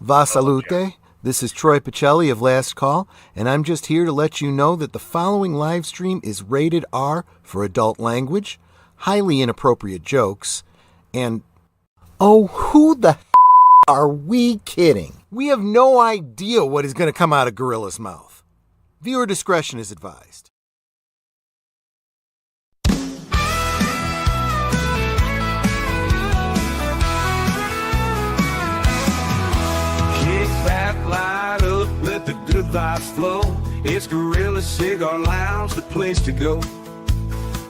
Va salute. This is Troy Pacelli of Last Call, and I'm just here to let you know that the following live stream is rated R for adult language, highly inappropriate jokes, and oh, who the are we kidding? We have no idea what is going to come out of Gorilla's mouth. Viewer discretion is advised. Light up, let the good vibes flow. It's Gorilla Cigar Lounge, the place to go.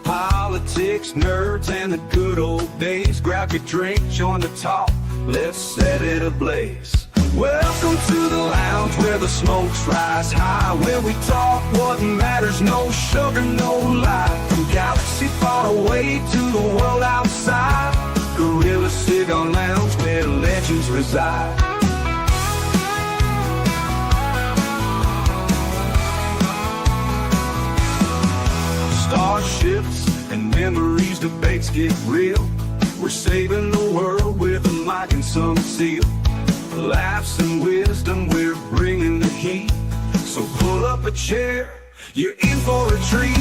Politics, nerds, and the good old days. Grab your drink, join the talk, let's set it ablaze. Welcome to the lounge where the smokes rise high, where we talk what matters, no sugar, no lie. From galaxy far away to the world outside, Gorilla Cigar Lounge where legends reside. Starships and memories, debates get real. We're saving the world with a mic and some seal. Laughs and wisdom, we're bringing the heat. So pull up a chair, you're in for a treat.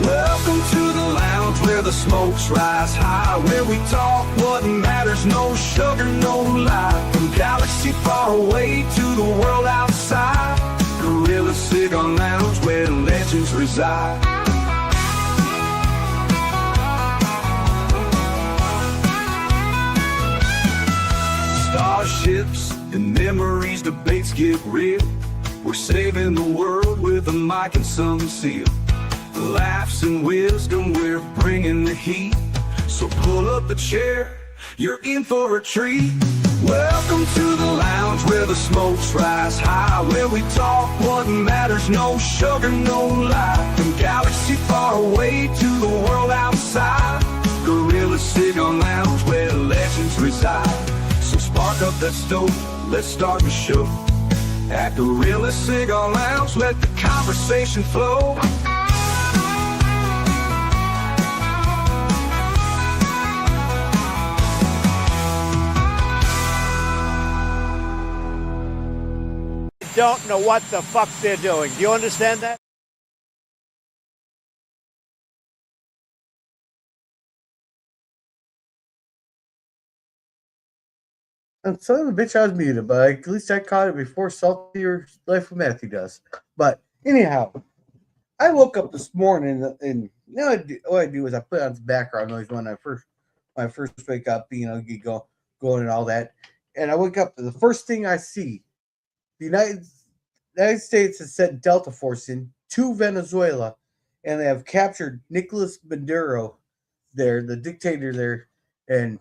Welcome to the lounge where the smokes rise high, where we talk what matters, no sugar, no lie. From galaxy far away to the world outside, Gorilla Cigar Lounge where legends reside. Starships and memories, debates get real. We're saving the world with a mic and some seal. Laughs and wisdom, we're bringing the heat. So pull up a chair, you're in for a treat. Welcome to the lounge where the smokes rise high, where we talk what matters, no sugar, no lie. From galaxy far away to the world outside, Gorilla Cigar Lounge where legends reside. So spark up that stove, let's start the show. At Gorilla Cigar Lounge, let the conversation flow. Don't know what the fuck they're doing. Do you understand that? Son of a bitch, I was muted, but at least I caught it before Saltier Life of Matthew does. But anyhow, I woke up this morning and what I do is I put on some background noise when I first wake up, get going and all that. And I wake up, the first thing I see, the United States has sent Delta Force in to Venezuela, and they have captured Nicolás Maduro there, the dictator there, and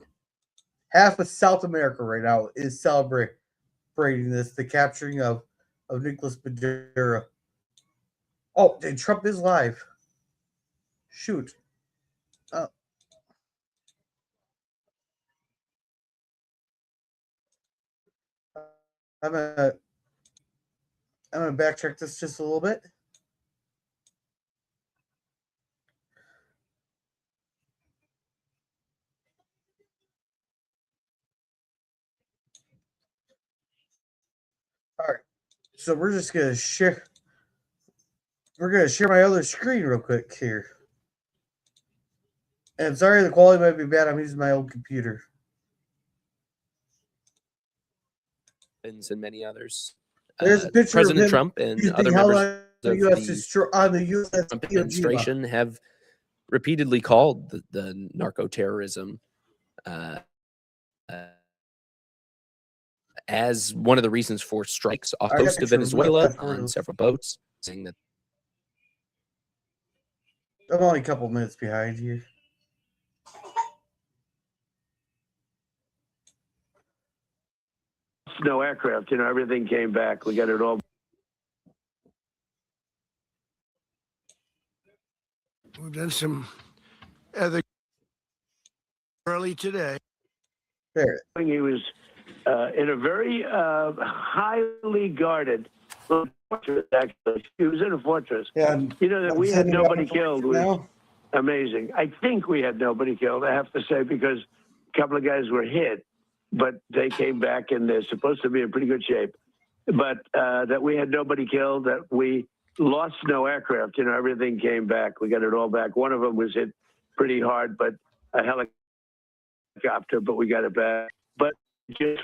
half of South America right now is celebrating this, the capturing of Nicolás Maduro. Oh, and Trump is live. Shoot. I'm gonna backtrack this just a little bit. All right, so we're just gonna share. We're gonna share my other screen real quick here. And sorry, the quality might be bad. I'm using my old computer. And many others. There's a picture President of Trump and other members of the US Trump administration have repeatedly called the narco-terrorism as one of the reasons for strikes off coast of Venezuela on several boats, saying that I'm only a couple minutes behind here. No aircraft, everything came back. We got it all. We've done some other early today. There. He was in a very highly guarded fortress, actually. He was in a fortress. Yeah, that we had nobody killed was amazing. I think we had nobody killed, I have to say, because a couple of guys were hit. but they came back and they're supposed to be in pretty good shape. But that we had nobody killed, that we lost no aircraft. You know, everything came back. We got it all back. One of them was hit pretty hard, but a helicopter, but we got it back. But just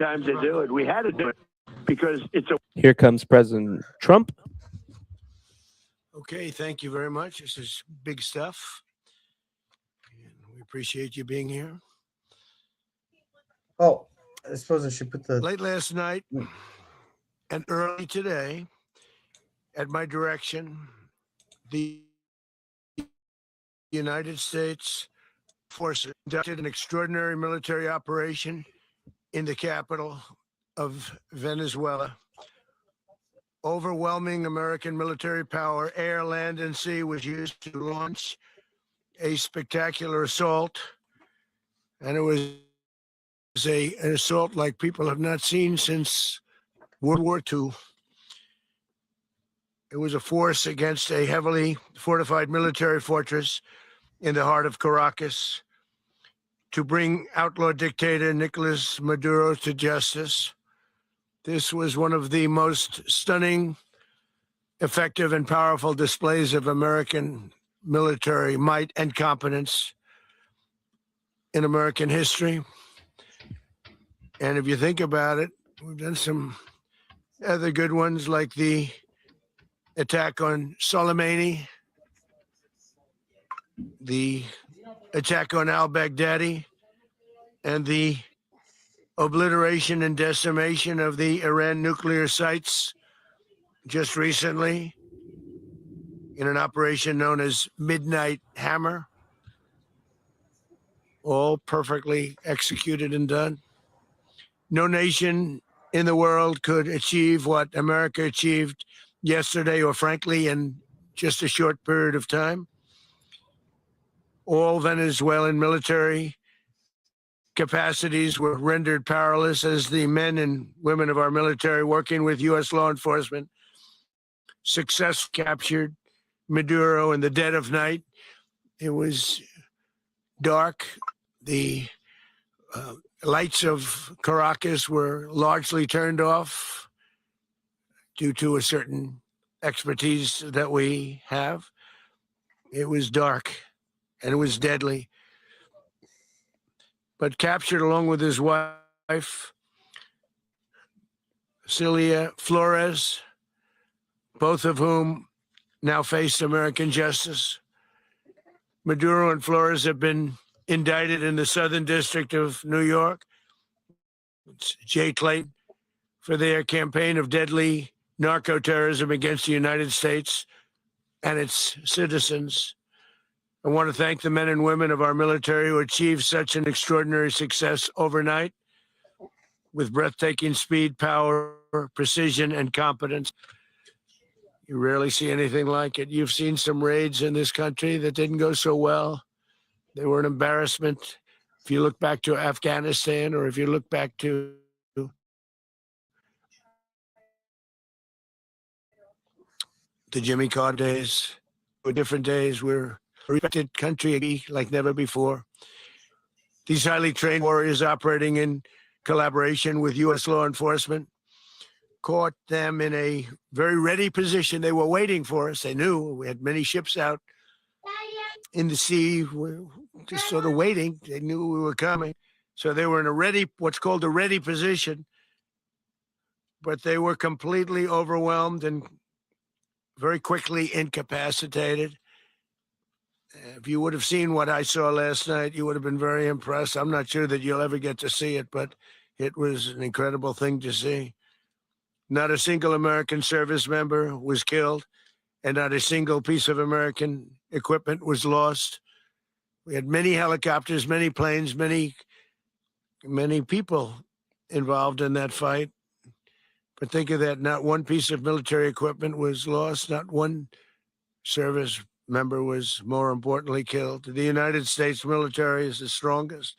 time to do it. We had to do it because it's a. Here comes President Trump. Okay, thank you very much. This is big stuff. And we appreciate you being here. Oh, I suppose I should put the Late last night and early today, at my direction, the United States forces conducted an extraordinary military operation in the capital of Venezuela. Overwhelming American military power, air, land, and sea, was used to launch a spectacular assault. And it was an assault like people have not seen since World War II. It was a force against a heavily fortified military fortress in the heart of Caracas to bring outlaw dictator Nicolás Maduro to justice. This was one of the most stunning, effective, and powerful displays of American military might and competence in American history. And if you think about it, we've done some other good ones, like the attack on Soleimani, the attack on al-Baghdadi, and the obliteration and decimation of the Iran nuclear sites just recently in an operation known as Midnight Hammer, all perfectly executed and done. No nation in the world could achieve what America achieved yesterday, or frankly, in just a short period of time. All Venezuelan military capacities were rendered powerless as the men and women of our military, working with U.S. law enforcement, successfully captured Maduro in the dead of night. It was dark. The lights of Caracas were largely turned off due to a certain expertise that we have. It was dark and it was deadly. But captured along with his wife, Celia Flores, both of whom now face American justice. Maduro and Flores have been indicted in the Southern District of New York, Jay Clayton, for their campaign of deadly narco-terrorism against the United States and its citizens. I want to thank the men and women of our military who achieved such an extraordinary success overnight with breathtaking speed, power, precision, and competence. You rarely see anything like it. You've seen some raids in this country that didn't go so well. They were an embarrassment. If you look back to Afghanistan, or if you look back to the Jimmy Carter days, or different days, we're a respected country like never before. These highly trained warriors operating in collaboration with U.S. law enforcement caught them in a very ready position. They were waiting for us. They knew we had many ships out in the sea, just sort of waiting. They knew we were coming. So they were in a ready, what's called a ready position, but they were completely overwhelmed and very quickly incapacitated. If you would have seen what I saw last night, you would have been very impressed. I'm not sure that you'll ever get to see it, but it was an incredible thing to see. Not a single American service member was killed, and not a single piece of American equipment was lost. We had many helicopters, many planes, many people involved in that fight. But think of that, not one piece of military equipment was lost, not one service member was, more importantly, killed. The United States military is the strongest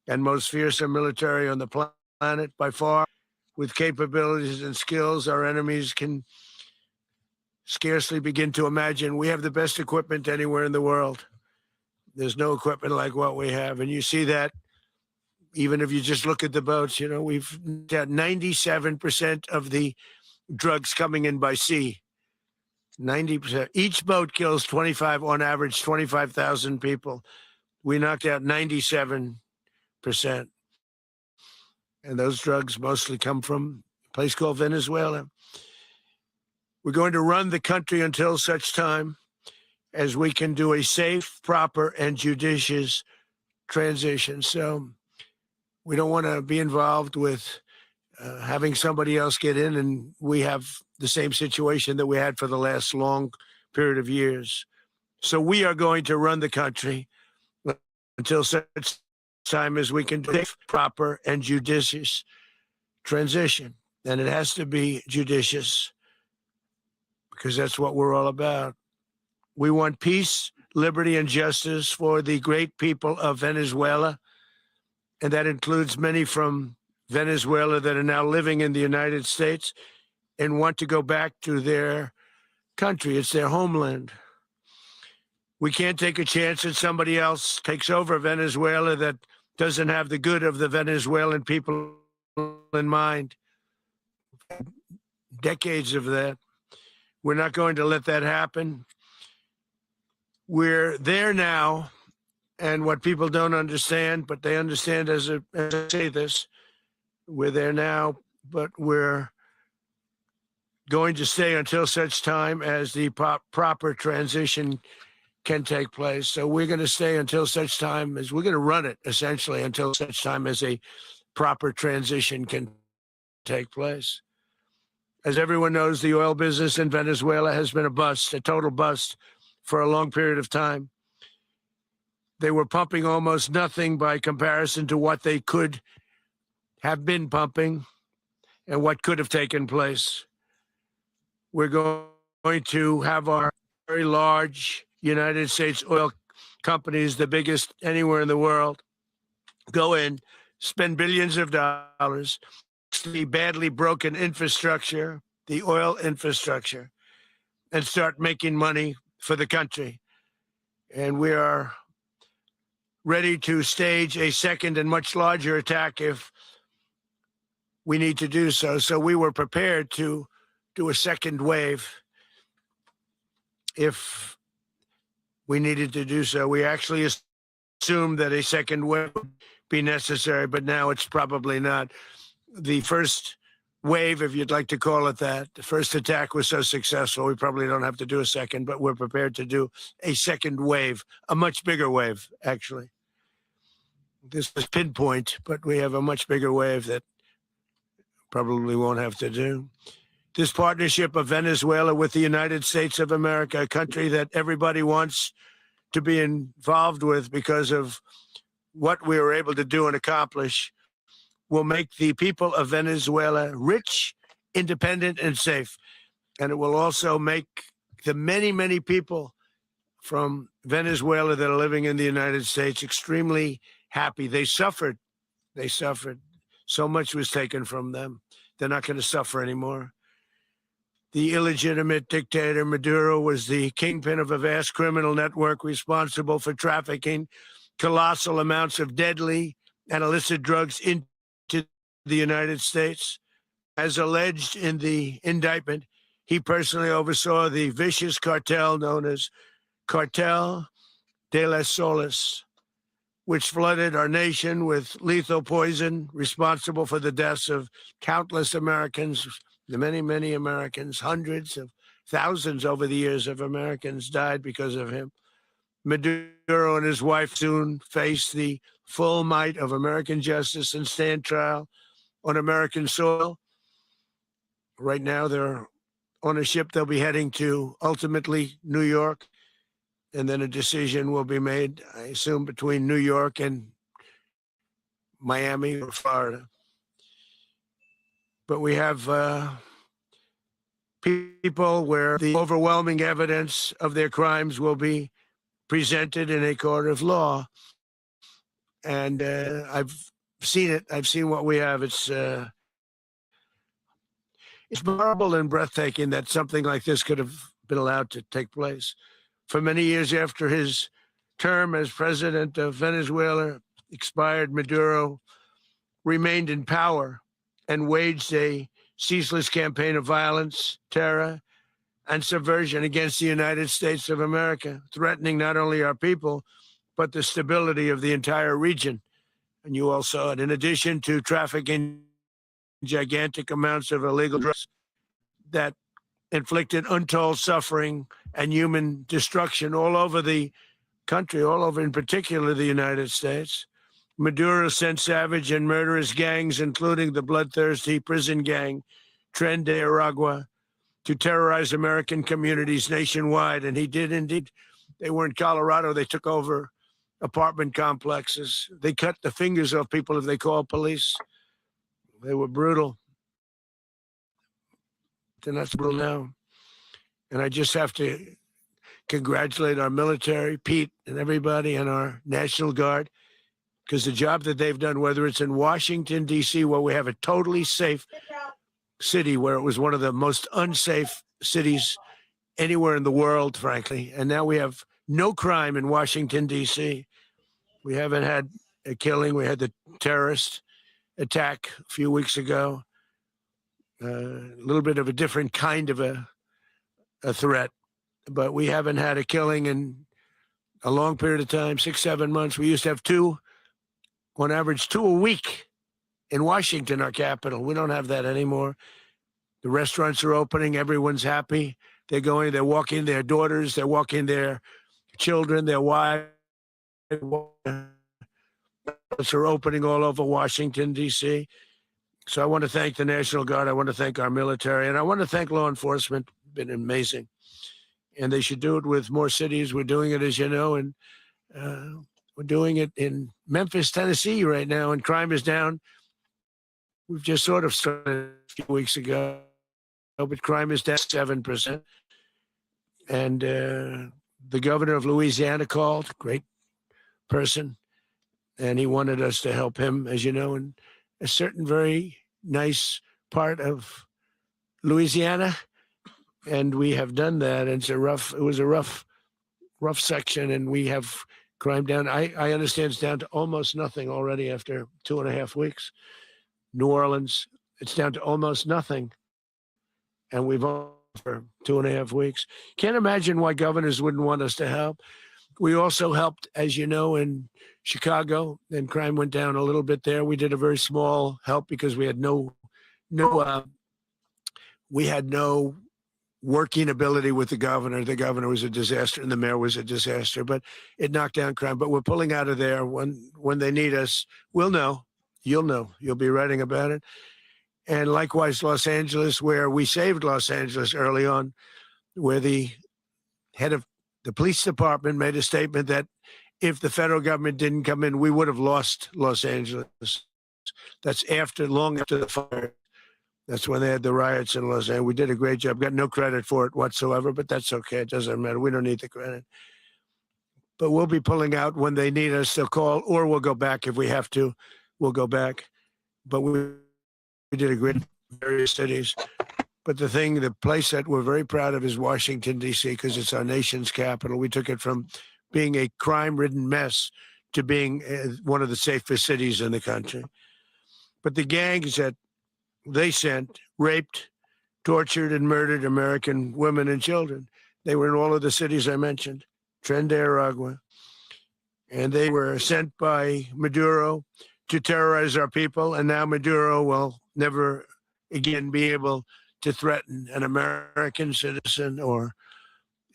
and most fearsome military on the planet by far. With capabilities and skills our enemies can scarcely begin to imagine. We have the best equipment anywhere in the world. There's no equipment like what we have. And you see that even if you just look at the boats, we've got 97% of the drugs coming in by sea. 90%. Each boat kills on average, 25,000 people. We knocked out 97%. And those drugs mostly come from a place called Venezuela. We're going to run the country until such time as we can do a safe, proper, and judicious transition. So we don't want to be involved with having somebody else get in, and we have the same situation that we had for the last long period of years. So we are going to run the country until such time as we can do a proper and judicious transition. And it has to be judicious because that's what we're all about. We want peace, liberty, and justice for the great people of Venezuela. And that includes many from Venezuela that are now living in the United States and want to go back to their country. It's their homeland. We can't take a chance that somebody else takes over Venezuela that doesn't have the good of the Venezuelan people in mind. Decades of that. We're not going to let that happen. We're there now, and what people don't understand, but they understand as I say this, we're there now, but we're going to stay until such time as the proper transition can take place. So we're going to stay until such time as we're going to run it, essentially, until such time as a proper transition can take place. As everyone knows, the oil business in Venezuela has been a bust, a total bust for a long period of time. They were pumping almost nothing by comparison to what they could have been pumping and what could have taken place. We're going to have our very large United States oil companies, the biggest anywhere in the world, go in, spend billions of dollars, the badly broken infrastructure, the oil infrastructure, and start making money for the country. And we are ready to stage a second and much larger attack if we need to do so. So we were prepared to do a second wave if we needed to do so. We actually assumed that a second wave would be necessary, but now it's probably not. The first wave, if you'd like to call it that, the first attack was so successful, we probably don't have to do a second, but we're prepared to do a second wave, a much bigger wave, actually. This was pinpoint, but we have a much bigger wave that probably won't have to do. This partnership of Venezuela with the United States of America, a country that everybody wants to be involved with because of what we were able to do and accomplish, will make the people of Venezuela rich, independent, and safe. And it will also make the many, many people from Venezuela that are living in the United States extremely happy. They suffered. They suffered. So much was taken from them. They're not going to suffer anymore. The illegitimate dictator Maduro was the kingpin of a vast criminal network responsible for trafficking colossal amounts of deadly and illicit drugs into the United States. As alleged in the indictment, he personally oversaw the vicious cartel known as Cartel de las Solas, which flooded our nation with lethal poison, responsible for the deaths of countless Americans, the many, many Americans. Hundreds of thousands over the years of Americans died because of him. Maduro and his wife soon face the full might of American justice and stand trial on American soil. Right now, they're on a ship. They'll be heading to, ultimately, New York. And then a decision will be made, I assume, between New York and Miami or Florida. But we have people where the overwhelming evidence of their crimes will be presented in a court of law. And I've seen it. I've seen what we have. It's horrible and breathtaking that something like this could have been allowed to take place. For many years after his term as president of Venezuela expired, Maduro remained in power and waged a ceaseless campaign of violence, terror, and subversion against the United States of America, threatening not only our people, but the stability of the entire region. And you all saw it. In addition to trafficking gigantic amounts of illegal drugs that inflicted untold suffering and human destruction all over the country, all over, in particular, the United States. Maduro sent savage and murderous gangs, including the bloodthirsty prison gang, Tren de Aragua, to terrorize American communities nationwide. And he did indeed. They were in Colorado. They took over apartment complexes. They cut the fingers off people if they called police. They were brutal. They're not brutal now. And I just have to congratulate our military, Pete and everybody, and our National Guard, because the job that they've done, whether it's in Washington, D.C., where we have a totally safe city, where it was one of the most unsafe cities anywhere in the world, frankly, and now we have no crime in Washington, D.C. We haven't had a killing. We had the terrorist attack a few weeks ago, a little bit of a different kind of a threat, but we haven't had a killing in a long period of time, 6-7 months. We used to have two, on average, 2 a week in Washington, our capital. We don't have that anymore. The restaurants are opening. Everyone's happy. They're going, they're walking their daughters, they're walking their children, their wives. Are opening all over Washington, D.C. So I want to thank the National Guard. I want to thank our military. And I want to thank law enforcement. Been amazing. And they should do it with more cities. We're doing it, as you know, and we're doing it in Memphis, Tennessee right now, and crime is down. We've just sort of started a few weeks ago, but crime is down 7%. And the governor of Louisiana called, great person, and he wanted us to help him, as you know, in a certain very nice part of Louisiana. And we have done that. And it was a rough section, and we have crime down. I understand it's down to almost nothing already after 2.5 weeks. New Orleans, it's down to almost nothing. And we've on for 2.5 weeks. Can't imagine why governors wouldn't want us to help. We also helped, as you know, in Chicago, and crime went down a little bit there. We did a very small help because we had no working ability with the governor. The governor was a disaster and the mayor was a disaster, but it knocked down crime. But we're pulling out of there. When they need us, we'll know. You'll know. You'll be writing about it. And likewise, Los Angeles, where we saved Los Angeles early on, where the head of the police department made a statement that if the federal government didn't come in, we would have lost Los Angeles. That's long after the fire. That's when they had the riots in Los Angeles. We did a great job. Got no credit for it whatsoever, but that's okay. It doesn't matter. We don't need the credit. But we'll be pulling out when they need us. They'll call, or we'll go back if we have to. We'll go back. But we did a great various cities. But the place that we're very proud of is Washington, D.C., because it's our nation's capital. We took it from being a crime-ridden mess to being one of the safest cities in the country. But the gangs that they sent raped, tortured, and murdered American women and children. They were in all of the cities I mentioned, Tren de Aragua. And they were sent by Maduro to terrorize our people. And now Maduro will never again be able to threaten an American citizen or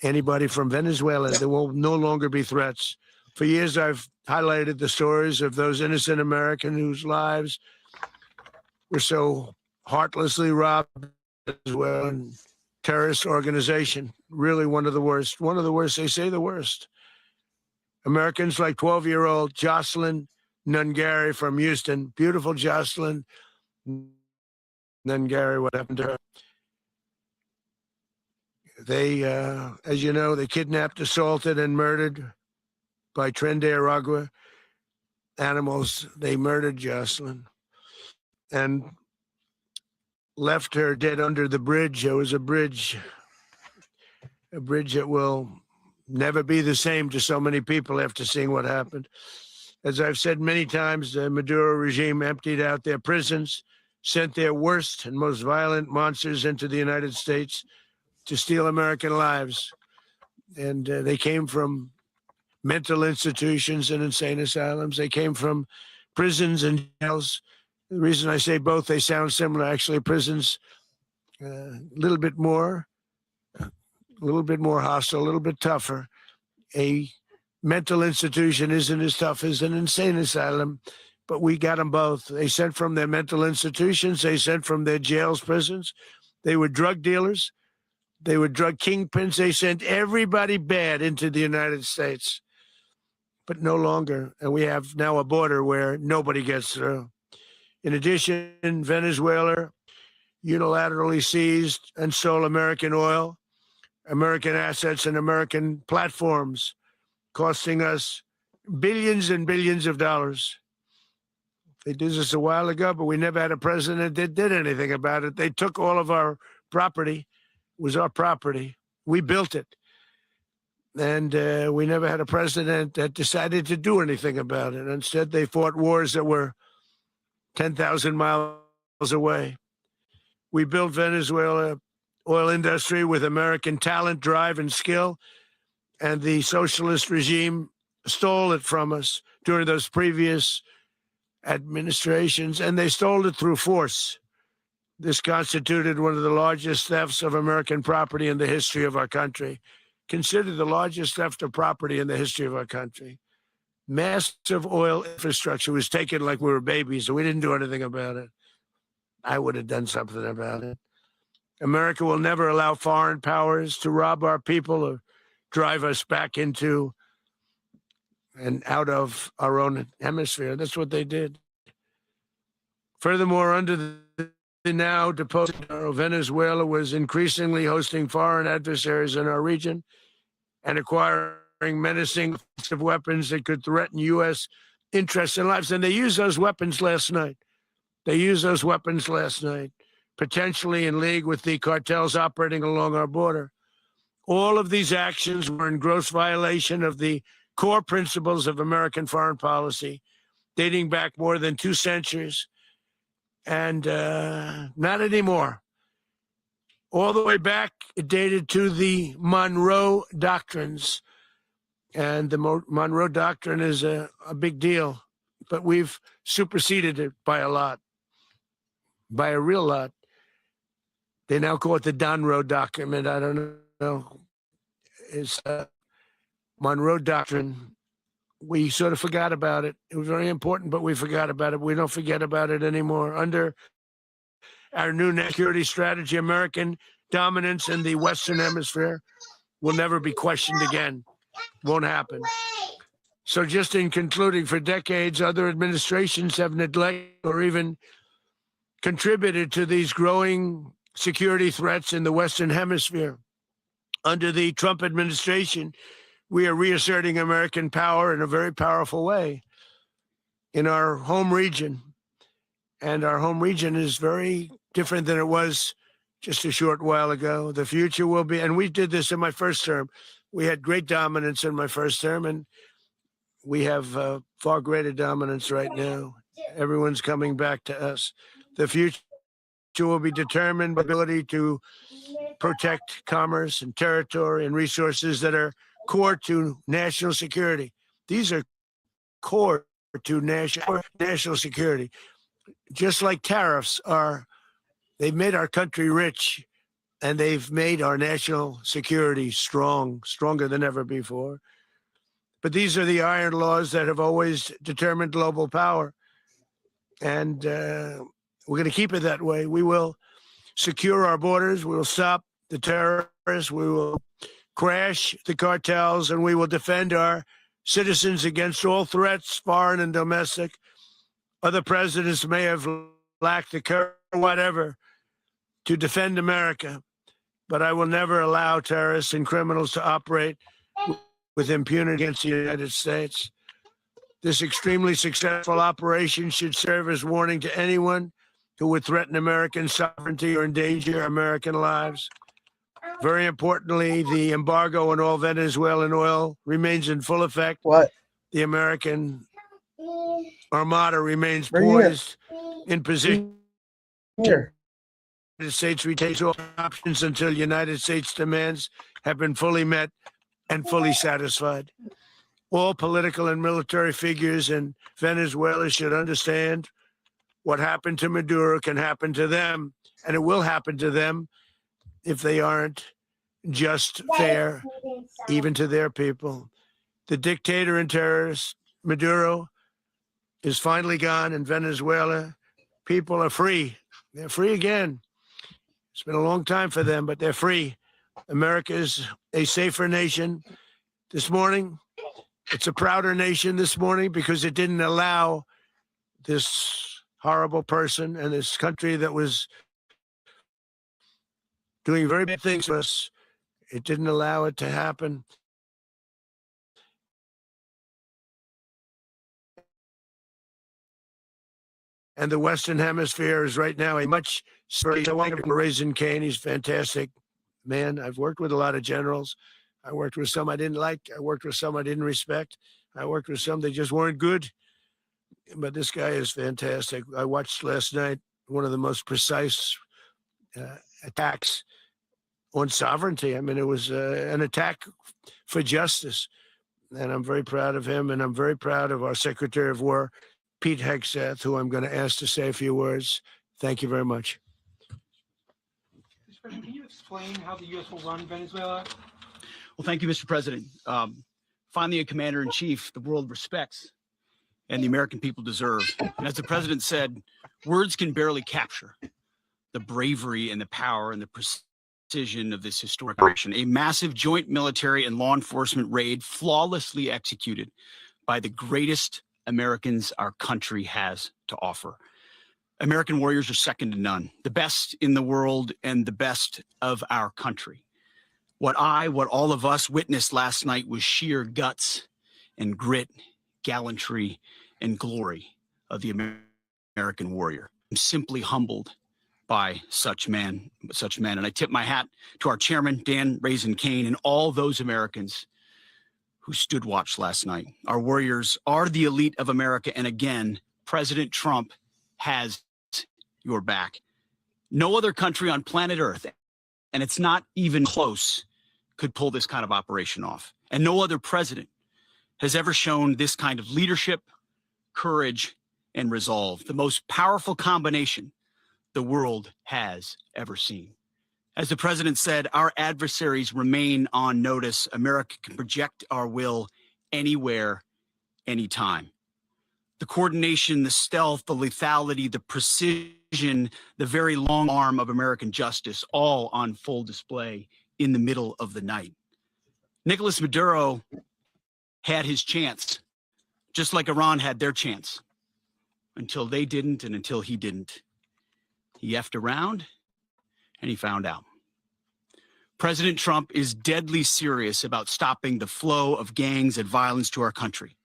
anybody from Venezuela. There will no longer be threats. For years, I've highlighted the stories of those innocent Americans whose lives were so heartlessly robbed as well. And terrorist organization, really one of the worst. One of the worst, they say the worst. Americans like 12-year-old Jocelyn Nungari from Houston. Beautiful Jocelyn Nungari, what happened to her? They, as you know, they kidnapped, assaulted, and murdered by Tren de Aragua animals. They murdered Jocelyn and left her dead under the bridge. There was a bridge that will never be the same to so many people after seeing what happened. As I've said many times, the Maduro regime emptied out their prisons, sent their worst and most violent monsters into the United States to steal American lives. And they came from mental institutions and insane asylums. They came from prisons and jails. The reason I say both, they sound similar. Actually, prisons, a little bit more hostile, a little bit tougher. A mental institution isn't as tough as an insane asylum, but we got them both. They sent from their mental institutions. They sent from their jails, prisons. They were drug dealers. They were drug kingpins. They sent everybody bad into the United States, but no longer. And we have now a border where nobody gets through. In addition, Venezuela unilaterally seized and sold American oil, American assets, and American platforms, costing us billions and billions of dollars. They did this a while ago, but we never had a president that did anything about it. They took all of our property. It was our property. We built it. And we never had a president that decided to do anything about it. Instead, they fought wars that were 10,000 miles away. We built Venezuela oil industry with American talent, drive, and skill. And the socialist regime stole it from us during those previous administrations, and they stole it through force. This constituted one of the largest thefts of American property in the history of our country. Considered the largest theft of property in the history of our country. Massive oil infrastructure was taken like we were babies, and we didn't do anything about it. I would have done something about it. America will never allow foreign powers to rob our people or drive us back into and out of our own hemisphere. That's what they did. Furthermore, under the now deposed Venezuela was increasingly hosting foreign adversaries in our region and acquiring menacing offensive weapons that could threaten U.S. interests and lives. And they used those weapons last night. Potentially in league with the cartels operating along our border. All of these actions were in gross violation of the core principles of American foreign policy, dating back more than 2 centuries, and not anymore. All the way back, it dated to the Monroe Doctrines, and the Monroe Doctrine is a big deal, but we've superseded it by a lot, by a real lot. They now call it the Monroe Document. I don't know. It's Monroe Doctrine. We sort of forgot about it. It was very important, but we forgot about it. We don't forget about it anymore. Under our new security strategy, American dominance in the Western Hemisphere will never be questioned again. Won't happen. So just in concluding, for decades, other administrations have neglected or even contributed to these growing security threats in the Western Hemisphere. Under the Trump administration, we are reasserting American power in a very powerful way in our home region. And our home region is very different than it was just a short while ago. The future will be, and we did this in my first term. We had great dominance in my first term, and we have far greater dominance right now. Everyone's coming back to us. The future will be determined by the ability to protect commerce and territory and resources that are core to national security. These are core to national security. Just like tariffs are, they've made our country rich, and they've made our national security stronger than ever before. But these are the iron laws that have always determined global power. And we're going to keep it that way. We will secure our borders. We will stop the terrorists. We will crash the cartels, and we will defend our citizens against all threats, foreign and domestic. Other presidents may have lacked the courage, whatever, to defend America, but I will never allow terrorists and criminals to operate with impunity against the United States. This extremely successful operation should serve as warning to anyone who would threaten American sovereignty or endanger American lives. Very importantly, the embargo on all Venezuelan oil remains in full effect. What? The American armada remains Right here. poised in position. Here. The United States retains all options until United States demands have been fully met and fully satisfied. All political and military figures in Venezuela should understand what happened to Maduro can happen to them, and it will happen to them if they aren't just fair, even to their people. The dictator and terrorist, Maduro, is finally gone in Venezuela. People are free. They're free again. It's been a long time for them, but they're free. America is a safer nation this morning. It's a prouder nation this morning because it didn't allow this horrible person and this country that was doing very bad things to us. It didn't allow it to happen. And the Western Hemisphere is right now a much Raising Cane. He's fantastic man. I've worked with a lot of generals. I worked with some I didn't like. I worked with some I didn't respect. I worked with some that just weren't good. But this guy is fantastic. I watched last night one of the most precise attacks on sovereignty. I mean, it was an attack for justice. And I'm very proud of him. And I'm very proud of our Secretary of War, Pete Hegseth, who I'm going to ask to say a few words. Thank you very much. Mr. President, can you explain how the U.S. will run Venezuela? Well, thank you, Mr. President. Finally, a commander-in-chief the world respects and the American people deserve. And as the president said, words can barely capture the bravery and the power and the precision of this historic operation. A massive joint military and law enforcement raid flawlessly executed by the greatest Americans our country has to offer. American warriors are second to none, the best in the world and the best of our country. What all of us witnessed last night was sheer guts and grit, gallantry, and glory of the American warrior. I'm simply humbled by such men. And I tip my hat to our chairman, Dan Raising Cane, and all those Americans who stood watch last night. Our warriors are the elite of America. And again, President Trump has your back. No other country on planet Earth, and it's not even close, could pull this kind of operation off. And no other president has ever shown this kind of leadership, courage, and resolve, the most powerful combination the world has ever seen. As the president said, our adversaries remain on notice. America can project our will anywhere, anytime. The coordination, the stealth, the lethality, the precision, the very long arm of American justice, all on full display in the middle of the night. Nicolás Maduro had his chance, just like Iran had their chance, until they didn't and until he didn't. He effed around and he found out. President Trump is deadly serious about stopping the flow of gangs and violence to our country.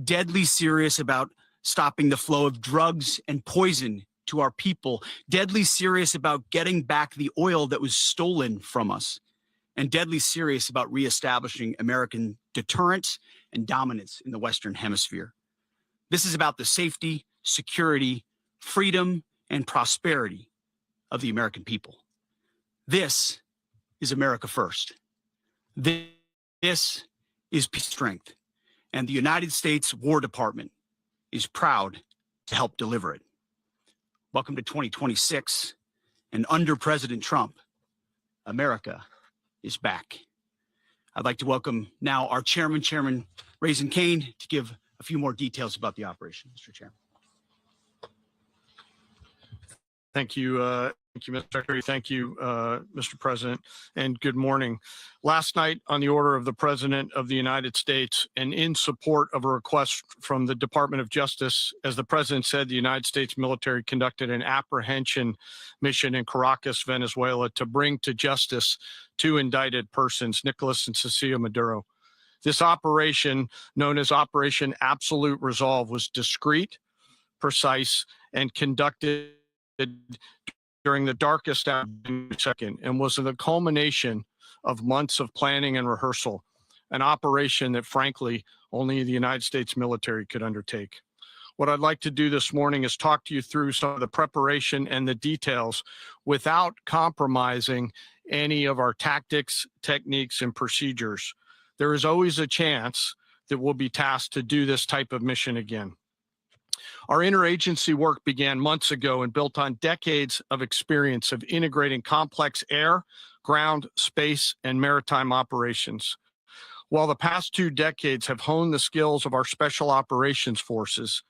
Deadly serious about stopping the flow of drugs and poison to our people. Deadly serious about getting back the oil that was stolen from us. And deadly serious about reestablishing American deterrence and dominance in the Western Hemisphere. This is about the safety, security, freedom, and prosperity of the American people. This is America first. This is peace strength. And the United States War Department is proud to help deliver it. Welcome to 2026. And under President Trump, America is back. I'd like to welcome now our chairman, Chairman Raising Cane, to give a few more details about the operation. Mr. Chairman. Thank you, Mr. Secretary. Thank you, Mr. President, and good morning. Last night, on the order of the President of the United States, and in support of a request from the Department of Justice, as the President said, the United States military conducted an apprehension mission in Caracas, Venezuela, to bring to justice two indicted persons, Nicolás and Cecilia Maduro. This operation, known as Operation Absolute Resolve, was discreet, precise, and conducted during the darkest hour second, and was the culmination of months of planning and rehearsal, an operation that frankly only the United States military could undertake. What I'd like to do this morning is talk to you through some of the preparation and the details without compromising any of our tactics, techniques, and procedures. There is always a chance that we'll be tasked to do this type of mission again. Our interagency work began months ago and built on decades of experience of integrating complex air, ground, space, and maritime operations. While the past 2 decades have honed the skills of our special operations forces,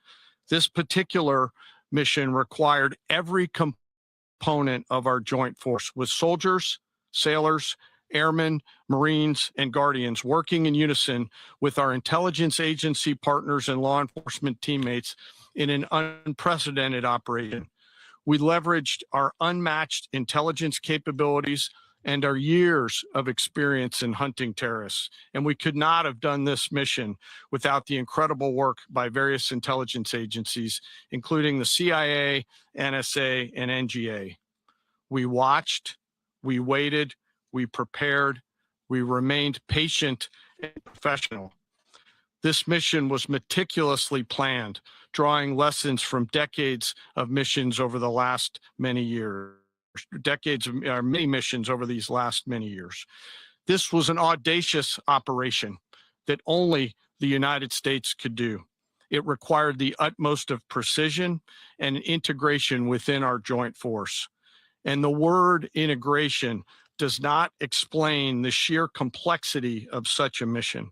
this particular mission required every component of our joint force, with soldiers, sailors, airmen, Marines, and Guardians working in unison with our intelligence agency partners and law enforcement teammates in an unprecedented operation. We leveraged our unmatched intelligence capabilities and our years of experience in hunting terrorists. And we could not have done this mission without the incredible work by various intelligence agencies, including the CIA, NSA, and NGA. We watched, we waited, we prepared, we remained patient and professional. This mission was meticulously planned, drawing lessons from decades of missions over the last many years. Many missions over these last many years. This was an audacious operation that only the United States could do. It required the utmost of precision and integration within our joint force. And the word integration does not explain the sheer complexity of such a mission.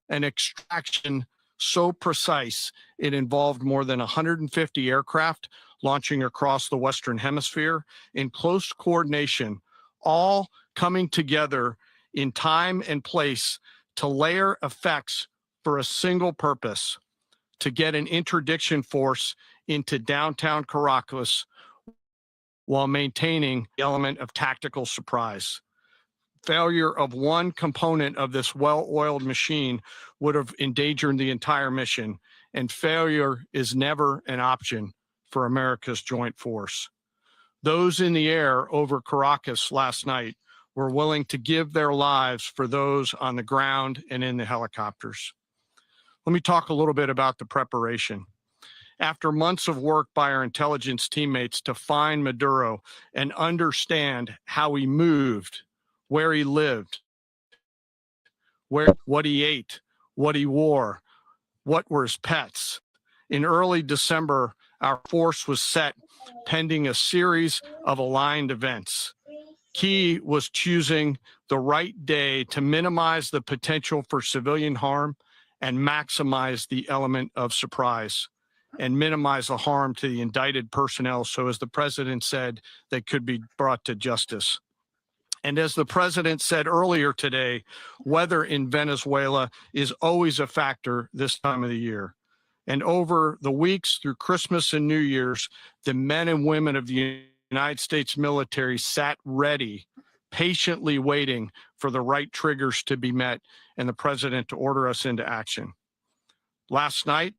An extraction so precise, it involved more than 150 aircraft launching across the Western Hemisphere in close coordination, all coming together in time and place to layer effects for a single purpose: to get an interdiction force into downtown Caracas while maintaining the element of tactical surprise. Failure of one component of this well-oiled machine would have endangered the entire mission, and failure is never an option for America's joint force. Those in the air over Caracas last night were willing to give their lives for those on the ground and in the helicopters. Let me talk a little bit about the preparation. After months of work by our intelligence teammates to find Maduro and understand how he moved, where he lived, what he ate, what he wore, what were his pets. In early December, our force was set pending a series of aligned events. Key was choosing the right day to minimize the potential for civilian harm and maximize the element of surprise and minimize the harm to the indicted personnel, so as the president said, they could be brought to justice. And as the president said earlier today, weather in Venezuela is always a factor this time of the year. And over the weeks through Christmas and New Year's, the men and women of the United States military sat ready, patiently waiting for the right triggers to be met and the president to order us into action. Last night,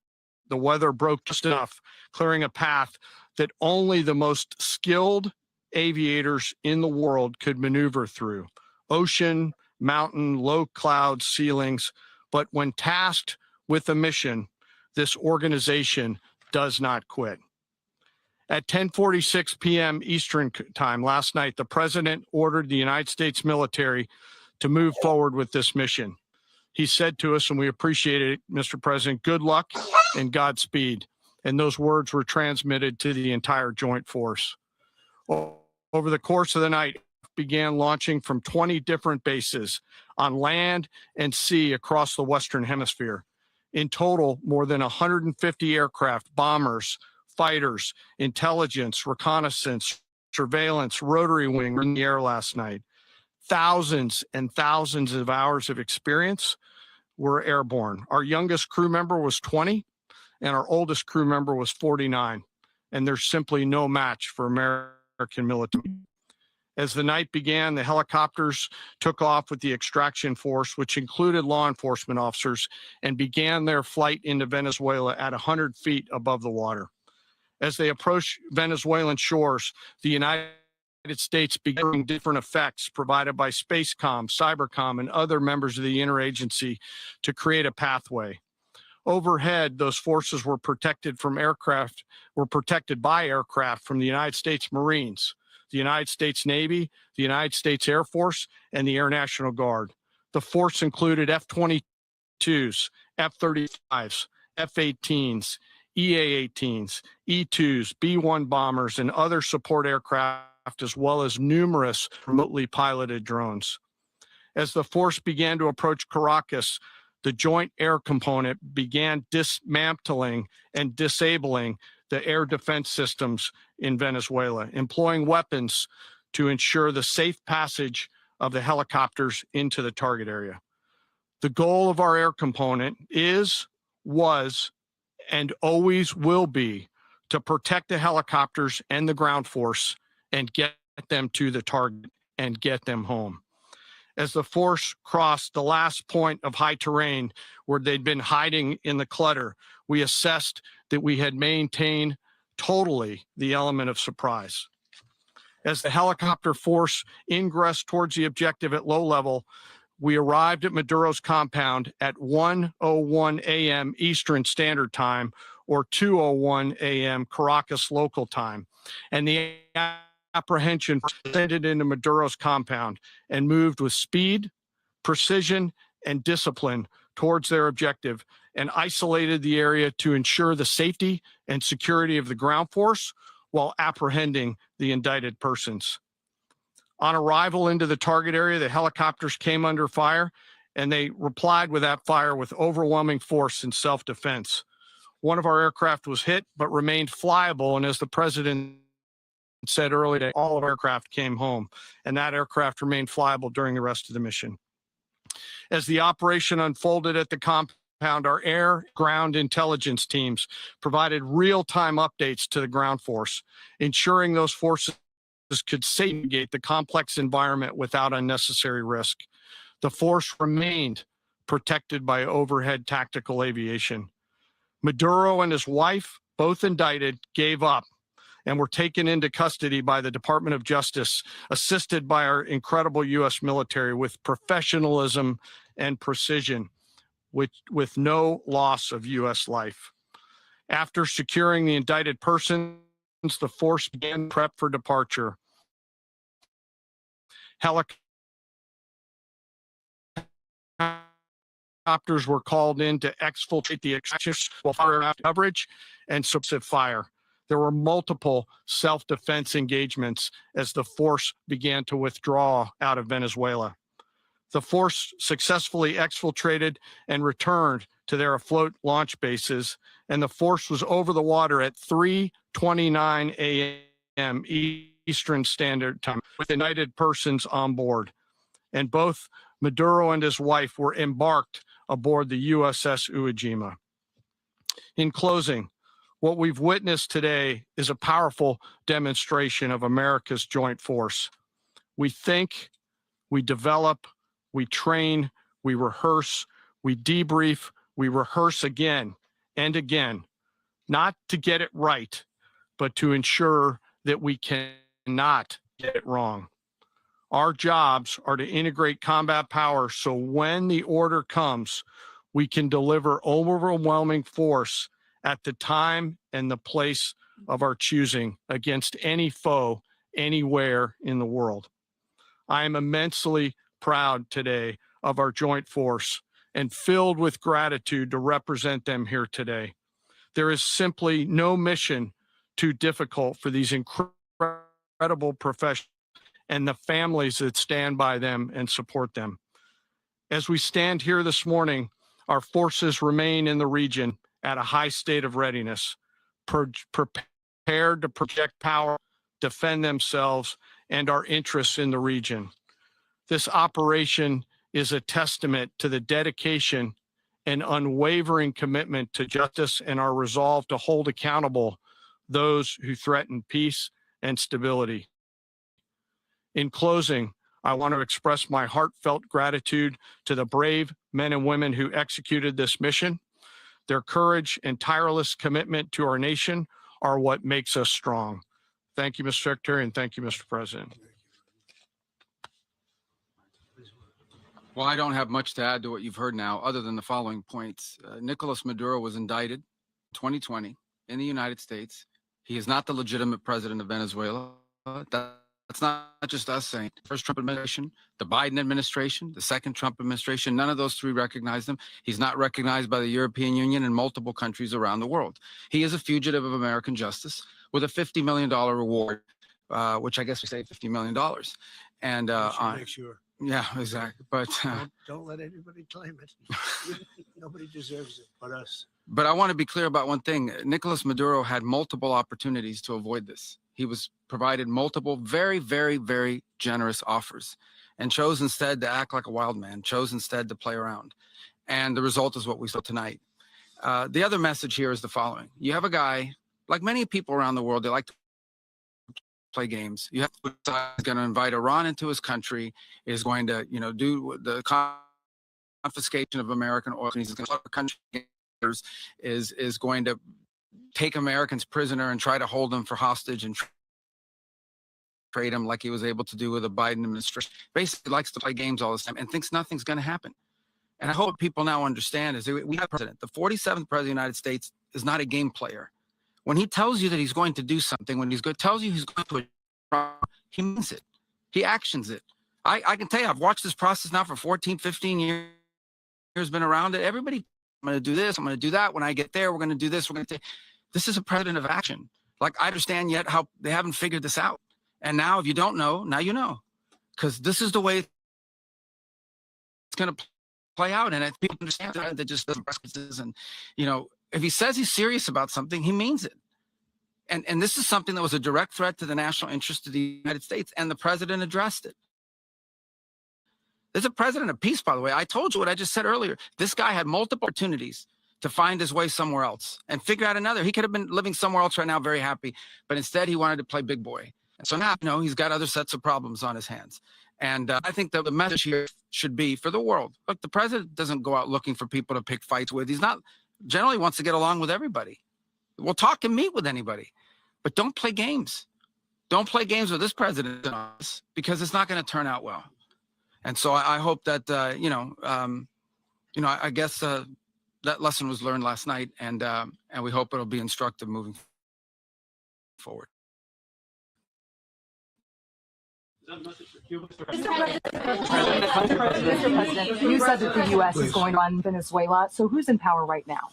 the weather broke just enough, clearing a path that only the most skilled aviators in the world could maneuver through. Ocean, mountain, low cloud ceilings. But when tasked with a mission, this organization does not quit. At 10:46 p.m. Eastern time last night, the president ordered the United States military to move forward with this mission. He said to us, and we appreciate it, Mr. President, good luck and Godspeed. And those words were transmitted to the entire joint force. Over the course of the night, began launching from 20 different bases on land and sea across the Western Hemisphere. In total, more than 150 aircraft, bombers, fighters, intelligence, reconnaissance, surveillance, rotary wing were in the air last night. Thousands and thousands of hours of experience were airborne. Our youngest crew member was 20, and our oldest crew member was 49. And there's simply no match for American military. As the night began, the helicopters took off with the extraction force, which included law enforcement officers, and began their flight into Venezuela at 100 feet above the water. As they approached Venezuelan shores, the United States began different effects provided by Spacecom, Cybercom, and other members of the interagency to create a pathway. Overhead, those forces were protected by aircraft from the United States Marines, the United States Navy, the United States Air Force, and the Air National Guard. The force included F-22s, F-35s, F-18s, EA-18s, E-2s, B-1 bombers, and other support aircraft, as well as numerous remotely piloted drones. As the force began to approach Caracas, the Joint Air Component began dismantling and disabling the air defense systems in Venezuela, employing weapons to ensure the safe passage of the helicopters into the target area. The goal of our air component was, and always will be to protect the helicopters and the ground force and get them to the target and get them home. As the force crossed the last point of high terrain where they'd been hiding in the clutter, we assessed that we had maintained totally the element of surprise. As the helicopter force ingressed towards the objective at low level, we arrived at Maduro's compound at 1:01 a.m. Eastern Standard Time, or 2:01 a.m. Caracas local time, and the apprehension descended into Maduro's compound and moved with speed, precision, and discipline towards their objective, and isolated the area to ensure the safety and security of the ground force while apprehending the indicted persons. On arrival into the target area, the helicopters came under fire, and they replied with that fire with overwhelming force and self-defense. One of our aircraft was hit, but remained flyable, and as the president said earlier, all of our aircraft came home, and that aircraft remained flyable during the rest of the mission. As the operation unfolded at the compound, our air ground intelligence teams provided real-time updates to the ground force, ensuring those forces could safely navigate the complex environment without unnecessary risk. The force remained protected by overhead tactical aviation. Maduro and his wife, both indicted, gave up and were taken into custody by the Department of Justice, assisted by our incredible U.S. military with professionalism and precision, with no loss of U.S. life. After securing the indicted persons, the force began prep for departure. Helicopters were called in to exfiltrate the extractions while fire coverage and suppressive fire. There were multiple self-defense engagements as the force began to withdraw out of Venezuela. The force successfully exfiltrated and returned to their afloat launch bases, and the force was over the water at 3:29 a.m. Eastern Standard Time with indicted persons on board. And both Maduro and his wife were embarked aboard the USS Iwo Jima. In closing, what we've witnessed today is a powerful demonstration of America's joint force. We think, we develop, we train, we rehearse, we debrief, we rehearse again and again, not to get it right, but to ensure that we cannot get it wrong. Our jobs are to integrate combat power so when the order comes, we can deliver overwhelming force at the time and the place of our choosing against any foe anywhere in the world. I am immensely proud today of our joint force and filled with gratitude to represent them here today. There is simply no mission too difficult for these incredible professionals and the families that stand by them and support them. As we stand here this morning, our forces remain in the region at a high state of readiness, prepared to project power, defend themselves, and our interests in the region. This operation is a testament to the dedication and unwavering commitment to justice and our resolve to hold accountable those who threaten peace and stability. In closing, I want to express my heartfelt gratitude to the brave men and women who executed this mission. Their courage and tireless commitment to our nation are what makes us strong. Thank you, Mr. Secretary, and thank you, Mr. President. Well, I don't have much to add to what you've heard now, other than the following points. Nicolás Maduro was indicted in 2020 in the United States. He is not the legitimate president of Venezuela. That's not just us saying. The first Trump administration, the Biden administration, the second Trump administration, none of those three recognized him. He's not recognized by the European Union and multiple countries around the world. He is a fugitive of American justice with a $50 million reward, which I guess we say $50 million. And Make sure. yeah, exactly. But Don't let anybody claim it. Nobody deserves it but us. But I want to be clear about one thing. Nicolás Maduro had multiple opportunities to avoid this. He was provided multiple very, very, very generous offers and chose instead to act like a wild man, chose instead to play around. And the result is what we saw tonight. The other message here is the following. You have a guy, like many people around the world, they like to play games. You have to decide he's going to invite Iran into his country, is going to, do the confiscation of American oil. He's going to country is going to take Americans prisoner and try to hold them for hostage and trade them like he was able to do with the Biden administration. Basically likes to play games all the time and thinks nothing's going to happen. And I hope people now understand is that we have a president. The 47th president of the United States is not a game player. When he tells you that he's going to do something, when tells you he's going to, he means it. He actions it. I can tell you, I've watched this process now for 14, 15 years, been around it. Everybody, I'm going to do this, I'm going to do that. When I get there, we're going to do this. We're going to. This is a president of action. Like, I understand yet how they haven't figured this out. And now, if you don't know, now you know, because this is the way it's going to play out. And if people understand that, just doesn't press. And if he says he's serious about something, he means it. And this is something that was a direct threat to the national interest of the United States, and the president addressed it. There's a president of peace, by the way. I told you what I just said earlier. This guy had multiple opportunities to find his way somewhere else and figure out another. He could have been living somewhere else right now, very happy, but instead he wanted to play big boy. And so now, he's got other sets of problems on his hands. And I think that the message here should be for the world. Look, the president doesn't go out looking for people to pick fights with. He's not generally wants to get along with everybody. We'll talk and meet with anybody, but don't play games. Don't play games with this president because it's not going to turn out well. And so I hope that, I guess that lesson was learned last night, and we hope it'll be instructive moving forward. Mr. President, you said that the U.S. is going to run Venezuela. So who's in power right now?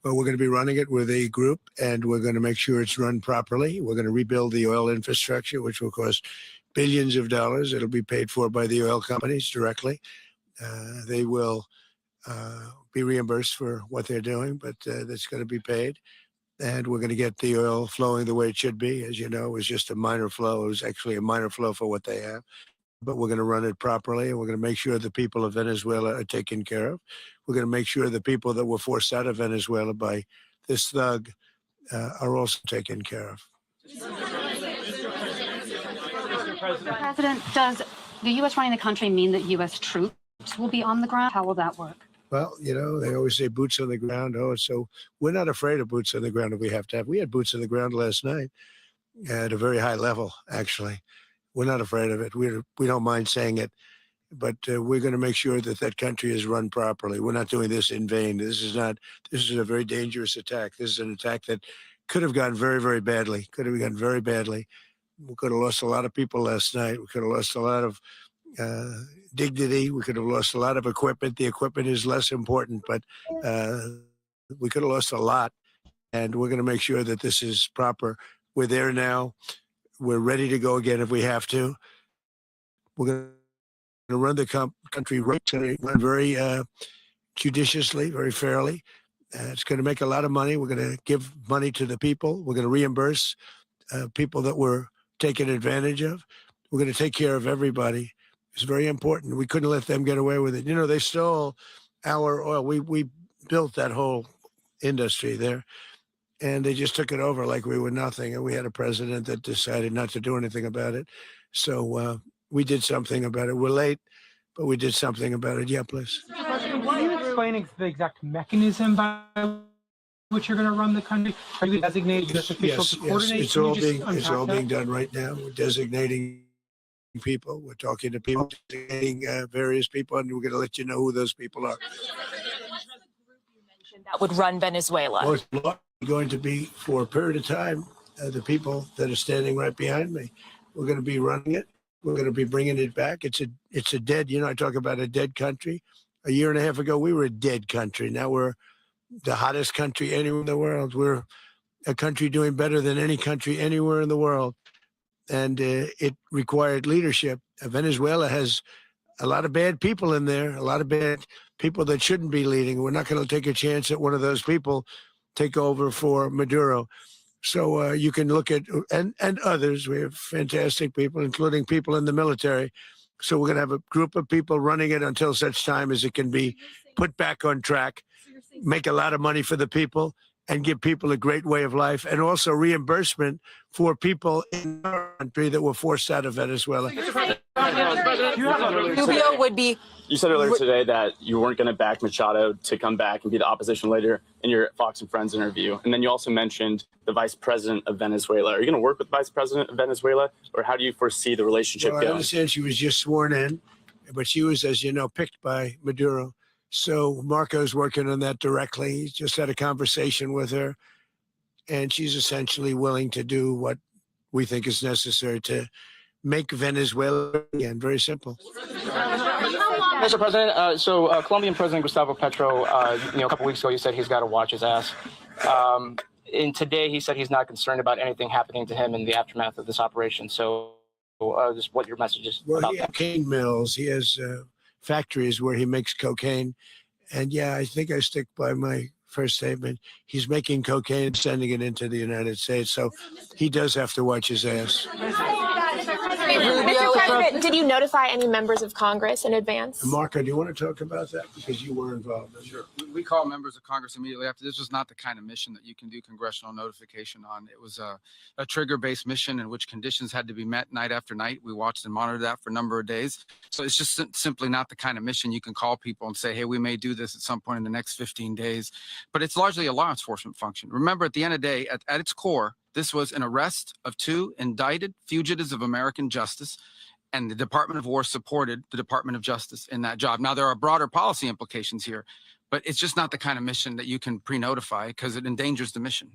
Well, we're going to be running it with a group, and we're going to make sure it's run properly. We're going to rebuild the oil infrastructure, which will cost billions of dollars. It'll be paid for by the oil companies directly. They will be reimbursed for what they're doing, but that's going to be paid. And we're going to get the oil flowing the way it should be. As you know, it was just a minor flow. It was actually a minor flow for what they have. But we're going to run it properly, and we're going to make sure the people of Venezuela are taken care of. We're going to make sure the people that were forced out of Venezuela by this thug are also taken care of. Mr. President, does the U.S. running the country mean that U.S. troops will be on the ground? How will that work? Well, they always say boots on the ground. Oh, so we're not afraid of boots on the ground if we have to have. We had boots on the ground last night at a very high level, actually. We're not afraid of it. We don't mind saying it, but we're going to make sure that that country is run properly. We're not doing this in vain. This is a very dangerous attack. This is an attack that could have gone very, very badly. Could have gone very badly. We could have lost a lot of people last night. We could have lost a lot of dignity. We could have lost a lot of equipment. The equipment is less important, but we could have lost a lot. And we're going to make sure that this is proper. We're there now. We're ready to go again if we have to. We're going to run the country right, run very judiciously, very fairly. It's going to make a lot of money. We're going to give money to the people. We're going to reimburse people that were taken advantage of. We're going to take care of everybody. It's very important. We couldn't let them get away with it. They stole our oil. We built that whole industry there, and they just took it over like we were nothing. And we had a president that decided not to do anything about it. So we did something about it. We're late, but we did something about it. Yeah, please. Can you explain the exact mechanism by which you're going to run the country? Are you designating this official to coordinate? It's all being done right now. We're designating people. We're talking to people, various people, and we're going to let you know who those people are. That would run Venezuela. Well, it's going to be for a period of time. The people that are standing right behind me, we're going to be running it. We're going to be bringing it back. It's a dead. I talk about a dead country. A year and a half ago, we were a dead country. Now we're the hottest country anywhere in the world. We're a country doing better than any country anywhere in the world. And it required leadership. Venezuela has a lot of bad people in there, a lot of bad people that shouldn't be leading. We're not going to take a chance that one of those people take over for Maduro. So you can look at, and others, we have fantastic people, including people in the military. So we're going to have a group of people running it until such time as it can be put back on track, make a lot of money for the people, and give people a great way of life, and also reimbursement for people in our country that were forced out of Venezuela. Rubio would be. You said earlier today that you weren't going to back Machado to come back and be the opposition leader in your Fox and Friends interview. And then you also mentioned the vice president of Venezuela. Are you going to work with the vice president of Venezuela, or how do you foresee the relationship going? I understand she was just sworn in, but she was, as you know, picked by Maduro. So Marco's working on that directly. He just had a conversation with her, and she's essentially willing to do what we think is necessary to make Venezuela again. Very simple. Mr. President, Colombian President Gustavo Petro, a couple weeks ago, you said he's got to watch his ass. And today he said he's not concerned about anything happening to him in the aftermath of this operation. So just what your message is about he has cocaine mills. He has factories where he makes cocaine. And yeah, I think I stick by my first statement. He's making cocaine and sending it into the United States. So he does have to watch his ass. Mr. President, did you notify any members of Congress in advance? Marco, do you want to talk about that? Because you were involved. Sure. We call members of Congress immediately after. This was not the kind of mission that you can do congressional notification on. It was a trigger-based mission in which conditions had to be met night after night. We watched and monitored that for a number of days. So it's just simply not the kind of mission you can call people and say, hey, we may do this at some point in the next 15 days. But it's largely a law enforcement function. Remember, at the end of the day, at its core, this was an arrest of 2 indicted fugitives of American justice, and the Department of War supported the Department of Justice in that job. Now, there are broader policy implications here, but it's just not the kind of mission that you can pre-notify because it endangers the mission.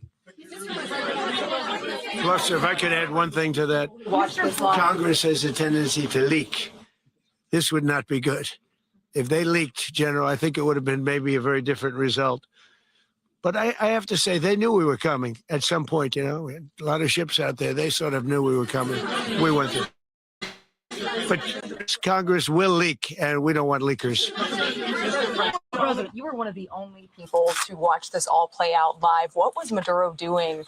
Plus, if I could add one thing to that, Congress has a tendency to leak. This would not be good. If they leaked, General, I think it would have been maybe a very different result. But I have to say, they knew we were coming at some point, We had a lot of ships out there. They sort of knew we were coming. We went there. But Congress will leak, and we don't want leakers. President, you were one of the only people to watch this all play out live. What was Maduro doing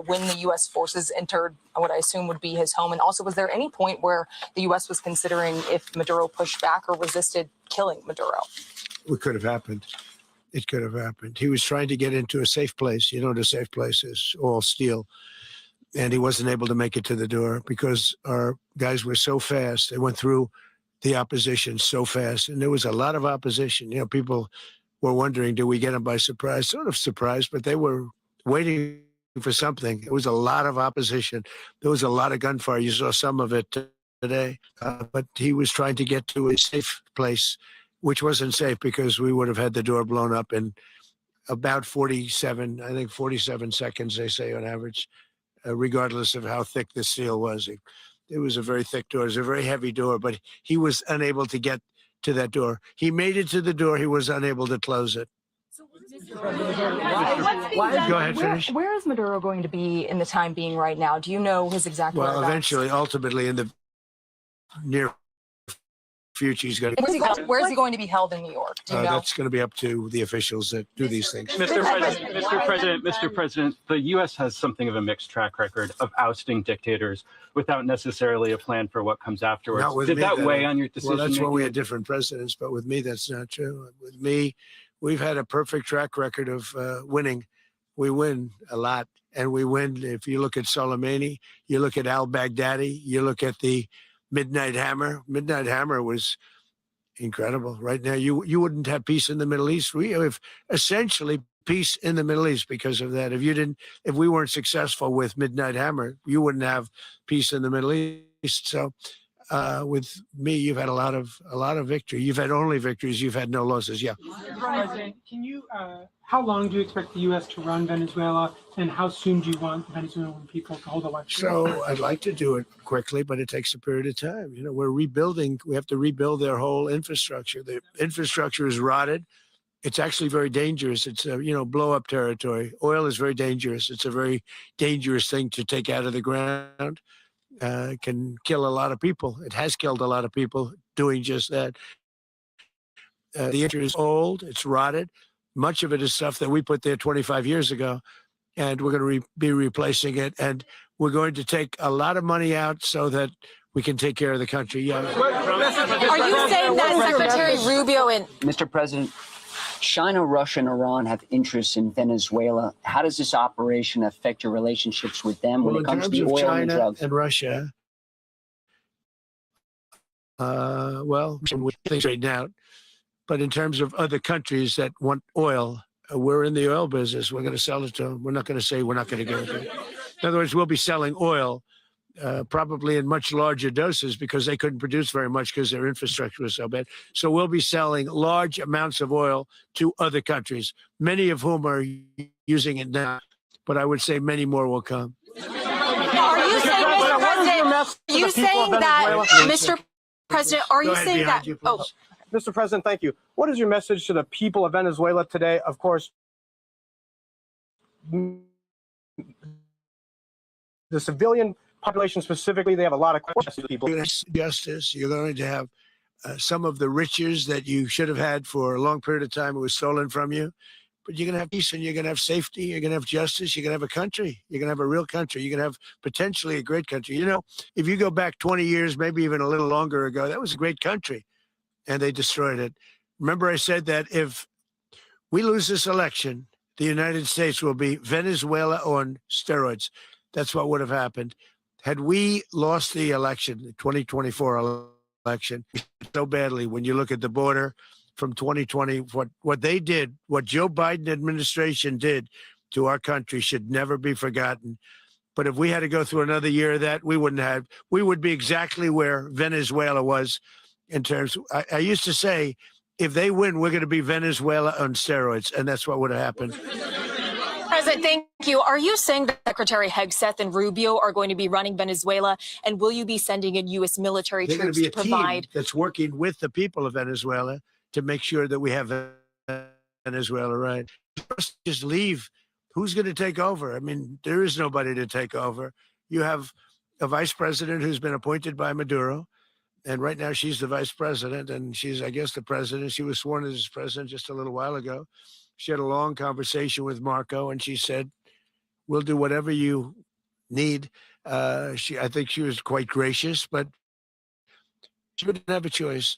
when the U.S. forces entered what I assume would be his home? And also, was there any point where the U.S. was considering if Maduro pushed back or resisted killing Maduro? It could have happened. It could have happened. He was trying to get into a safe place. The safe place is all steel. And he wasn't able to make it to the door because our guys were so fast. They went through the opposition so fast. And there was a lot of opposition. People were wondering, do we get them by surprise? Sort of surprised, but they were waiting for something. It was a lot of opposition. There was a lot of gunfire. You saw some of it today. But he was trying to get to a safe place, which wasn't safe because we would have had the door blown up in about 47 seconds, they say on average, regardless of how thick the steel was. It was a very thick door. It was a very heavy door, but he was unable to get to that door. He made it to the door. He was unable to close it. Go ahead, finish. Where is Maduro going to be in the time being right now? Do you know his exact whereabouts? Well, eventually, ultimately, in the near future, he's going to. Where is he going to be held in New York? Do you know? That's going to be up to the officials that do these things. Mr. President, the U.S. has something of a mixed track record of ousting dictators without necessarily a plan for what comes afterwards. Did that weigh on your decision? Well, that's when we had different presidents, but with me, that's not true. With me, we've had a perfect track record of winning. We win a lot, and we win. If you look at Soleimani, you look at al-Baghdadi, you look at the Midnight Hammer. Midnight Hammer was incredible. Right now, you wouldn't have peace in the Middle East. We have essentially peace in the Middle East because of that. If we weren't successful with Midnight Hammer, you wouldn't have peace in the Middle East. So with me, you've had a lot of victory. You've had only victories. You've had no losses. Yeah. President, can you? How long do you expect the U.S. to run Venezuela, and how soon do you want Venezuelan people to hold elections? So I'd like to do it quickly, but it takes a period of time. You know, we're rebuilding. We have to rebuild their whole infrastructure. The infrastructure is rotted. It's actually very dangerous. It's blow up territory. Oil is very dangerous. It's a very dangerous thing to take out of the ground. Can kill a lot of people. It has killed a lot of people doing just that. The infrastructure is old. It's rotted. Much of it is stuff that we put there 25 years ago, and we're going to be replacing it. And we're going to take a lot of money out so that we can take care of the country. Yeah. Are you saying that Secretary Rubio and Mr. President, China, Russia, and Iran have interests in Venezuela. How does this operation affect your relationships with them when it comes to the oil and drugs? And Russia, well, things straighten out. But in terms of other countries that want oil, we're in the oil business. We're going to sell it to them. We're not going to say we're not going to give it to them. In other words, we'll be selling oil probably in much larger doses because they couldn't produce very much because their infrastructure was so bad. So we'll be selling large amounts of oil to other countries, many of whom are using it now. But I would say many more will come. Are you saying, Mr. President, are you saying that, Mr. President, are you saying that? Oh. Mr. President, thank you. What is your message to the people of Venezuela today? Of course, the civilian population specifically, they have a lot of questions to people. Justice, you're going to have some of the riches that you should have had for a long period of time. It was stolen from you. But you're going to have peace and you're going to have safety. You're going to have justice. You're going to have a country. You're going to have a real country. You're going to have potentially a great country. You know, if you go back 20 years, maybe even a little longer ago, that was a great country. And they destroyed it. Remember I said that if we lose this election, the United States will be Venezuela on steroids. That's what would have happened. Had we lost the election, the 2024 election, so badly, when you look at the border from 2020, what they did, what Joe Biden administration did to our country should never be forgotten. But if we had to go through another year of that, we would be exactly where Venezuela was. In terms, I used to say, if they win, we're going to be Venezuela on steroids, and that's what would have happened. President, thank you. Are you saying that Secretary Hegseth and Rubio are going to be running Venezuela, and will you be sending in U.S. military They're troops going to to be a provide? team that's working with the people of Venezuela to make sure that we have Venezuela right. Just leave. Who's going to take over? I mean, there is nobody to take over. You have a vice president who's been appointed by Maduro. And right now she's the vice president and she's, I guess, the president. She was sworn as president just a little while ago. She had a long conversation with Marco and she said, we'll do whatever you need. I think she was quite gracious, but she didn't have a choice.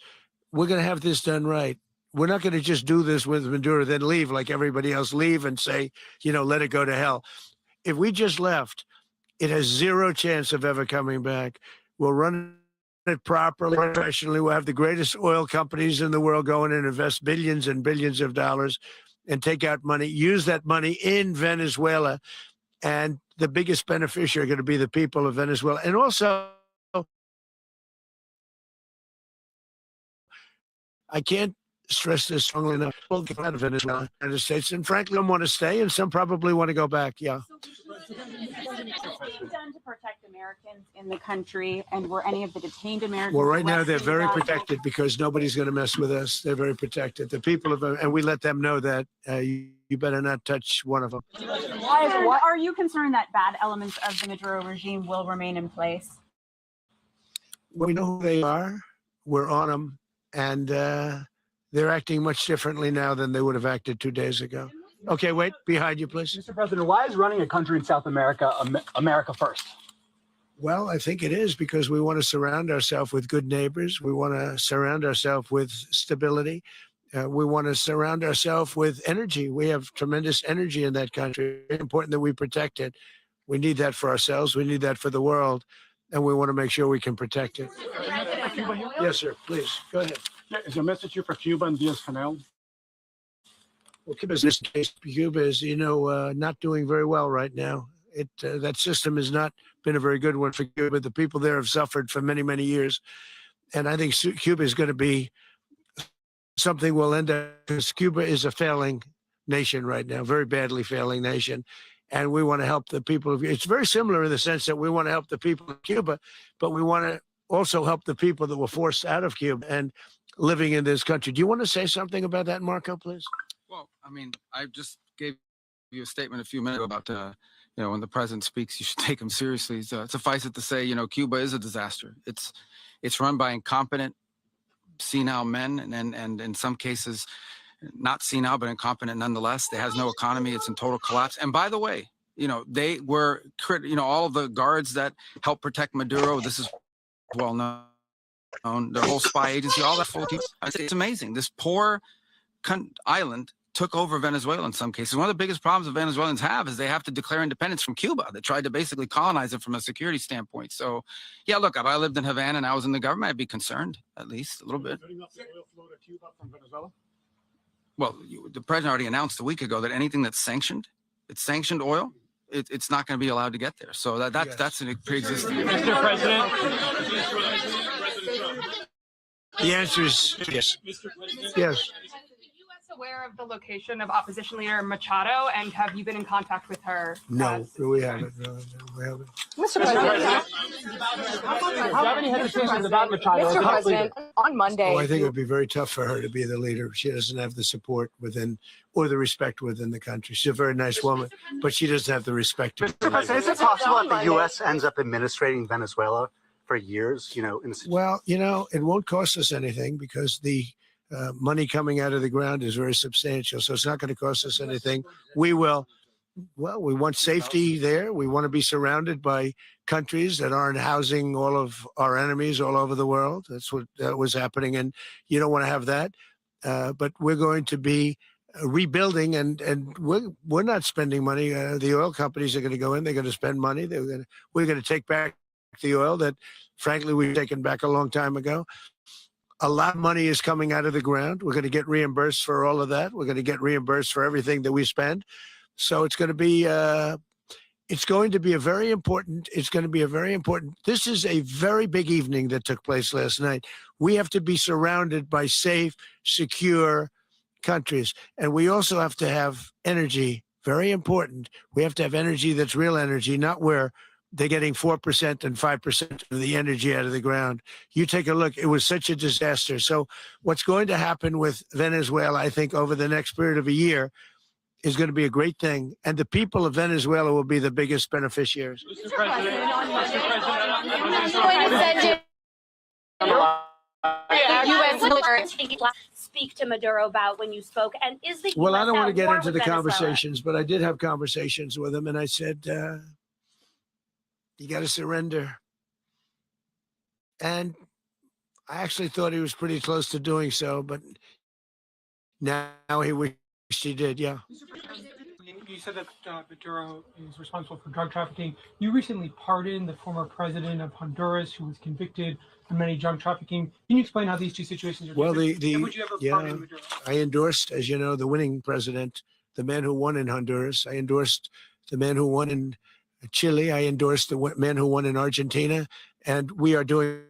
We're going to have this done right. We're not going to just do this with Maduro, then leave like everybody else, leave and say, let it go to hell. If we just left, it has zero chance of ever coming back. We'll run it properly, professionally. We'll have the greatest oil companies in the world going and invest billions and billions of dollars and take out money, use that money in Venezuela. And the biggest beneficiary are going to be the people of Venezuela. And also, I can't stress this strongly enough. We'll get out of Venezuela, United States, and frankly, some want to stay, and some probably want to go back. Yeah. What's being done to protect Americans in the country, and were any of the detained Americans? Well, right now they're arrested very about it? protected because nobody's going to mess with us. They're very protected. The people of, and we let them know that you better not touch one of them. Are you concerned that bad elements of the Maduro regime will remain in place? Well, we know who they are. We're on them, and they're acting much differently now than they would have acted 2 days ago. Okay, wait, behind you, please. Mr. President, why is running a country in South America America first? Well, I think it is because we want to surround ourselves with good neighbors. We want to surround ourselves with stability. We want to surround ourselves with energy. We have tremendous energy in that country. It's important that we protect it. We need that for ourselves. We need that for the world. And we want to make sure we can protect it. Yes, sir. Please, go ahead. Is your message here for Cuba and Diaz-Canel? Well, Cuba is, not doing very well right now. That system has not been a very good one for Cuba. The people there have suffered for many, many years. And I think Cuba is going to be something we'll end up, because Cuba is a failing nation right now, very badly failing nation. And we want to help the people of, it's very similar in the sense that we want to help the people of Cuba, but we want to also help the people that were forced out of Cuba and living in this country. Do you want to say something about that, Marco, please? Well, I mean, I just gave you a statement a few minutes ago about, when the president speaks, you should take him seriously. So suffice it to say, Cuba is a disaster. It's run by incompetent, senile men, and in some cases, not senile, but incompetent nonetheless. It has no economy. It's in total collapse. And by the way, they were, all of the guards that helped protect Maduro, this is well known, their whole spy agency, all that full team. It's amazing. This poor island took over Venezuela in some cases. One of the biggest problems that Venezuelans have is they have to declare independence from Cuba. They tried to basically colonize it from a security standpoint. So, yeah, look, if I lived in Havana and I was in the government, I'd be concerned, at least a little bit. Well, the president already announced a week ago that anything that's sanctioned, it's sanctioned oil, it's not going to be allowed to get there. So that's a pre-existing. Mr. President. The answer is yes. Yes. Aware of the location of opposition leader Machado, and have you been in contact with her? No, we haven't. No, we haven't. Mr. President, do you have any hesitations about Machado? Mr. President, on Monday. Oh, I think it would be very tough for her to be the leader. She doesn't have the support within or the respect within the country. She's a very nice woman, but she doesn't have the respect. Mr. President, is it possible that the U.S. ends up administrating Venezuela for years? Well, it won't cost us anything because the money coming out of the ground is very substantial, so it's not going to cost us anything. We want safety there. We want to be surrounded by countries that aren't housing all of our enemies all over the world. That's what was happening, and you don't want to have that. But we're going to be rebuilding, and we're not spending money. The oil companies are going to go in. They're going to spend money. We're going to take back the oil that, frankly, we've taken back a long time ago. A lot of money is coming out of the ground. We're going to get reimbursed for all of that. We're going to get reimbursed for everything that we spend. So it's going to be a very important. This is a very big evening that took place last night. We have to be surrounded by safe, secure countries. And we also have to have energy, very important. We have to have energy that's real energy, not where they're getting 4% and 5% of the energy out of the ground. You take a look, it was such a disaster. So what's going to happen with Venezuela, I think, over the next period of a year is going to be a great thing. And the people of Venezuela will be the biggest beneficiaries. Mr. President, speak to Maduro about when you spoke, and is the Well, I don't want to get into the conversations, but I did have conversations with him, and I said, you got to surrender. And I actually thought he was pretty close to doing so, but now he wished he did, yeah. You said that Maduro is responsible for drug trafficking. You recently pardoned the former president of Honduras who was convicted of many drug trafficking. Can you explain how these two situations are different? Well, would you ever pardon Maduro? I endorsed, as you know, the winning president, the man who won in Honduras. I endorsed the man who won in Chile. I endorsed the man who won in Argentina, and we are doing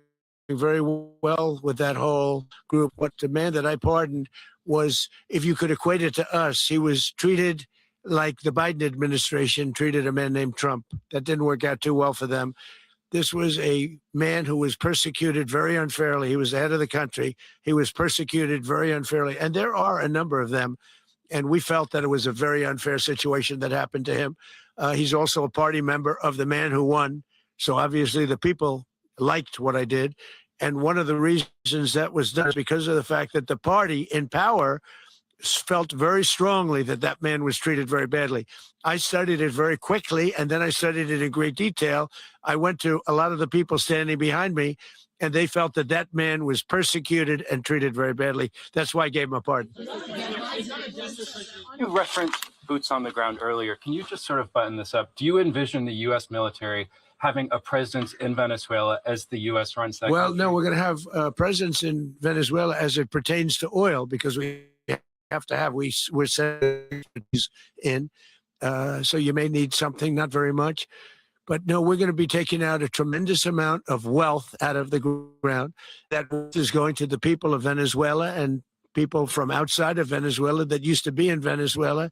very well with that whole group. What the man that I pardoned was, if you could equate it to us, he was treated like the Biden administration treated a man named Trump. That didn't work out too well for them. This was a man who was persecuted very unfairly. He was the head of the country. He was persecuted very unfairly, and there are a number of them. And we felt that it was a very unfair situation that happened to him. He's also a party member of the man who won. So obviously the people liked what I did. And one of the reasons that was done is because of the fact that the party in power felt very strongly that that man was treated very badly. I studied it very quickly, and then I studied it in great detail. I went to a lot of the people standing behind me, and they felt that that man was persecuted and treated very badly. That's why I gave him a pardon. You referenced boots on the ground earlier. Can you just sort of button this up? Do you envision the U.S. military having a presence in Venezuela as the U.S. runs that country? No, we're going to have a presence in Venezuela as it pertains to oil, because we have to have, we're sending in. So you may need something, not very much. But no, we're going to be taking out a tremendous amount of wealth out of the ground. That is going to the people of Venezuela and people from outside of Venezuela that used to be in Venezuela.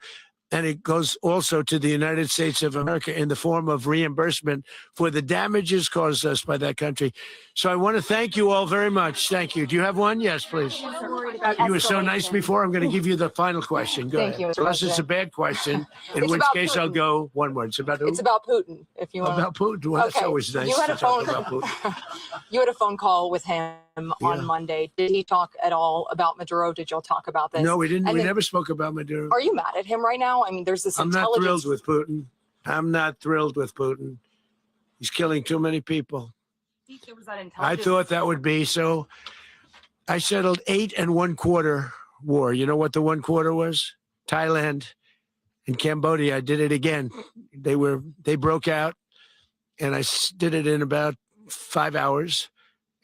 And it goes also to the United States of America in the form of reimbursement for the damages caused us by that country. So I want to thank you all very much. Thank you. Do you have one? Yes, please. You were so nice before. I'm going to give you the final question. Go Thank ahead. you, Mr. Unless it's a President. bad question, in It's which about case I'll Putin. go one word. It's about who? It's about Putin, if you want. About Putin. Well, that's Okay. always nice You had to a talk phone. about Putin. You had a phone call with him Yeah. on Monday. Did he talk at all about Maduro? Did y'all talk about this? No, we didn't. And We then- never spoke about Maduro. Are you mad at him right now? I mean, there's this I'm not intelligence. thrilled with Putin. I'm not thrilled with Putin. He's killing too many people. There was that I intelligence. thought that would be so. I settled 8 1/4 war. You know what the 1/4 was? Thailand and Cambodia. I did it again. They broke out, and I did it in about 5 hours,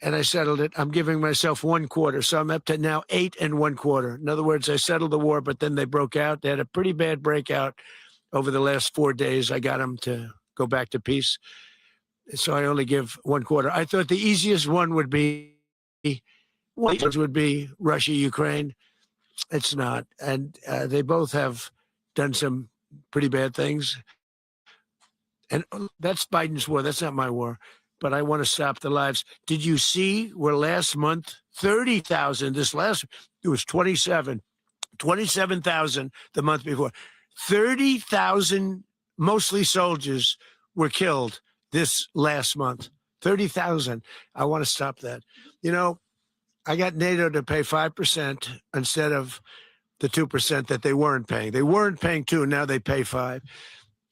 and I settled it. I'm giving myself 1/4, so I'm up to now 8 1/4. In other words, I settled the war, but then they broke out. They had a pretty bad breakout over the last 4 days. I got them to go back to peace, so I only give 1/4. I thought the easiest one would be Russia, Ukraine. It's not, and they both have done some pretty bad things. And that's Biden's war. That's not my war. But I want to stop the lives. Did you see where last month 30,000? It was 27,000 the month before. 30,000, mostly soldiers, were killed this last month. 30,000. I want to stop that. You know, I got NATO to pay 5% instead of the 2% that they weren't paying. They weren't paying 2, now they pay 5.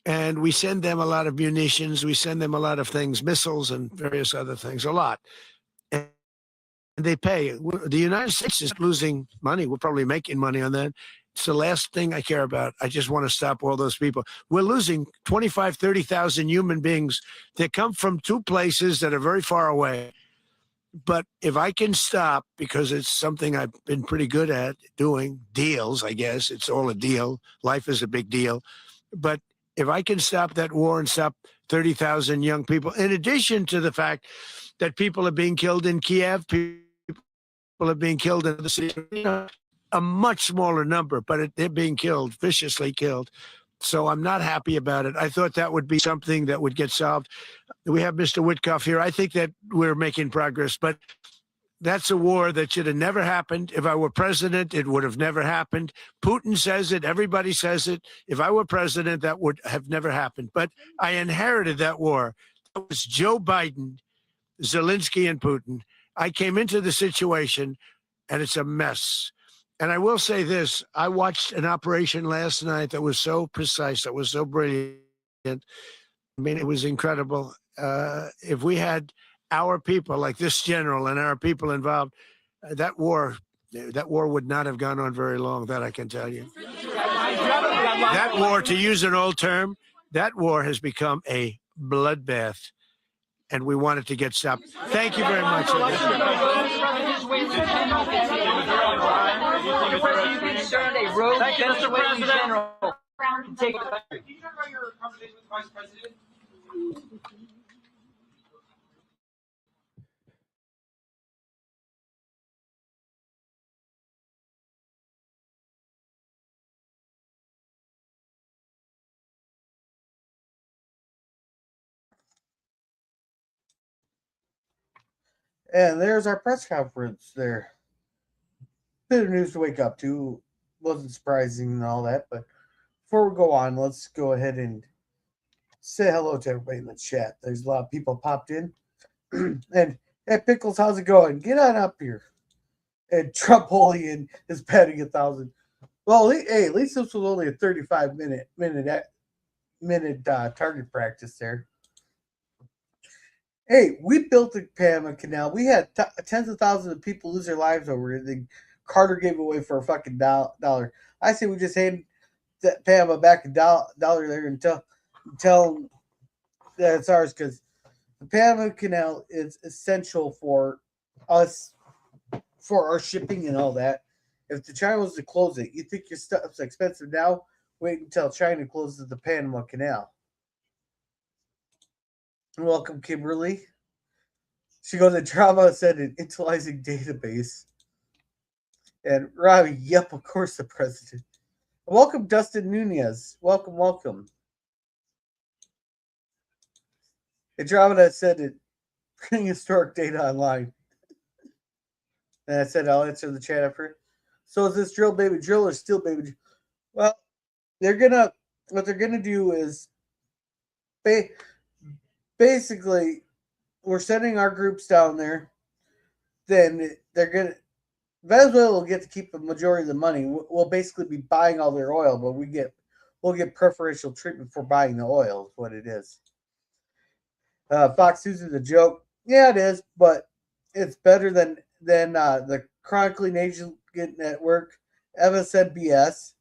And we send them a lot of munitions. We send them a lot of things, missiles and various other things, a lot. And they pay. The United States is losing money. We're probably making money on that. It's the last thing I care about. I just want to stop all those people. We're losing 25, 30,000 human beings that come from 2 places that are very far away. But if I can stop, because it's something I've been pretty good at doing, deals, I guess. It's all a deal. Life is a big deal. But if I can stop that war and stop 30,000 young people, in addition to the fact that people are being killed in Kiev, people are being killed in the city, a much smaller number, but they're being killed, viciously killed. So I'm not happy about it. I thought that would be something that would get solved. We have Mr. Witkoff here. I think that we're making progress, but that's a war that should have never happened. If I were president, it would have never happened. Putin says it. Everybody says it. If I were president, that would have never happened. But I inherited that war. It was Joe Biden, Zelensky, and Putin. I came into the situation, and it's a mess. And I will say this. I watched an operation last night that was so precise, that was so brilliant. I mean, it was incredible. If we had our people, like this general and our people involved, that war would not have gone on very long, that I can tell you. That war, to use an old term, that war has become a bloodbath, and we want it to get stopped. Thank you very much. Thank you, Mr. President. Can you talk about your conversation with the Vice President? And there's our press conference there. Bit of news to wake up to. Wasn't surprising and all that, but before we go on, let's go ahead and say hello to everybody in the chat. There's a lot of people popped in. And hey, Pickles, how's it going? Get on up here. And Trumpolian is betting 1,000. Well, hey, at least this was only a 35-minute target practice there. Hey, we built the Panama Canal. We had tens of thousands of people lose their lives over it. Carter gave away for a fucking dollar. I say we just hand Panama back a dollar there and tell them that it's ours, because the Panama Canal is essential for us, for our shipping and all that. If the China was to close it, you think your stuff's expensive now? Wait until China closes the Panama Canal. Welcome, Kimberly. She goes, the drama said an intelligent database. And Robbie, yep, of course, the president. Welcome, Dustin Nunez. Welcome, welcome. Andromeda said it bring historic data online. And I said I'll answer the chat after. So is this drill baby drill or steel baby drill? Well, what they're gonna do is basically we're sending our groups down there. Then Venezuela will get to keep the majority of the money. We'll basically be buying all their oil, but we'll get preferential treatment for buying the oil. Is what it is. Fox News is a joke. Yeah, it is, but it's better than the Chronicling Agent Network, MSNBS,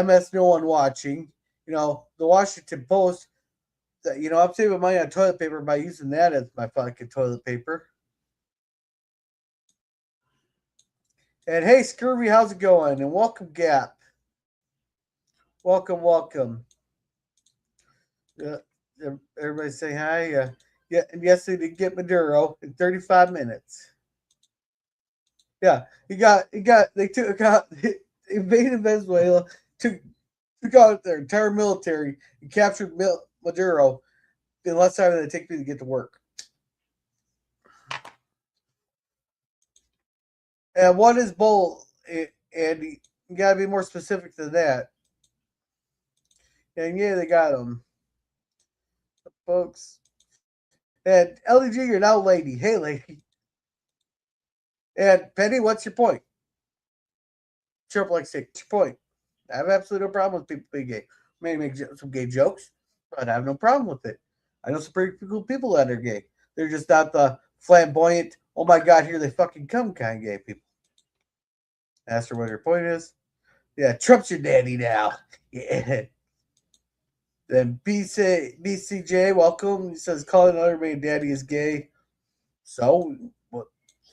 MS No One Watching. The Washington Post. I'm saving money on toilet paper by using that as my fucking toilet paper. And hey, Scurvy, how's it going? And welcome, Gap. Welcome. Everybody say hi. Yeah, and yes, they did get Maduro in 35 minutes. Yeah, they invaded Venezuela, took out their entire military and captured Maduro in less time than it takes me to get to work. And what is bull, Andy? You gotta be more specific than that. And yeah, they got them, folks. And LDG, you're now lady. Hey, lady. And Penny, what's your point? Triple X, what's your point? I have absolutely no problem with people being gay. Maybe make some gay jokes, but I have no problem with it. I know some pretty cool people that are gay. They're just not the flamboyant, oh my God, here they fucking come kind of gay people. Ask her what her point is. Yeah, Trump's your daddy now. Yeah. Then BCJ, welcome. He says, calling another man daddy is gay. So,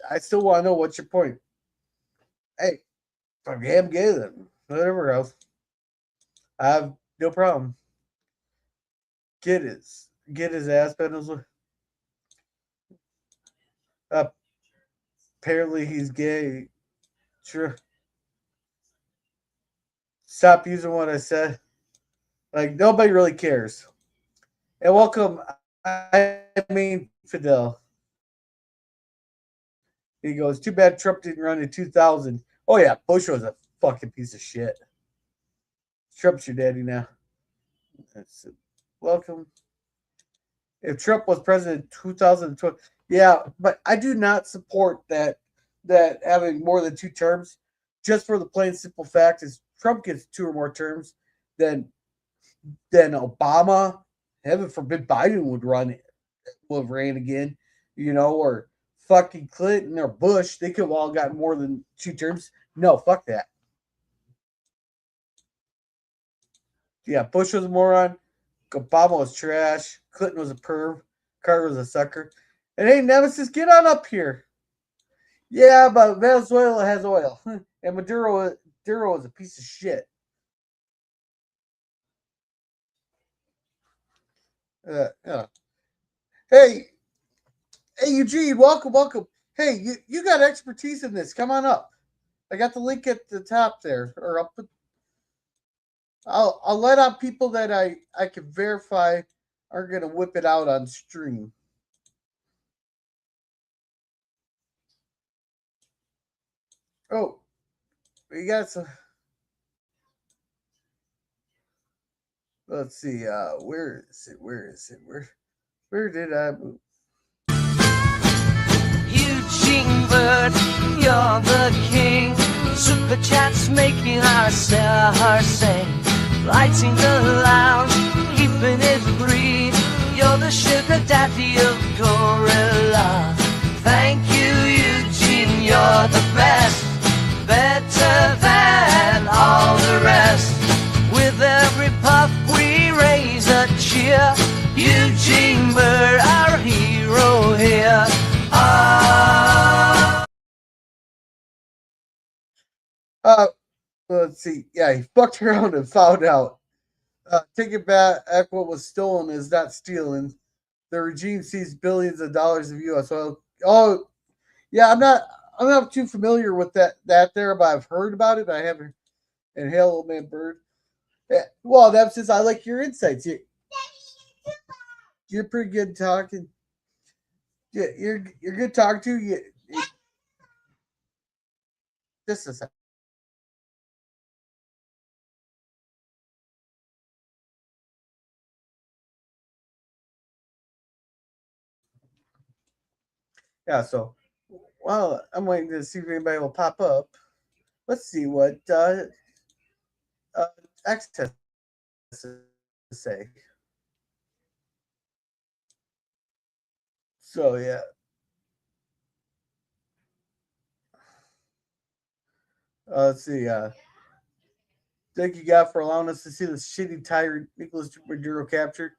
I still want to know what's your point. Hey, if I'm gay, I'm gay then. Whatever else. I have no problem. Get his ass Venezuela. Apparently he's gay. Sure. Stop using what I said. Like, nobody really cares. And welcome, Fidel. He goes, too bad Trump didn't run in 2000. Oh, yeah, Bush was a fucking piece of shit. Trump's your daddy now. That's it. Welcome. If Trump was president in 2020, yeah, but I do not support that having more than 2 terms, just for the plain simple fact is Trump gets 2 or more terms, then Obama, heaven forbid Biden would have ran again, or fucking Clinton or Bush. They could have all gotten more than 2 terms. No, fuck that. Yeah, Bush was a moron. Obama was trash. Clinton was a perv. Carter was a sucker. And hey, Nemesis, get on up here. Yeah, but Venezuela has oil. And Maduro is a piece of shit. Hey, Eugene, welcome. Hey, you got expertise in this. Come on up. I got the link at the top there, or up. I'll let out people that I can verify are gonna whip it out on stream. Oh, we got some. Let's see. Where is it? Where did I move? Eugene Bird, you're the king. Super chats making our stars sing. Lighting the lounge, keeping it free. You're the sugar daddy of Gorilla. Thank you, Eugene, you're the best. Better than all the rest. With every puff we raise a cheer. Eugene Bird, our hero here. let's see. Yeah, he fucked around and found out. Taking back what was stolen is not stealing. The regime seized billions of dollars of U.S. oil. Oh, yeah, I'm not too familiar with that there, but I've heard about it. I haven't. And hail, old man bird. Yeah, well, that's just I like your insights. You're pretty good talking. Yeah, you're good talking to. Just a second. Yeah, so well, I'm waiting to see if anybody will pop up. Let's see what Access has to say. So yeah. Let's see. Thank you, God, for allowing us to see this shitty tyrant Nicolás Maduro captured.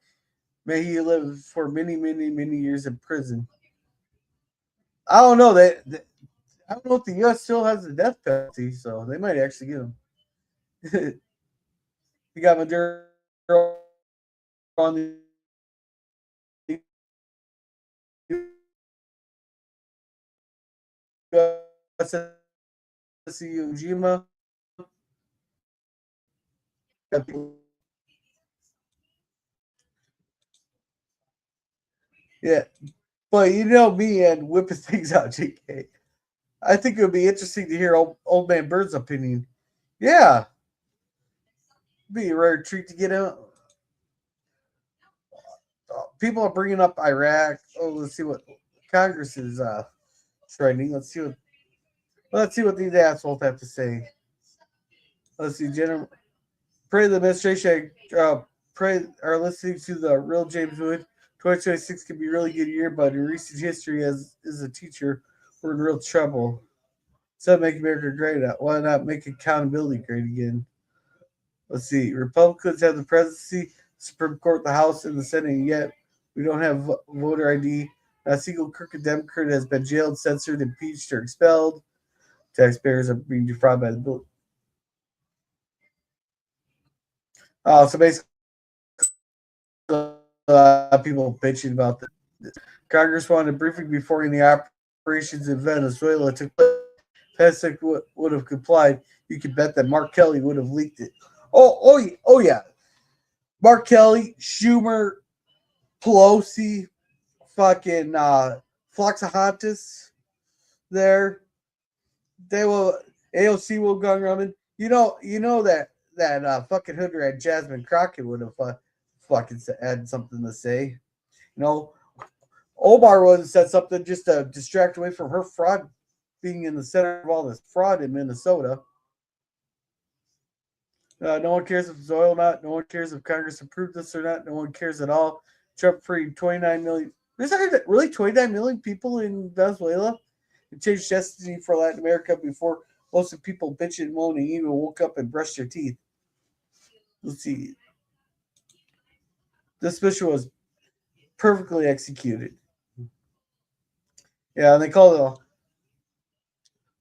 May he live for many, many, many years in prison. I don't know that. I don't know if the U.S. still has the death penalty, so they might actually get him. You got Maduro on the Ujima. Yeah, but you know me and whipping things out, JK. I think it would be interesting to hear old man Bird's opinion. Yeah, be a rare treat to get him. People are bringing up Iraq. Oh, let's see what Congress is trending. Let's see what these assholes have to say. Let's see, General. Pray the administration pray are listening to the real James Wood. 2026 could be a really good year, but in recent history, as a teacher, we're in real trouble. So make America great. Why not make accountability great again? Let's see. Republicans have the presidency, Supreme Court, the House, and the Senate, and yet we don't have voter ID. Not a single crooked Democrat has been jailed, censored, impeached, or expelled. Taxpayers are being defrauded by the bill. So basically, people bitching about this. Congress wanted a briefing before any operations in Venezuela took place. Pesach would have complied. You could bet that Mark Kelly would have leaked it. Oh yeah. Mark Kelly, Schumer, Pelosi, fucking Flaxahontas there. They will AOC will go running. You know that fucking hood rat Jasmine Crockett would have fucking had something to say. You know, Omar would have said something just to distract away from her fraud being in the center of all this fraud in Minnesota. No one cares if it's oil or not. No one cares if Congress approved this or not. No one cares at all. Trump freed 29 million. There's really 29 million people in Venezuela. It changed destiny for Latin America before most of the people bitching and moaning even woke up and brushed their teeth. Let's see. This mission was perfectly executed. Yeah, and they call it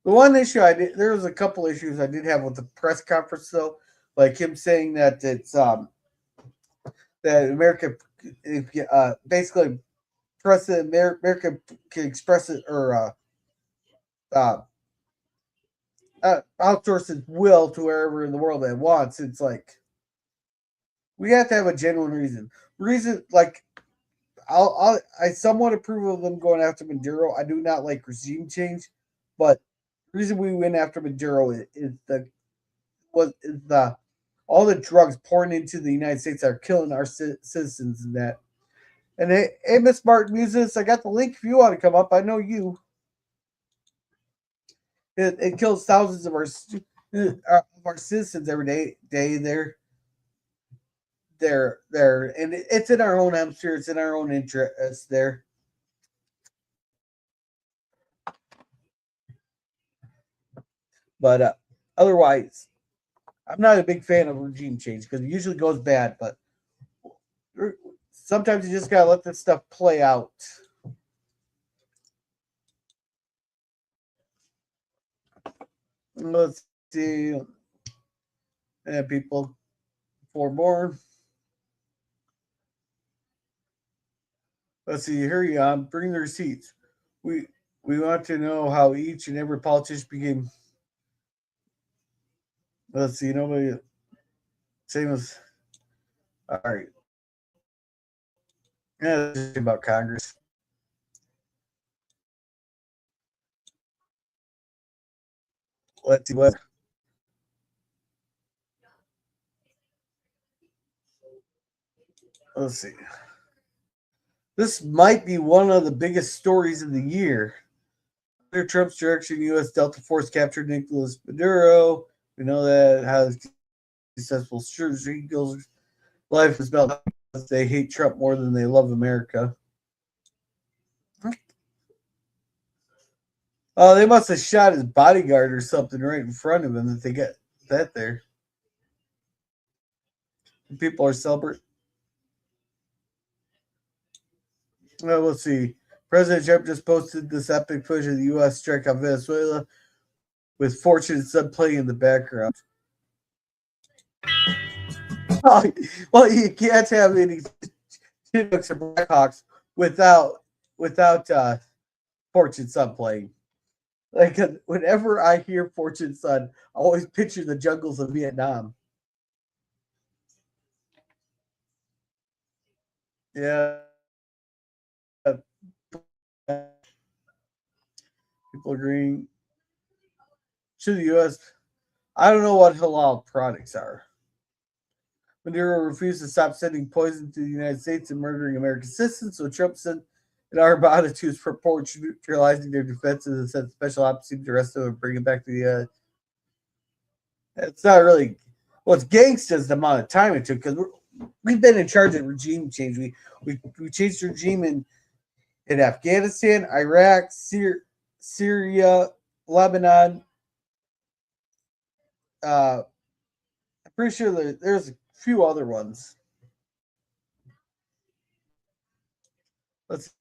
the one issue there was a couple issues I did have with the press conference though, like him saying that it's that America basically President America can express it or outsource its will to wherever in the world it wants. It's like we have to have a genuine reason. Like I somewhat approve of them going after Maduro. I do not like regime change, but the reason we went after Maduro is all the drugs pouring into the United States are killing our citizens and that. And hey, Miss Martin Muses, I got the link if you want to come up. I know you. It kills thousands of our citizens every day. They're and it's in our own hemisphere. It's in our own interest there. But otherwise, I'm not a big fan of regime change because it usually goes bad. But sometimes you just gotta let this stuff play out. Let's see. And people for more. Let's see, hurry on, bring the receipts. We want to know how each and every politician became. Let's see, nobody. Same as. All right. Yeah, about Congress. Let's see what. Let's see. This might be one of the biggest stories of the year. Under Trump's direction, U.S. Delta Force captured Nicolás Maduro. We know that how successful Eagles' life is built. They hate Trump more than they love America. Oh, they must have shot his bodyguard or something right in front of him that they got that there. People are celebrating. Well, let's see. President Trump just posted this epic footage of the U.S. strike on Venezuela with Fortune sub playing in the background. Well, you can't have any Chinooks or Blackhawks without Fortune sub playing. Like whenever I hear Fortune Son, I always picture the jungles of Vietnam. Yeah. People agreeing. To the U.S., I don't know what halal products are. Maduro refused to stop sending poison to the United States and murdering American citizens, so Trump sent an Armada to his port neutralizing their defenses and sent special ops team to arrest them and bring them back to the It's not really well, it's gangsters the amount of time it took because we've been in charge of regime change. We changed the regime in Afghanistan, Iraq, Syria, Lebanon. I'm pretty sure there's a few other ones. Let's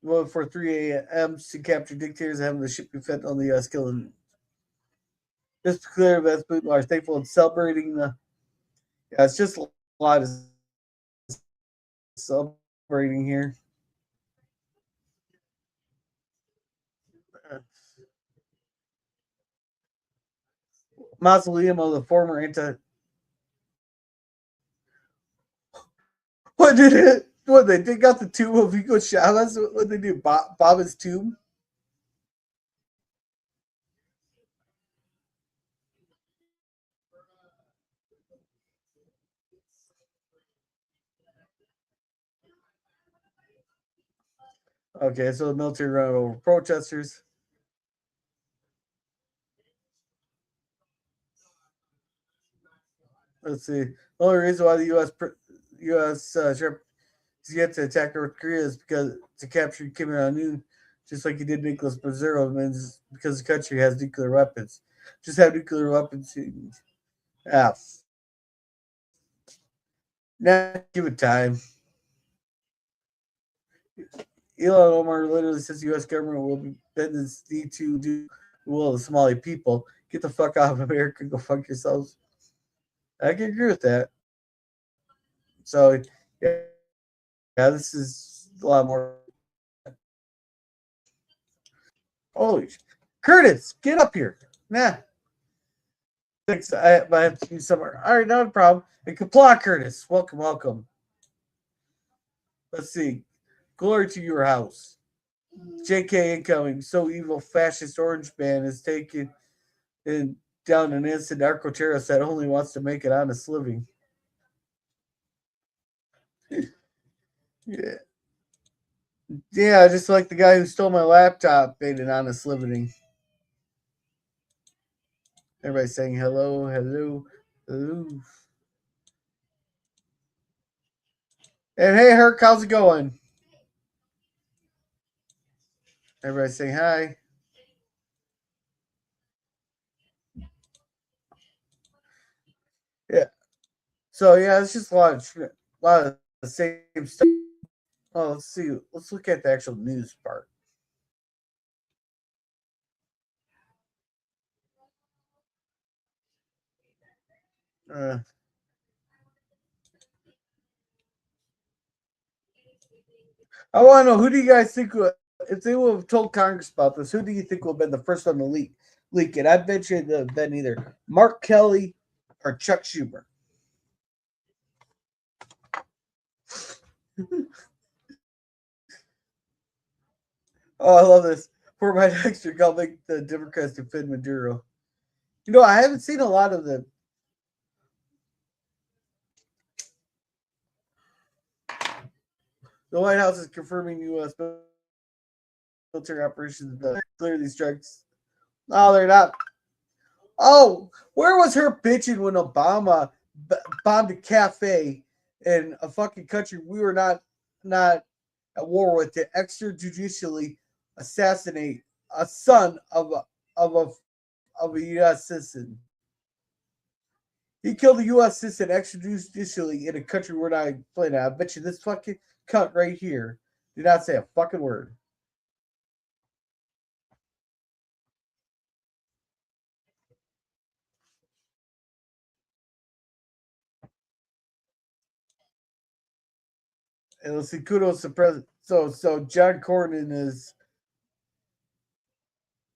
vote for 3 a.m. to capture dictators and having the ship be fed on the U.S. killing. Just to clear that people are thankful and celebrating the. Yeah, it's just a lot of celebrating here. Mausoleum of the former anti. What did it? What they dig out the tomb of Hugo Chavez? What they do? Baba's tomb. Okay, so the military run over protesters. Let's see. The only reason why the U.S. Trump is yet to attack North Korea is because to capture Kim Jong-un, just like he did Nicolás Maduro, because the country has nuclear weapons. Just have nuclear weapons. Now, give it time. Elon Omar literally says the U.S. government will be bending its knee to do the will of the Somali people. Get the fuck out of America. Go fuck yourselves. I can agree with that. So, yeah, this is a lot more. Holy Curtis, get up here. Nah. Thanks. I have to be somewhere. All right, not a problem. And Kapla, Curtis. Welcome. Let's see. Glory to your house. JK incoming. So evil fascist orange man is taking down an innocent narco terrorist that only wants to make an honest living. Yeah. Yeah, just like the guy who stole my laptop made an honest living. Everybody's saying hello. And hey, Herc, how's it going? Everybody's saying hi. Yeah. So yeah, it's just a lot of the same stuff. Oh, let's see. Let's look at the actual news part. I want to know, who do you guys think if they would have told Congress about this? Who do you think would have been the first one to leak it? I bet you it would have been either Mark Kelly or Chuck Schumer. Oh, I love this. For my next week, I'll make the Democrats defend Maduro. You know, I haven't seen a lot of the. The White House is confirming U.S. military operations to clear these drugs. No, they're not. Oh, where was her bitching when Obama bombed a cafe in a fucking country we were not at war with to extrajudicially assassinate a son of a U.S. citizen? He killed a U.S. citizen extrajudicially in a country we're not playing at. I bet you this fucking cunt right here did not say a fucking word. And let's see, kudos to President. So John Cornyn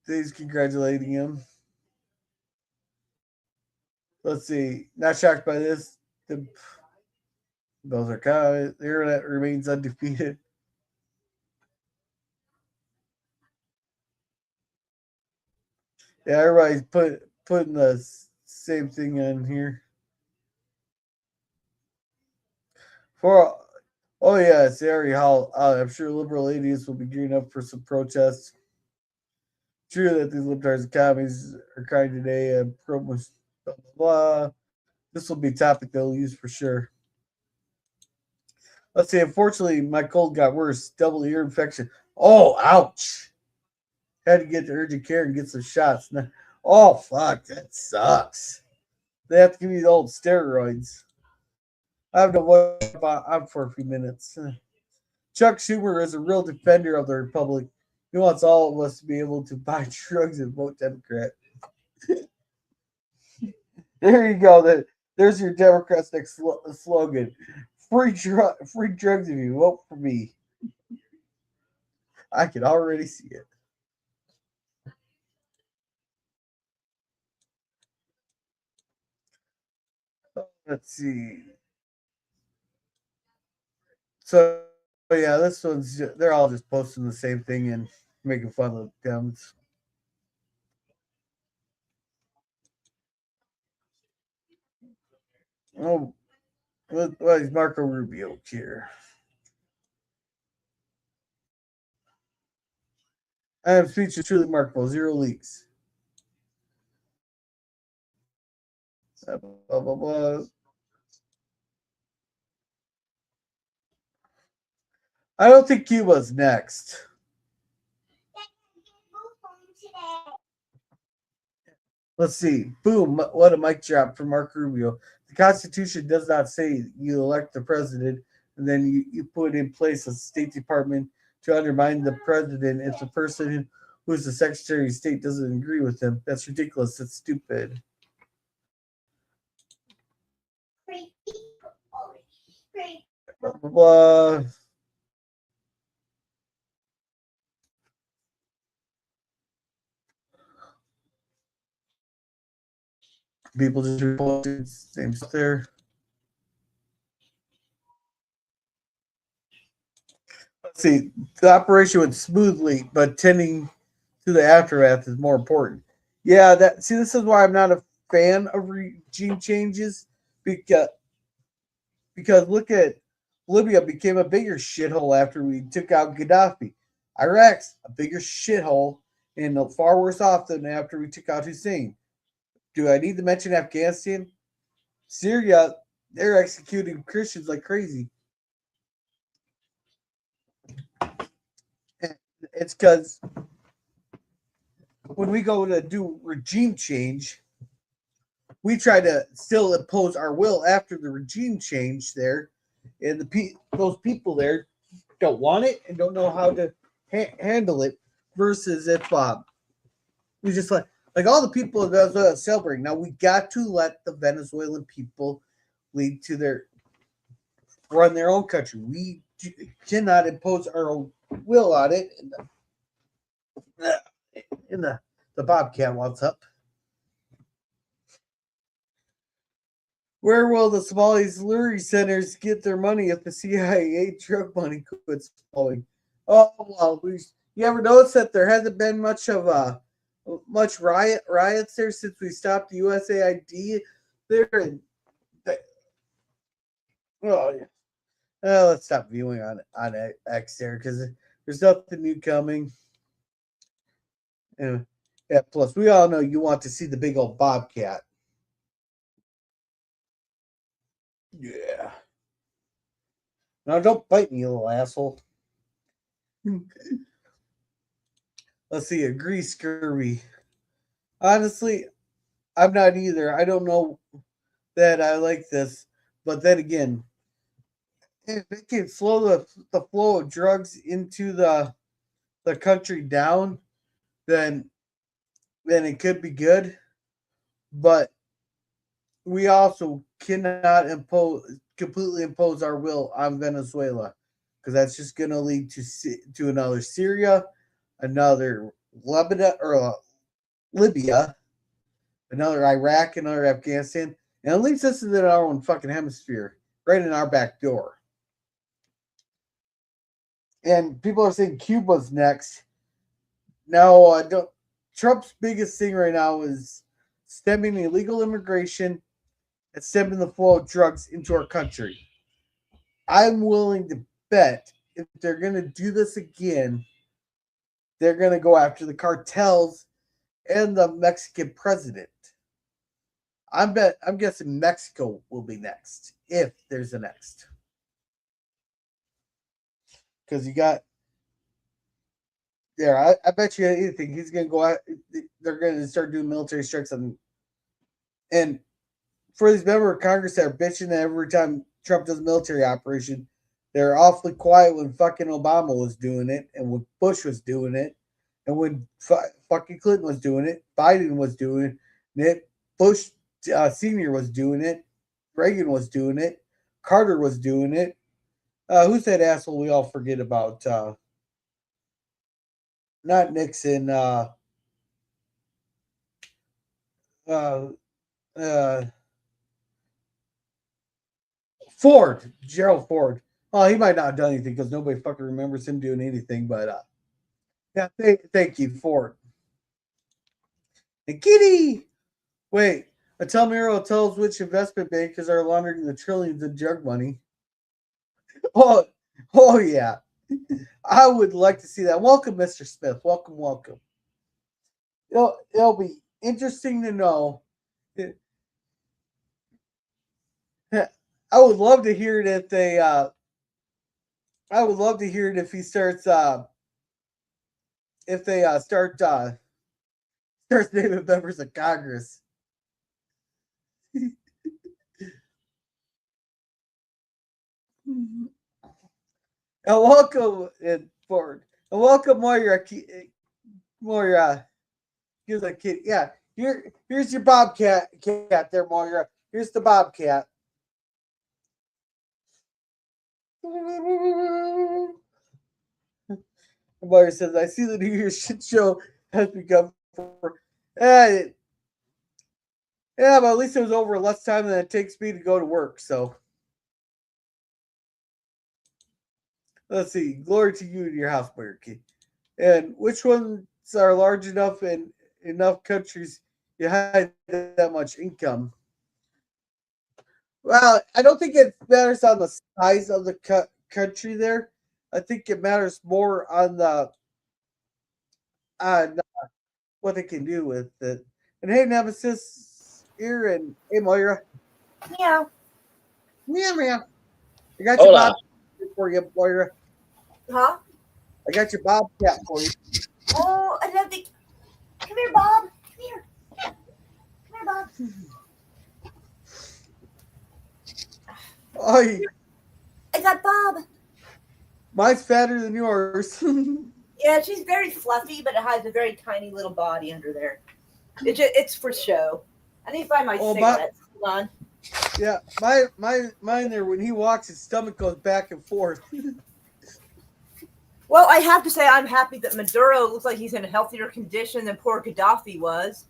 he's congratulating him. Let's see, not shocked by this. The Bills are kind. The internet remains undefeated. Yeah, everybody's putting the same thing in here. Oh yeah, it's Harry Hall. I'm sure liberal idiots will be gearing up for some protests. True that these libertarians and commies are crying today and promos blah blah blah. This will be a topic they'll use for sure. Let's see. Unfortunately, my cold got worse. Double ear infection. Oh, ouch! Had to get to urgent care and get some shots. Oh, fuck, that sucks. They have to give me the old steroids. I have to watch on for a few minutes. Chuck Schumer is a real defender of the Republic. He wants all of us to be able to buy drugs and vote Democrat. There you go. There's your Democrats' next slogan. Free drugs if you vote for me. I can already see it. Let's see. So yeah, this one's they're all just posting the same thing and making fun of Dems. Oh, what is Marco Rubio here? I have speech is truly remarkable. 0 leaks. Blah, blah, blah. I don't think Cuba's next. Let's see. Boom. What a mic drop from Marco Rubio. The Constitution does not say you elect the president and then you put in place a State Department to undermine the president if the person who's the Secretary of State doesn't agree with him. That's ridiculous. That's stupid. Blah, blah, blah. People just reported same stuff there. Let's see. The operation went smoothly, but tending to the aftermath is more important. Yeah, this is why I'm not a fan of regime changes because look at Libya became a bigger shithole after we took out Gaddafi. Iraq's a bigger shithole and far worse off than after we took out Hussein. Do I need to mention Afghanistan? Syria, they're executing Christians like crazy. And it's because when we go to do regime change, we try to still impose our will after the regime change there, and those people there don't want it and don't know how to handle it. Versus if we just like, Like all the people in Venezuela celebrating. Now we got to let the Venezuelan people lead to run their own country. We cannot impose our own will on it. And the Bobcat wants up. Where will the Somalis luring centers get their money if the CIA drug money quits flowing? Oh well, you ever notice that there hasn't been much riots there since we stopped the USAID there? And let's stop viewing on X there because there's nothing new coming. And yeah, plus we all know you want to see the big old Bobcat. Yeah. Now don't bite me, you little asshole. Let's see, agree scurvy. Honestly, I'm not either. I don't know that I like this, but then again, if it can slow the flow of drugs into the country down, then it could be good. But we also cannot completely impose our will on Venezuela, because that's just going to lead to another Syria, another Lebanon or Libya, another Iraq, another Afghanistan, and it leads us into our own fucking hemisphere, right in our back door. And people are saying Cuba's next. Now, Trump's biggest thing right now is stemming illegal immigration and stemming the flow of drugs into our country. I'm willing to bet if they're going to do this again, they're going to go after the cartels and the Mexican president. I'm guessing Mexico will be next, if there's a next. Because you got there, I bet you anything he's going to go out. They're going to start doing military strikes on. And for these members of Congress that are bitching that every time Trump does a military operation, they're awfully quiet when fucking Obama was doing it, and when Bush was doing it, and when fucking Clinton was doing it, Biden was doing it, Bush Sr. was doing it, Reagan was doing it, Carter was doing it. Who's that asshole we all forget about? Not Nixon. Ford, Gerald Ford. Oh, he might not have done anything because nobody fucking remembers him doing anything. But yeah, thank you, Ford. And Kitty, wait, Telmiro tells which investment bankers are laundering the trillions of drug money. Oh yeah. I would like to see that. Welcome, Mr. Smith. Welcome. It'll be interesting to know. I would love to hear it if they. I would love to hear it if he starts. If they start naming members of Congress. And welcome, Ford. And welcome, Moira. Here's a kid. Yeah, here's your Bobcat there, Moira. Here's the Bobcat. Moira says, I see the New Year's shit show has become. Yeah, but at least it was over less time than it takes me to go to work, so. Let's see. Glory to you and your house, Moira. And which ones are large enough in enough countries you have that much income? Well, I don't think it matters on the size of the country there. I think it matters more on what they can do with it. And hey, Nemesis, here, and hey, Moira. Meow. Meow. I got your Bobcat for you, Moira. Huh? I got your Bobcat for you. Oh, I love the. Come here, Bob. Come here. Come here, Bob. Oh, I got Bob. Mine's fatter than yours. Yeah, she's very fluffy, but it has a very tiny little body under there. It's for show. I need to find my cigarettes. Hold on. Yeah, mine there. When he walks, his stomach goes back and forth. Well, I have to say I'm happy that Maduro looks like he's in a healthier condition than poor Gaddafi was.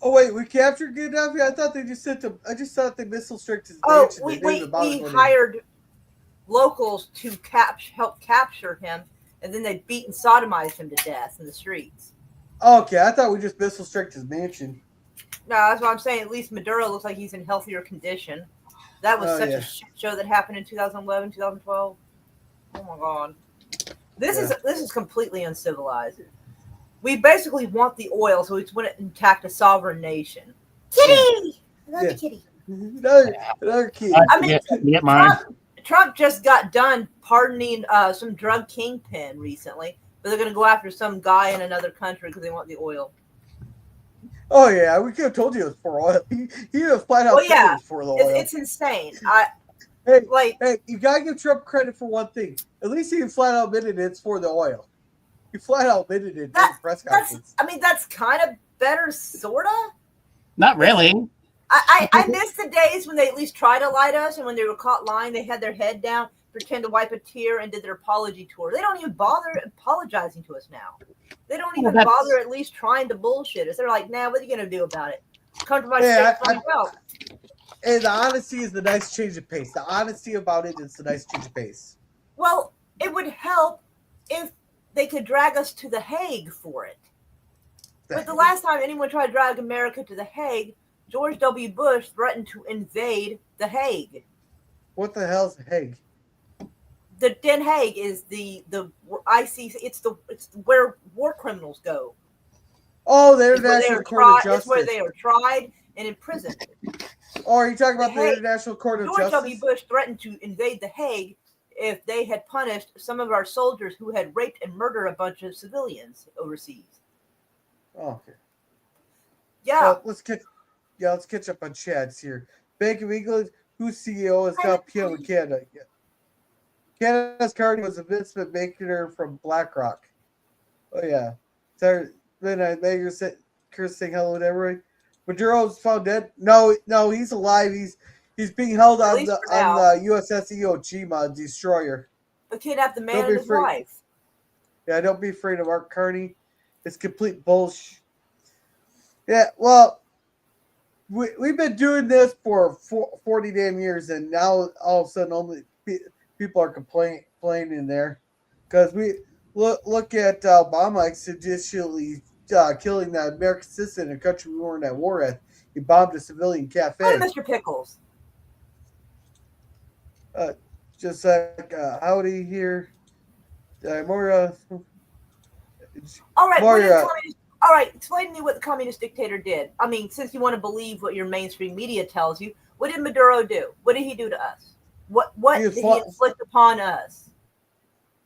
Oh wait, we captured Gaddafi? I thought they just sent them. I just thought they missile striked his Oh, mansion. we hired locals to help capture him, and then they beat and sodomized him to death in the streets. Oh, okay, I thought we just missile striked his mansion. No, that's what I'm saying. At least Maduro looks like he's in healthier condition. That was such a shit show that happened in 2011, 2012. Oh my god, this is completely uncivilized. We basically want the oil, so we just want to attack a sovereign nation. Kitty, another kitty. Another kitty. I mean, Get mine. Trump just got done pardoning some drug kingpin recently, but they're going to go after some guy in another country because they want the oil. Oh yeah, we could have told you it was for oil. He was flat out saying it was for the oil. It's insane. Hey, you gotta give Trump credit for one thing. At least he flat out admitted it's for the oil. He flat out admitted it in the press conference. I mean, that's kind of better, sorta. Not really. I miss the days when they at least tried to lie to us, and when they were caught lying, they had their head down, pretend to wipe a tear, and did their apology tour. They don't even bother apologizing to us now. They don't even bother at least trying to bullshit us. They're like, nah, what are you going to do about it? Come to my state and find out. And the honesty is the nice change of pace. The honesty about it is the nice change of pace. Well, it would help if they could drag us to The Hague for it. But the last time anyone tried to drag America to The Hague, George W. Bush threatened to invade The Hague. What the hell's The Hague? The Den Hague is the ICC. It's where war criminals go. Oh, the International Court of Justice. It's where they are tried and imprisoned. Oh, are you talking about the International Court of Justice? George W. Bush threatened to invade The Hague if they had punished some of our soldiers who had raped and murdered a bunch of civilians overseas. Oh, okay. Yeah. So let's catch up on Chad's here. Bank of England, whose CEO is now PM in Canada. Canada's card was investment banker from BlackRock. Oh yeah. So then I made Chris saying hello to everybody. Maduro's found dead. No, he's alive. He's being held on the USS Iwo Jima destroyer. They kidnapped the man and his wife. Yeah, don't be afraid of Mark Carney. It's complete bullshit. Yeah, well, we've been doing this for 40 damn years, and now all of a sudden only people are complaining there because we look at Obama extrajudicially killing that American citizen in a country we weren't at war with. He bombed a civilian cafe. Hi, Mr. Pickles. Just like howdy here. Moira. All right. Moira. All right. Explain to me what the communist dictator did. I mean, since you want to believe what your mainstream media tells you, what did Maduro do? What did he do to us? What did he inflict upon us?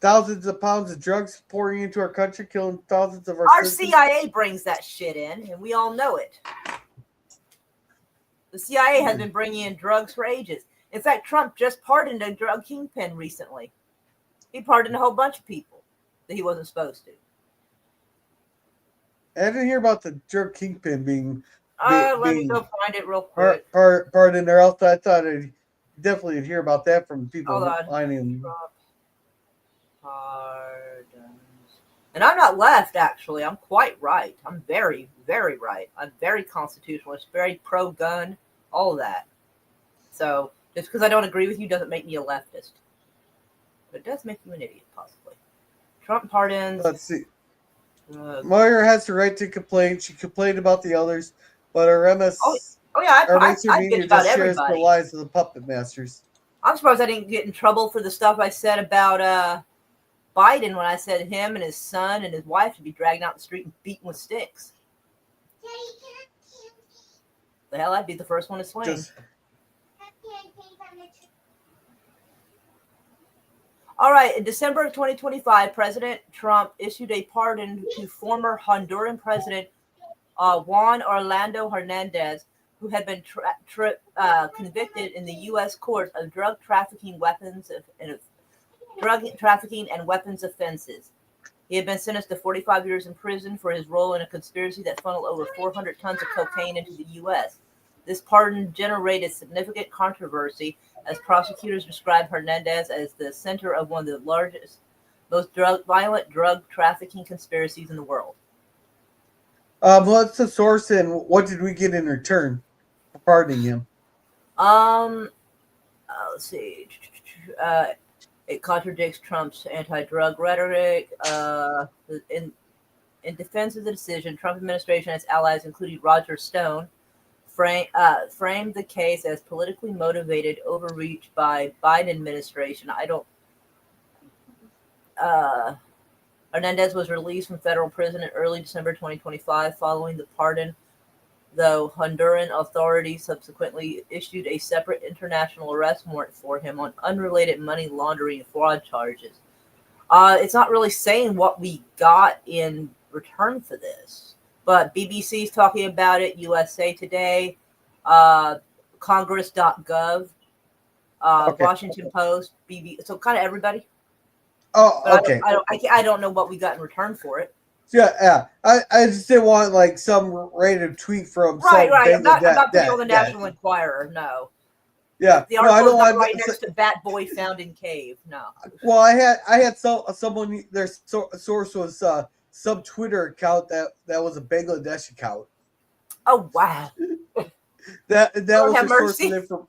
Thousands of pounds of drugs pouring into our country, killing thousands of our citizens. CIA brings that shit in, and we all know it. The CIA has been bringing in drugs for ages. In fact, Trump just pardoned a drug kingpin recently. He pardoned a whole bunch of people that he wasn't supposed to. I didn't hear about the drug kingpin being. Let me go find it real quick. Pardon there. I thought I'd definitely hear about that from people lining. And I'm not left, actually. I'm quite right. I'm very, very right. I'm very constitutionalist, very pro-gun, all of that. So just because I don't agree with you doesn't make me a leftist. But it does make you an idiot, possibly. Trump pardons. Let's see. Moira has the right to complain. She complained about the others, but our MS. I media about just shares everybody. the lies of the puppet masters. I'm surprised I didn't get in trouble for the stuff I said about Biden when I said him and his son and his wife should be dragged out the street and beaten with sticks. The hell, I'd be the first one to swing. All right, in December of 2025, President Trump issued a pardon to former Honduran President Juan Orlando Hernandez, who had been convicted in the U.S. court of drug trafficking and weapons offenses. He had been sentenced to 45 years in prison for his role in a conspiracy that funneled over 400 tons of cocaine into the U.S. This pardon generated significant controversy as prosecutors described Hernandez as the center of one of the largest, most violent drug trafficking conspiracies in the world. What's the source and what did we get in return for pardoning him? Let's see. It contradicts Trump's anti-drug rhetoric. In defense of the decision, Trump administration and its allies, including Roger Stone, framed the case as politically motivated overreach by Biden administration. Hernandez was released from federal prison in early December 2025 following the pardon, though Honduran authorities subsequently issued a separate international arrest warrant for him on unrelated money laundering and fraud charges. It's not really saying what we got in return for this, but BBC's talking about it, USA Today, Congress.gov, Washington Post, BBC, so kind of everybody. Oh, But okay. I don't know what we got in return for it. Yeah. I just didn't want like some random tweet from Right. some I'm not that, putting on the National Enquirer. No. Yeah. The No, I article don't is want right next to Bat Boy found in cave. No. Well, I had someone. Their source was some Twitter account that was a Bangladesh account. Oh wow. That Lord was have their source mercy. of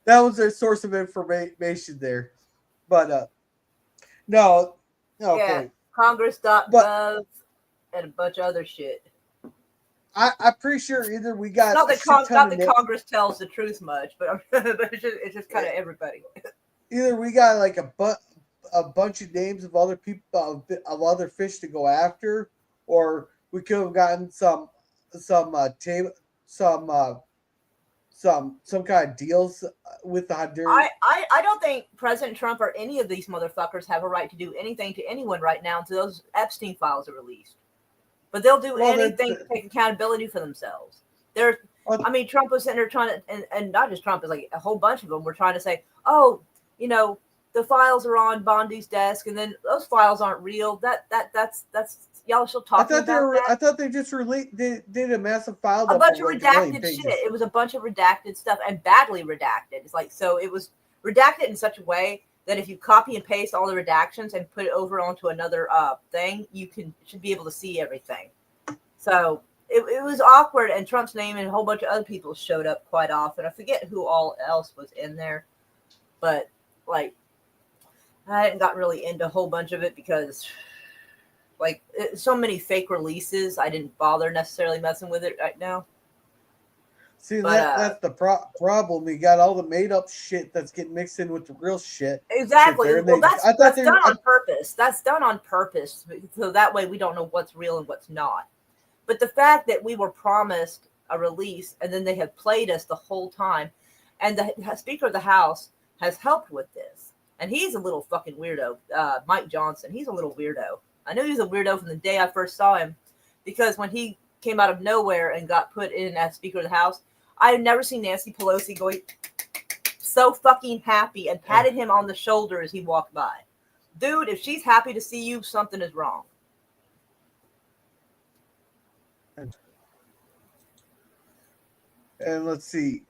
that was their source of information there, but no, okay. Yeah. Congress.gov and a bunch of other shit. I'm pretty sure either we got Not a that, shit ton of Congress tells the truth much, but it's just kind of everybody. either we got like a bunch of names of other people of other fish to go after, or we could have gotten some kind of deals with the Honduran. I don't think President Trump or any of these motherfuckers have a right to do anything to anyone right now until those Epstein files are released. But they'll do anything to take accountability for themselves. Trump was sitting there trying to, and not just Trump, but like a whole bunch of them were trying to say, oh, the files are on Bondi's desk, and then those files aren't real. That's y'all still talking about that? I thought they just did a massive file. A bunch of like redacted shit. It was a bunch of redacted stuff and badly redacted. It's like, so it was redacted in such a way that if you copy and paste all the redactions and put it over onto another thing, you should be able to see everything. So it was awkward, and Trump's name and a whole bunch of other people showed up quite often. I forget who all else was in there, but like I hadn't gotten really into a whole bunch of it because so many fake releases, I didn't bother necessarily messing with it right now. See, that's the problem. You got all the made up shit that's getting mixed in with the real shit. Exactly. Well, that's done on purpose. That's done on purpose. So that way we don't know what's real and what's not. But the fact that we were promised a release and then they have played us the whole time, and the Speaker of the House has helped with this. And he's a little fucking weirdo. Mike Johnson, he's a little weirdo. I knew he was a weirdo from the day I first saw him, because when he came out of nowhere and got put in as Speaker of the House, I had never seen Nancy Pelosi going so fucking happy and patted him on the shoulder as he walked by. Dude, if she's happy to see you, something is wrong. And let's see.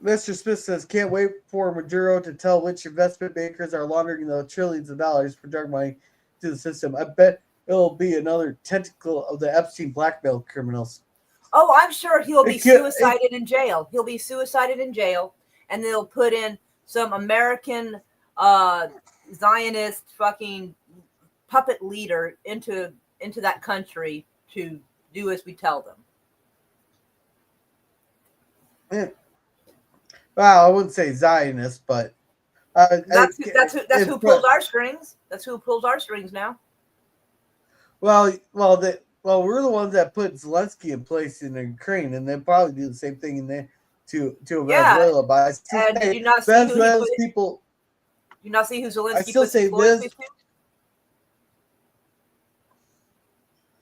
Mr. Smith says, can't wait for Maduro to tell which investment bankers are laundering the trillions of dollars for drug money to the system. I bet it'll be another tentacle of the Epstein blackmail criminals. Oh, I'm sure he'll be suicided in jail. He'll be suicided in jail, and they'll put in some American Zionist fucking puppet leader into that country to do as we tell them. Yeah. Well, I wouldn't say Zionist, but that's who pulls our strings. That's who pulls our strings now. Well, we're the ones that put Zelensky in place in Ukraine, and they'll probably do the same thing in there to Venezuela. But did you not see Venezuela's people? Do you not see who Zelensky? I still say this.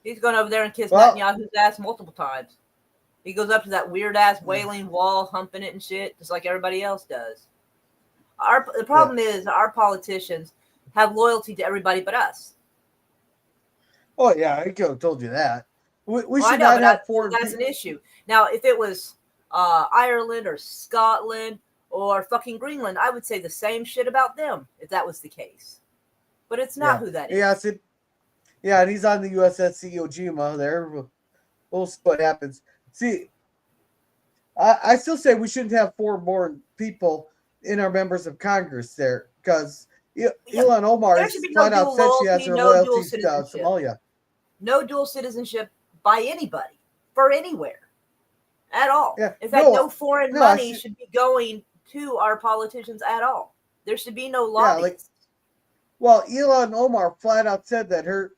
He's gone over there and kissed Netanyahu's ass multiple times. He goes up to that weird ass wailing wall, humping it and shit, just like everybody else does. The problem is our politicians have loyalty to everybody but us. Oh yeah, I could have told you that. We Well, should not have foreign. That's an issue. Now, if it was Ireland or Scotland or fucking Greenland, I would say the same shit about them if that was the case. But it's not who that is. Yeah, yeah, and he's on the USS Iwo Jima there. We'll see what happens. See, I still say we shouldn't have foreign-born people in our members of Congress there because Ilhan Omar flat out said she has her loyalties to Somalia. No dual citizenship by anybody for anywhere at all. Yeah, in fact, no foreign money should be going to our politicians at all. There should be no lobbies. Well, Ilhan Omar flat out said that her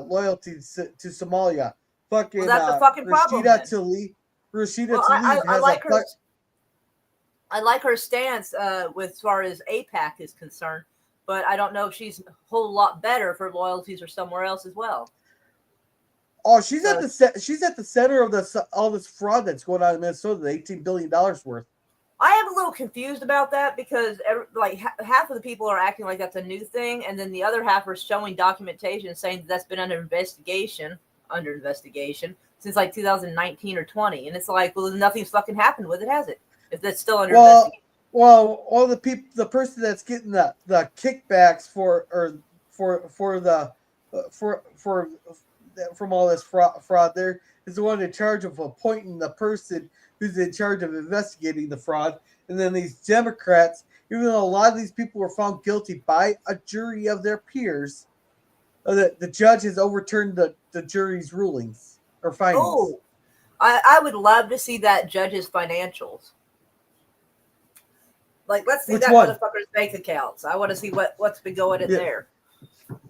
loyalty to Somalia. Fucking well, that's a fucking problem. Rashida Tlaib I like her stance with as far as APAC is concerned, but I don't know if she's a whole lot better if her loyalties are somewhere else as well. Oh, she's at the center of all this fraud that's going on in Minnesota, the $18 billion worth. I am a little confused about that because half of the people are acting like that's a new thing, and then the other half are showing documentation saying that's been under investigation since like 2019 or 20, and it's like, well, nothing's fucking happened with it, has it? If that's still under investigation. Well, all the person that's getting the kickbacks from all this fraud there is the one in charge of appointing the person who's in charge of investigating the fraud. And then these Democrats, even though a lot of these people were found guilty by a jury of their peers, the judge has overturned the jury's rulings or findings. Oh, I would love to see that judge's financials. Like, let's see Which that one? motherfucker's bank accounts. I want to see what's been going in there.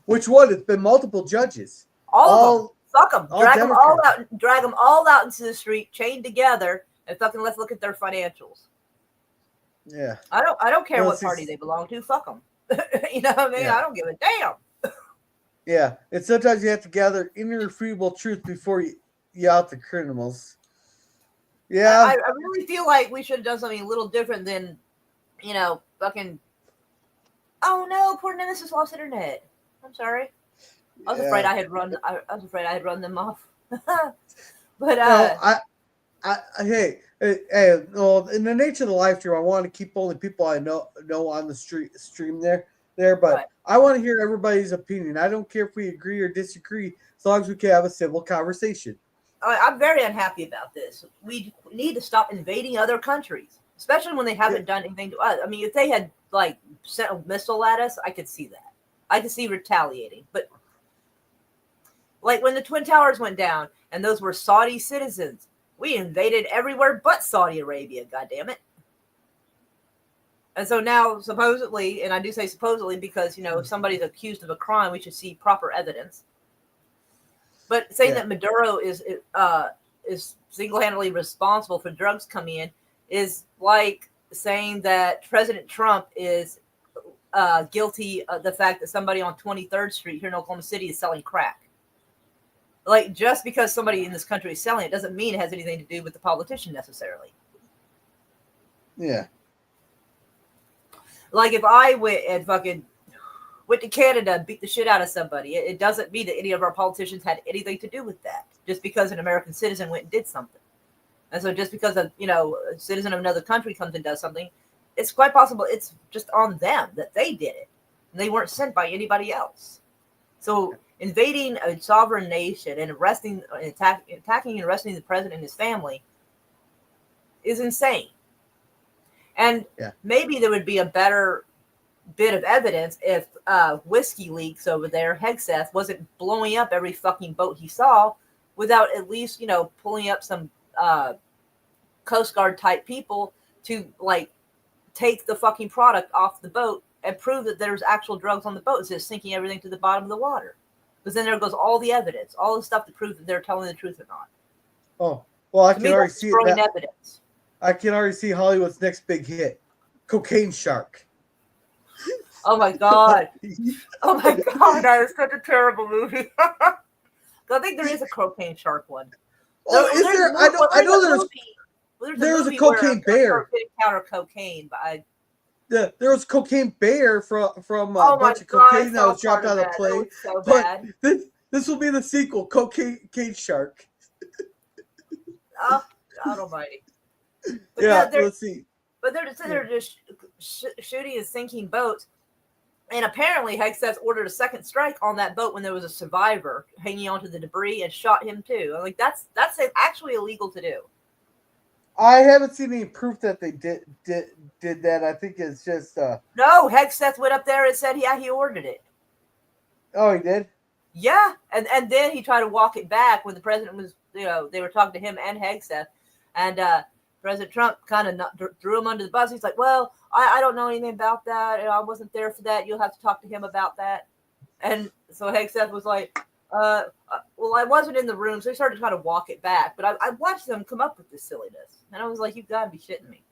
Which one? It's been multiple judges. All of them. Fuck them. Drag them all Democrats. out. Drag them all out into the street, chained together, and fucking let's look at their financials. Yeah. I don't care Well, what party they belong to. Fuck them. You know what I mean? Yeah. I don't give a damn. Yeah. And sometimes you have to gather irrefutable truth before you out the criminals. Yeah. I really feel like we should have done something a little different than, fucking. Oh no, poor Nemesis lost internet. I'm sorry. I was afraid I had run them off. But hey, well, in the nature of the live stream, I want to keep only people I know on the stream there. But right. I want to hear everybody's opinion. I don't care if we agree or disagree, as long as we can have a civil conversation. I'm very unhappy about this. We need to stop invading other countries, especially when they haven't done anything to us. I mean, if they had sent a missile at us, I could see that. I could see retaliating, but. Like when the Twin Towers went down and those were Saudi citizens, we invaded everywhere but Saudi Arabia, goddammit. And so now supposedly, and I do say supposedly because, if somebody's accused of a crime, we should see proper evidence. But saying that Maduro is single-handedly responsible for drugs coming in is like saying that President Trump is guilty of the fact that somebody on 23rd Street here in Oklahoma City is selling crack. Like, just because somebody in this country is selling it doesn't mean it has anything to do with the politician necessarily. Yeah. Like, if I went to Canada and beat the shit out of somebody, it doesn't mean that any of our politicians had anything to do with that. Just because an American citizen went and did something. And so just because a citizen of another country comes and does something, it's quite possible it's just on them that they did it. And they weren't sent by anybody else. So invading a sovereign nation and attacking and arresting the president and his family is insane. And maybe there would be a better bit of evidence if Whiskey Leaks over there, Hegseth, wasn't blowing up every fucking boat he saw without at least, pulling up some Coast Guard type people to take the fucking product off the boat and prove that there's actual drugs on the boat instead of sinking everything to the bottom of the water. Because then there goes all the evidence, all the stuff to prove that they're telling the truth or not. Oh, well, I can already see it. Evidence. I can already see Hollywood's next big hit, Cocaine Shark. Oh my god! Oh my god! That is such a terrible movie. I think there is a Cocaine Shark one. Oh, is there? I know there's a Cocaine Bear. Encounter cocaine, but there was Cocaine Bear from a bunch of cocaine that was dropped out of the plane. So but This will be the sequel, Cocaine Shark. Oh, God Almighty! But Yeah, they're, let's see. But they're just shooting and sinking boats, and apparently Hegseth ordered a second strike on that boat when there was a survivor hanging onto the debris and shot him too. I'm like, that's actually illegal to do. I haven't seen any proof that they did that. I think it's just No, Hegseth went up there and said, yeah, he ordered it. Oh, he did? Yeah, and then he tried to walk it back when the president was, they were talking to him and Hegseth, and President Trump kind of threw him under the bus. He's like, well, I don't know anything about that, and I wasn't there for that. You'll have to talk to him about that. And so Hegseth was like, well, I wasn't in the room, so he started trying to walk it back. But I watched them come up with this silliness, and I was like, you've got to be shitting me.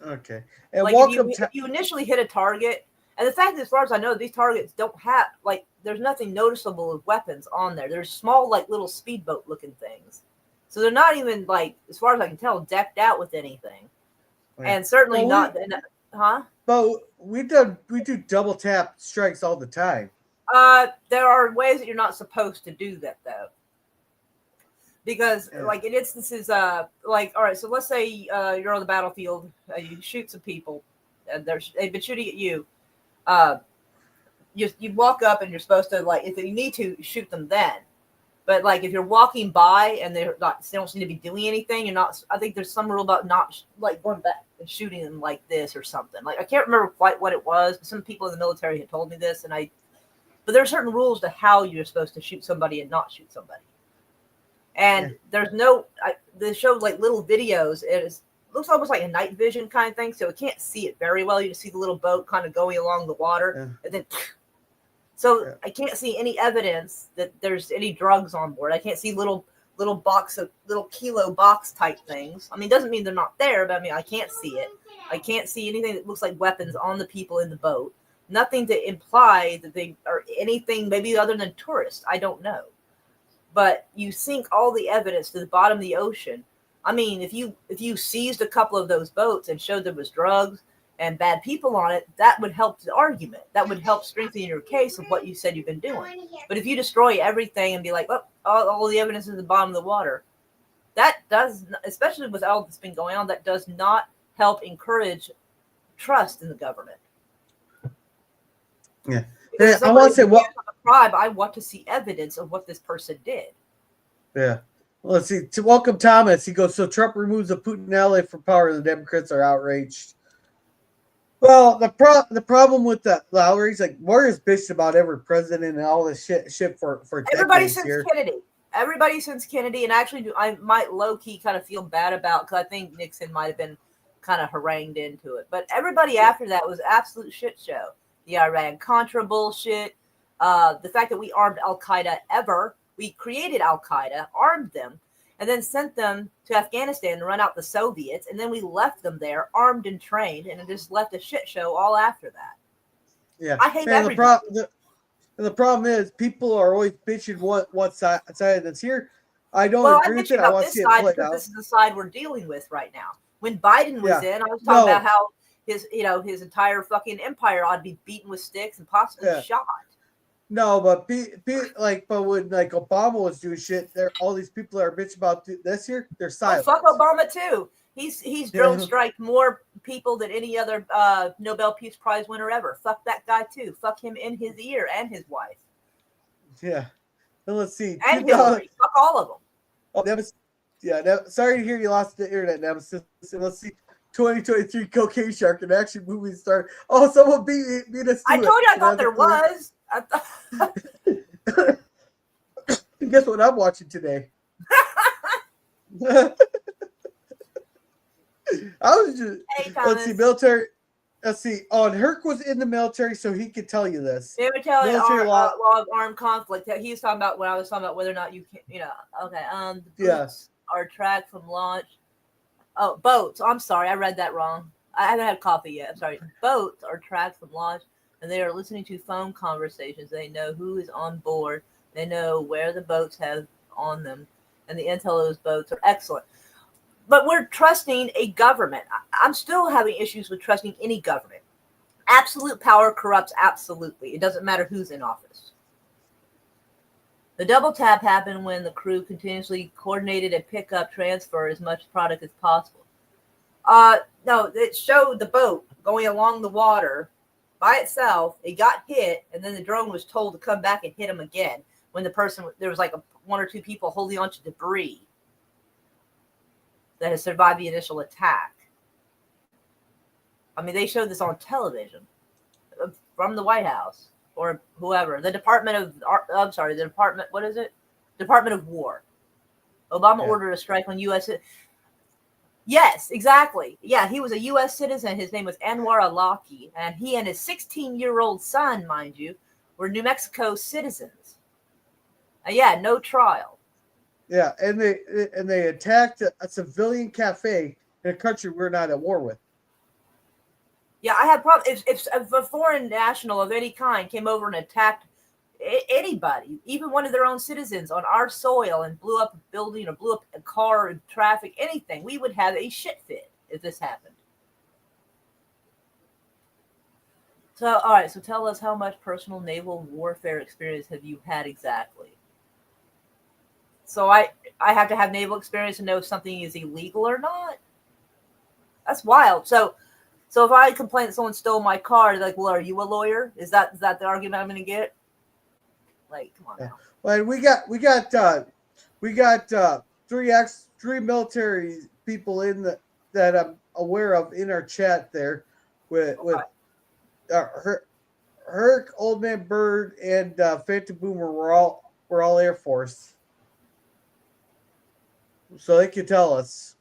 Okay. And like if you initially hit a target, and the fact that, as far as I know, these targets don't have, like, there's nothing noticeable of weapons on there. There's small, like, little speedboat looking things. So they're not even, like, as far as I can tell, decked out with anything. Right. And certainly not, huh? But we do double tap strikes all the time. There are ways that you're not supposed to do that, though. Because, like, in instances, like, all right, so let's say you're on the battlefield, you shoot some people, and they've been shooting at you. You walk up and you're supposed to, like, if you need to, shoot them then. But, like, if you're walking by and they don't seem to be doing anything, you're not. I think there's some rule about not, like, going back and shooting them like this or something. Like, I can't remember quite what it was, but some people in the military had told me this, but there are certain rules to how you're supposed to shoot somebody and not shoot somebody. And there's no, they show, like, little videos. It looks almost like a night vision kind of thing, so it can't see it very well. You just see the little boat kind of going along the water, and then. So I can't see any evidence that there's any drugs on board. I can't see little kilo box type things. I mean, it doesn't mean they're not there, but I mean, I can't see it. I can't see anything that looks like weapons on the people in the boat. Nothing to imply that they are anything maybe other than tourists. I don't know. But you sink all the evidence to the bottom of the ocean. I mean, if you seized a couple of those boats and showed there was drugs and bad people on it, that would help the argument. That would help strengthen your case of what you said you've been doing. But if you destroy everything and be like, oh, all the evidence is at the bottom of the water, that does, especially with all that's been going on, that does not help encourage trust in the government. Yeah. I want to say what tribe. I want to see evidence of what this person did. Yeah. Well, let's see. To welcome Thomas, he goes, so Trump removes the Putin ally from power. The Democrats are outraged. Well, the problem with the outrage, like, Warriors bitched about every president and all this shit for everybody decades since here. Kennedy. Everybody since Kennedy, and actually, I might low key kind of feel bad about, because I think Nixon might have been kind of harangued into it. But everybody after that was absolute shit show. The Iran-Contra bullshit, the fact that we armed Al-Qaeda we created Al-Qaeda, armed them, and then sent them to Afghanistan to run out the Soviets, and then we left them there, armed and trained, and it just left a shit show all after that. Yeah, I hate everybody. The problem is people are always bitching what side that's here. I don't agree with it. I want to see it played out. This is the side we're dealing with right now. When Biden was in, I was talking about how his entire fucking empire ought to be beaten with sticks and possibly shot. No, but but when, like, Obama was doing shit, all these people that are bitching about this year, they're silent. Fuck Obama too. He's drone striked more people than any other Nobel Peace Prize winner ever. Fuck that guy too. Fuck him in his ear and his wife. Yeah. Then let's see. And Hillary. Fuck all of them. Oh, Nemesis. Yeah. Sorry to hear you lost the internet, Nemesis. Let's see. 2023 Cocaine Shark and action movie star. Oh, someone beat us. I told you I thought there was. Guess what I'm watching today? I was just let's see, military. Let's see. Oh, and Herc was in the military, so he could tell you this. They would tell you law of armed conflict. He was talking about when I was talking about whether or not you can, okay. The boats are tracked from launch. Oh, boats. I'm sorry, I read that wrong. I haven't had coffee yet. I'm sorry. Boats are tracked from launch, and they are listening to phone conversations. They know who is on board. They know where the boats have on them, and the intel of those boats are excellent. But we're trusting a government. I'm still having issues with trusting any government. Absolute power corrupts absolutely. It doesn't matter who's in office. The double tap happened when the crew continuously coordinated a pickup transfer as much product as possible. No, it showed the boat going along the water by itself. It got hit, and then the drone was told to come back and hit him again when there was like one or two people holding onto debris that had survived the initial attack. I mean, they showed this on television from the White House or whoever. The Department of War. Obama ordered a strike on U.S. Yes, exactly. Yeah, he was a U.S. citizen. His name was Anwar Awlaki, and he and his 16-year-old son, mind you, were New Mexico citizens. Yeah, no trial. Yeah, and they attacked a civilian cafe in a country we're not at war with. Yeah, I have problems. If a foreign national of any kind came over and attacked anybody, even one of their own citizens on our soil and blew up a building or blew up a car in traffic, anything, we would have a shit fit if this happened. So, all right, so tell us, how much personal naval warfare experience have you had exactly? So I have to have naval experience to know if something is illegal or not? That's wild. So if I complain that someone stole my car, they're like, well, are you a lawyer? Is that the argument I'm going to get? Like, come on now. Well, we got three military people that I'm aware of in our chat there with Herc, Old Man Bird, and Phantom Boomer were all Air Force. So they could tell us.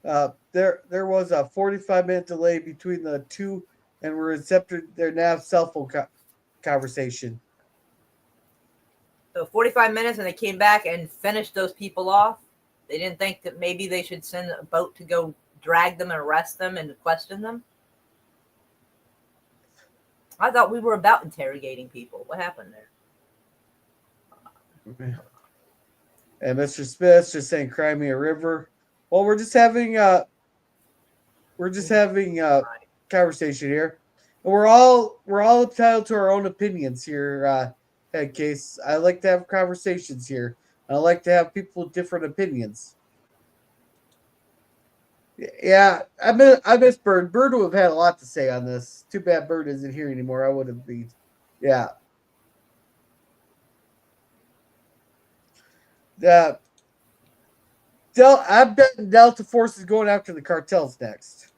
There was a 45-minute delay between the two, and we're accepting their nav cell phone conversation. So 45 minutes, and they came back and finished those people off. They didn't think that maybe they should send a boat to go drag them and arrest them and question them. I thought we were about interrogating people. What happened there? And Mr. Smith's just saying Crimea River. Well, we're just having conversation here, and we're all entitled to our own opinions here. Head case. I like to have conversations here. I like to have people with different opinions. Yeah, I miss Bird. Bird would have had a lot to say on this. Too bad Bird isn't here anymore. I would have been. Yeah. I bet Delta Force is going after the cartels next.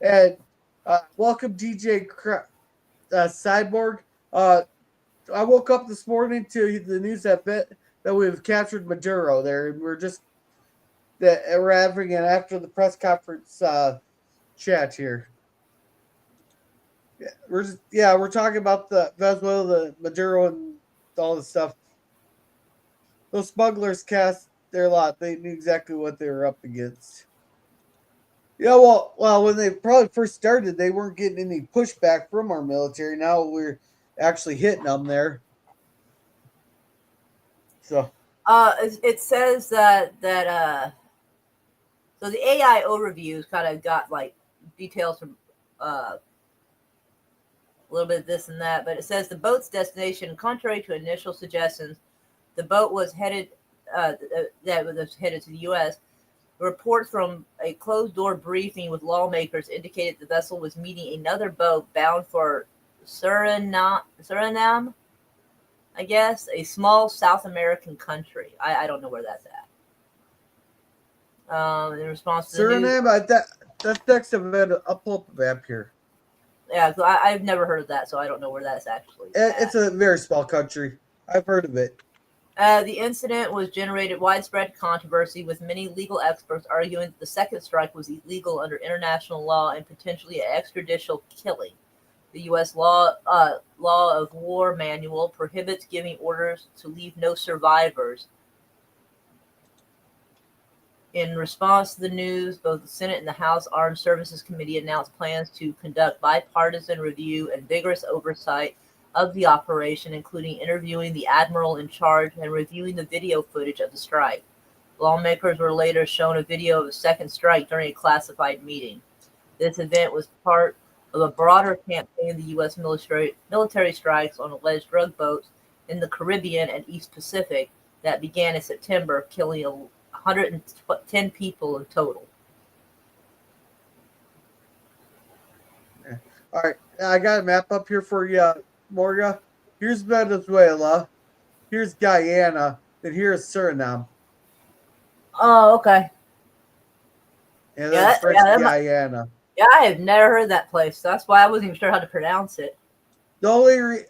And welcome, DJ Cyborg. I woke up this morning to the news that we've captured Maduro there, and we're having an after the press conference chat here. Yeah, we're talking about the Venezuela, the Maduro, and all this stuff. Those smugglers cast their lot. They knew exactly what they were up against. Yeah, well, when they probably first started, they weren't getting any pushback from our military. Now we're actually hitting them there. So, it says that so the AI overviews kind of got like details from a little bit of this and that, but it says the boat's destination, contrary to initial suggestions, the boat was headed to the U.S. Reports from a closed-door briefing with lawmakers indicated the vessel was meeting another boat bound for Suriname, I guess, a small South American country. I don't know where that's at. In response to Suriname, that's next event. I'll pull up the map here. Yeah, so I've never heard of that, so I don't know where that's actually at. It's a very small country. I've heard of it. The incident was generated widespread controversy, with many legal experts arguing that the second strike was illegal under international law and potentially an extrajudicial killing. The U.S. law of war manual prohibits giving orders to leave no survivors. In response to the news, both the Senate and the House Armed Services Committee announced plans to conduct bipartisan review and vigorous oversight of the operation, including interviewing the admiral in charge and reviewing the video footage of the strike. Lawmakers were later shown a video of a second strike during a classified meeting. This event was part of a broader campaign of the U.S. military strikes on alleged drug boats in the Caribbean and East Pacific that began in September, killing 110 people in total. All right, I got a map up here for you, Morga. Here's Venezuela, here's Guyana, and here's Suriname. Oh, okay. And that's French Guyana. Yeah, I have never heard that place. So that's why I wasn't even sure how to pronounce it. The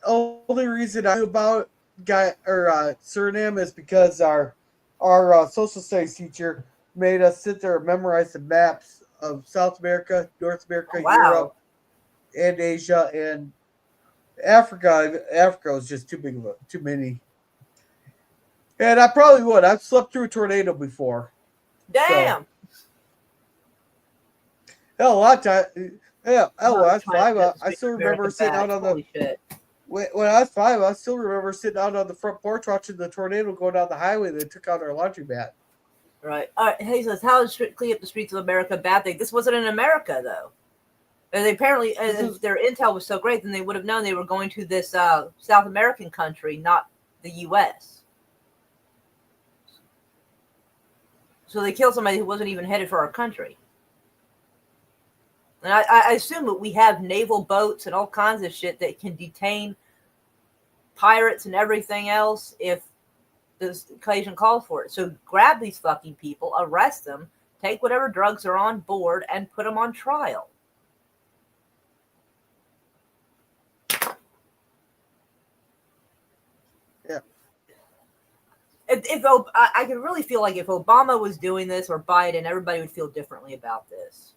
only reason I knew about Suriname is because our social studies teacher made us sit there and memorize the maps of South America, North America, Europe, and Asia, and Africa. Africa was just too many. And I probably would. I've slept through a tornado before. Damn. So. Hell, a lot of time. Yeah, when I was 5, I still remember sitting out on the. When I was 5, I still remember sitting out on the front porch watching the tornado go down the highway that took out our laundromat. Right. All right. He says, "How is clean up the streets of America a bad thing?" This wasn't in America, though. And they apparently, if their intel was so great, then they would have known they were going to this South American country, not the U.S. So they killed somebody who wasn't even headed for our country. And I assume that we have naval boats and all kinds of shit that can detain pirates and everything else if the occasion calls for it. So grab these fucking people, arrest them, take whatever drugs are on board, and put them on trial. Yeah. I can really feel like if Obama was doing this or Biden, everybody would feel differently about this.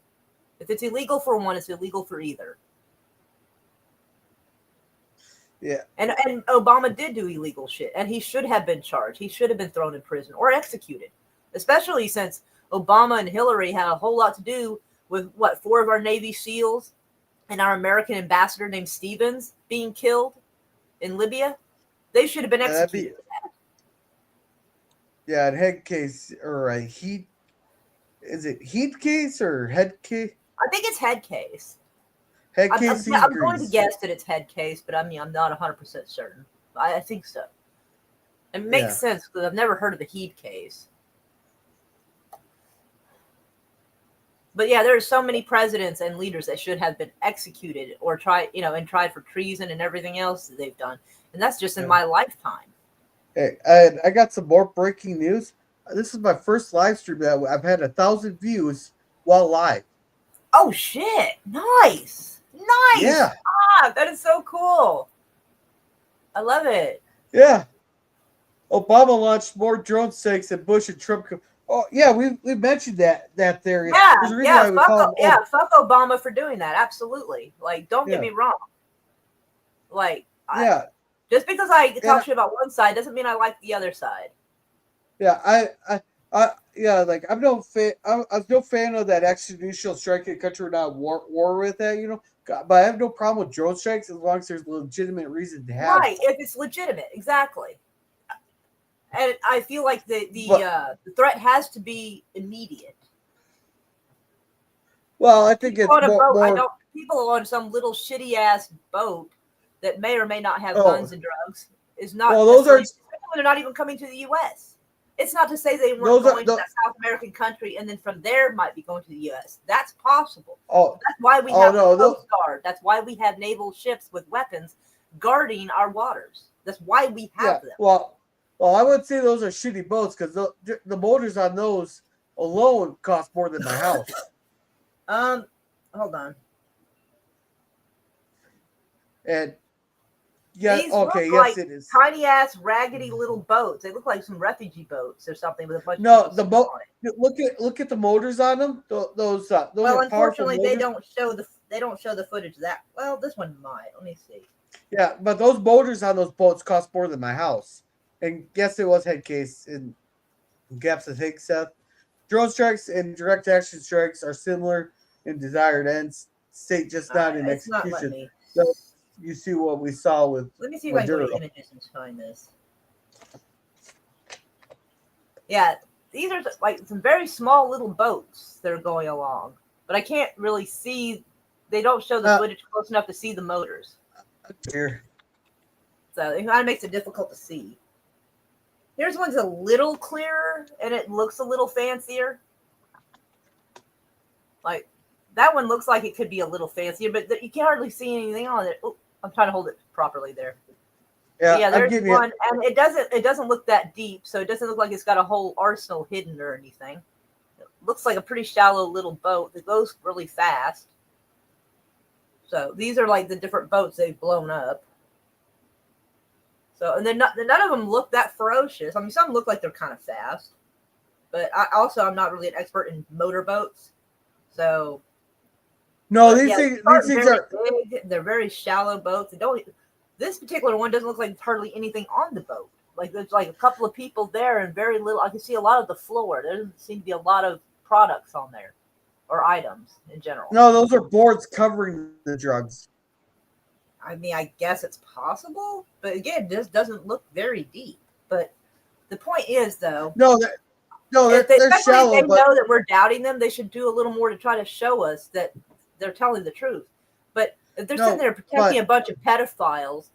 If it's illegal for one, it's illegal for either. Yeah. And Obama did do illegal shit, and he should have been charged. He should have been thrown in prison or executed, especially since Obama and Hillary had a whole lot to do with, 4 of our Navy SEALs and our American ambassador named Stevens being killed in Libya. They should have been executed. Yeah, a head case or a heat. Is it heat case or head case? I think it's head case. Head case. I'm going to guess that it's head case, but I'm not 100% certain. I think so. It makes sense because I've never heard of the heat case. But yeah, there are so many presidents and leaders that should have been executed or tried for treason and everything else that they've done, and that's just in my lifetime. Hey, I got some more breaking news. This is my first live stream that I've had 1,000 views while live. Oh shit! Nice. Yeah. That is so cool. I love it. Yeah. Obama launched more drone strikes than Bush and Trump. Oh yeah, we mentioned that theory. Fuck Obama for doing that. Absolutely. Like, don't get me wrong. Like, just because I talk shit about one side doesn't mean I like the other side. Yeah, I'm no fan. I was no fan of that extrajudicial strike in a country we're not war with that, But I have no problem with drone strikes as long as there's a legitimate reason to have. Right, if it's legitimate, exactly. And I feel like the threat has to be immediate. Well, I think it's more. People on some little shitty ass boat that may or may not have guns and drugs is not. Well, those are. They're not even coming to the U.S. It's not to say they weren't going to that South American country and then from there might be going to the U.S. That's possible. Oh, that's why we have the Coast Guard. That's why we have naval ships with weapons guarding our waters. That's why we have them. Well, I would say those are shitty boats because the motors on those alone cost more than my house. Hold on. And these it is. Tiny ass, raggedy little boats. They look like some refugee boats or something with a bunch. The boat. Look at the motors on them. Those well, unfortunately, they don't show the footage of that. Well, this one might. Let me see. Yeah, but those motors on those boats cost more than my house. And guess it was head case in gaps of take, Seth. Drone strikes and direct action strikes are similar in desired ends. State just not in execution. So you see what we saw with. Let me see if I can go to images and find this. Yeah, these are like some very small little boats that are going along, but I can't really see. They don't show the footage close enough to see the motors. Here. So it kind of makes it difficult to see. Here's one's a little clearer, and it looks a little fancier. Like, that one looks like it could be a little fancier, but you can't hardly see anything on it. Oh, I'm trying to hold it properly there. Yeah, there's one, and it doesn't look that deep, so it doesn't look like it's got a whole arsenal hidden or anything. It looks like a pretty shallow little boat that goes really fast. So these are like the different boats they've blown up. So, and then none of them look that ferocious. I mean, some look like they're kind of fast, but I'm not really an expert in motorboats. So, no, these things are big. They're very shallow boats. This particular one doesn't look like there's hardly anything on the boat. Like there's like a couple of people there and very little. I can see a lot of the floor. There doesn't seem to be a lot of products on there or items in general. No, those are boards covering the drugs. I mean, I guess it's possible, but again, this doesn't look very deep. But the point is, though, they're shallow. If they know that we're doubting them, they should do a little more to try to show us that they're telling the truth. But if they're sitting there protecting a bunch of pedophiles,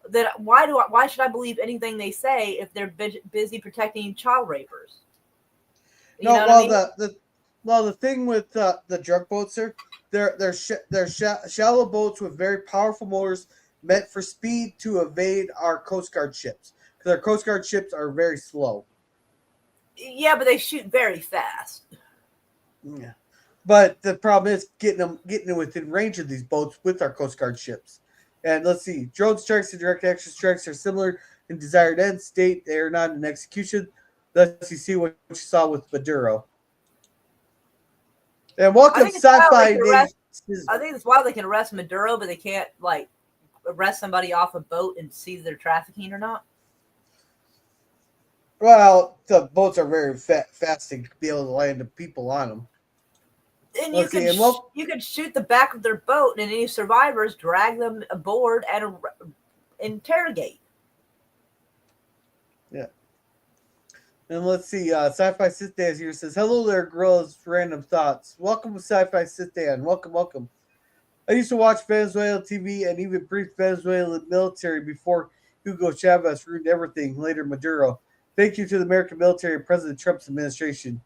then why should I believe anything they say if they're busy protecting child rapers? The thing with the drug boats are they're shallow boats with very powerful motors meant for speed to evade our Coast Guard ships, because our Coast Guard ships are very slow. Yeah, but they shoot very fast. Yeah, but the problem is getting them within range of these boats with our Coast Guard ships. And let's see, drone strikes and direct action strikes are similar in desired end state. They are not in execution. Thus, you see what you saw with Maduro. And welcome, Sci-Fi. I think it's wild they can arrest Maduro, but they can't like arrest somebody off a boat and see if they're trafficking or not. Well, the boats are very fast to be able to land the people on them. And you could shoot the back of their boat, and any survivors drag them aboard and interrogate. Yeah. And let's see, Sci-Fi Sit-Dan here says, hello there, girls, random thoughts. Welcome to Sci-Fi Sit-Dan. Welcome. I used to watch Venezuela TV and even brief Venezuelan military before Hugo Chavez ruined everything, later Maduro. Thank you to the American military and President Trump's administration.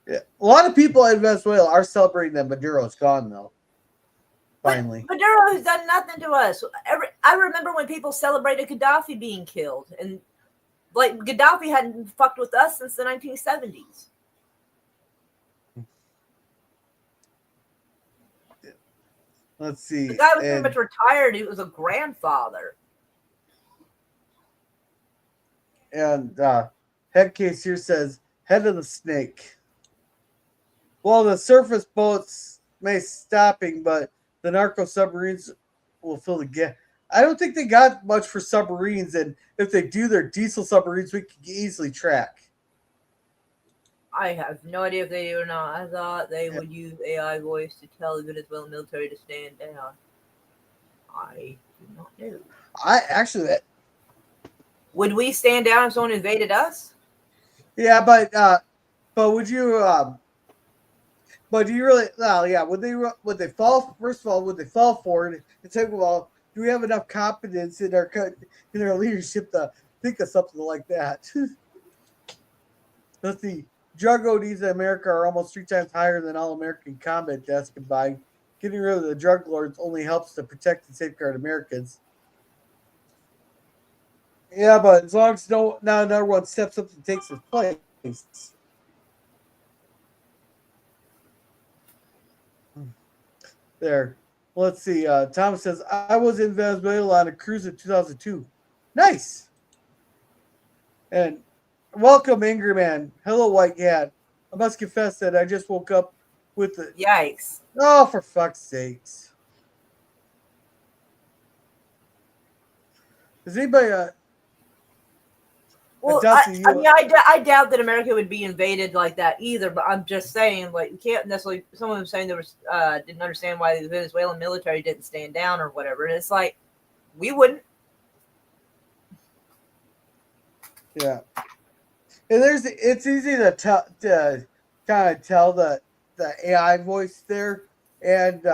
Yeah. A lot of people in Venezuela are celebrating that Maduro's gone, though. Finally. But Maduro has done nothing to us. I remember when people celebrated Gaddafi being killed, and like Gaddafi hadn't fucked with us since the 1970s. Let's see. The guy was pretty much retired. He was a grandfather. And Headcase here says, head of the snake. Well, the surface boats may stopping, but the narco submarines will fill the gap. I don't think they got much for submarines, and if they do, they're diesel submarines we can easily track. I have no idea if they do or not. I thought they would use AI voice to tell the Venezuelan military to stand down. I do not know. Would we stand down if someone invaded us? Yeah, but would you? But do you really? Well, yeah. Would they fall? First of all, would they fall forward? And second of all, do we have enough competence in our leadership to think of something like that? Let's see. Drug ODs in America are almost 3 times higher than all American combat deaths combined. Getting rid of the drug lords only helps to protect and safeguard Americans. Yeah, but as long as now another one steps up and takes his place. There. Let's see. Thomas says, I was in Venezuela on a cruise in 2002. Nice. And welcome, Angry Man. Hello, White Cat. I must confess that I just woke up with the... Yikes. Oh, for fuck's sakes. Is anybody... Well, I doubt that America would be invaded like that either, but I'm just saying, like, you can't necessarily, someone was saying there was, didn't understand why the Venezuelan military didn't stand down or whatever. And it's like, we wouldn't. Yeah. And it's easy to kind of tell the AI voice there. And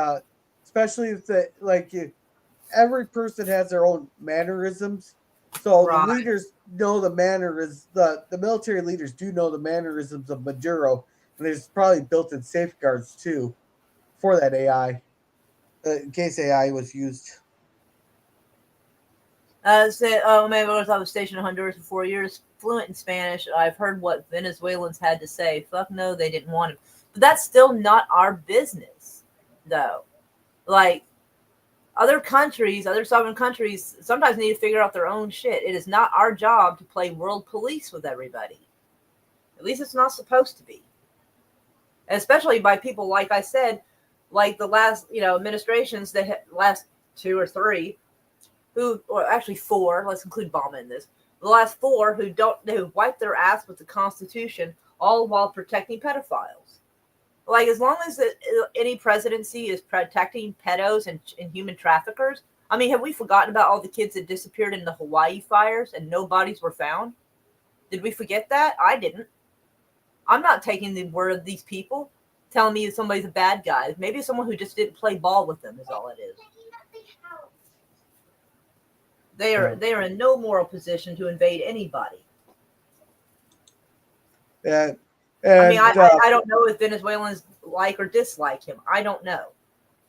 especially if every person has their own mannerisms. So Right. the leaders know the mannerisms. The military leaders do know the mannerisms of Maduro, and there's probably built-in safeguards too for that AI, in case AI was used. Man, I was stationed in Honduras for 4 years, fluent in Spanish. I've heard what Venezuelans had to say. Fuck no, they didn't want him. But that's still not our business, though. Like, other countries, other sovereign countries, sometimes need to figure out their own shit. It is not our job to play world police with everybody. At least it's not supposed to be. Especially by people, like I said, like the last, administrations, the last 2 or 3, or actually 4, let's include Obama in this, the last 4 who wipe their ass with the Constitution, all while protecting pedophiles. Like, as long as any presidency is protecting pedos and human traffickers, I mean, have we forgotten about all the kids that disappeared in the Hawaii fires and no bodies were found? Did we forget that? I didn't. I'm not taking the word of these people telling me somebody's a bad guy. Maybe it's someone who just didn't play ball with them is all it is. They are in no moral position to invade anybody. And I mean, I don't know if Venezuelans like or dislike him. I don't know.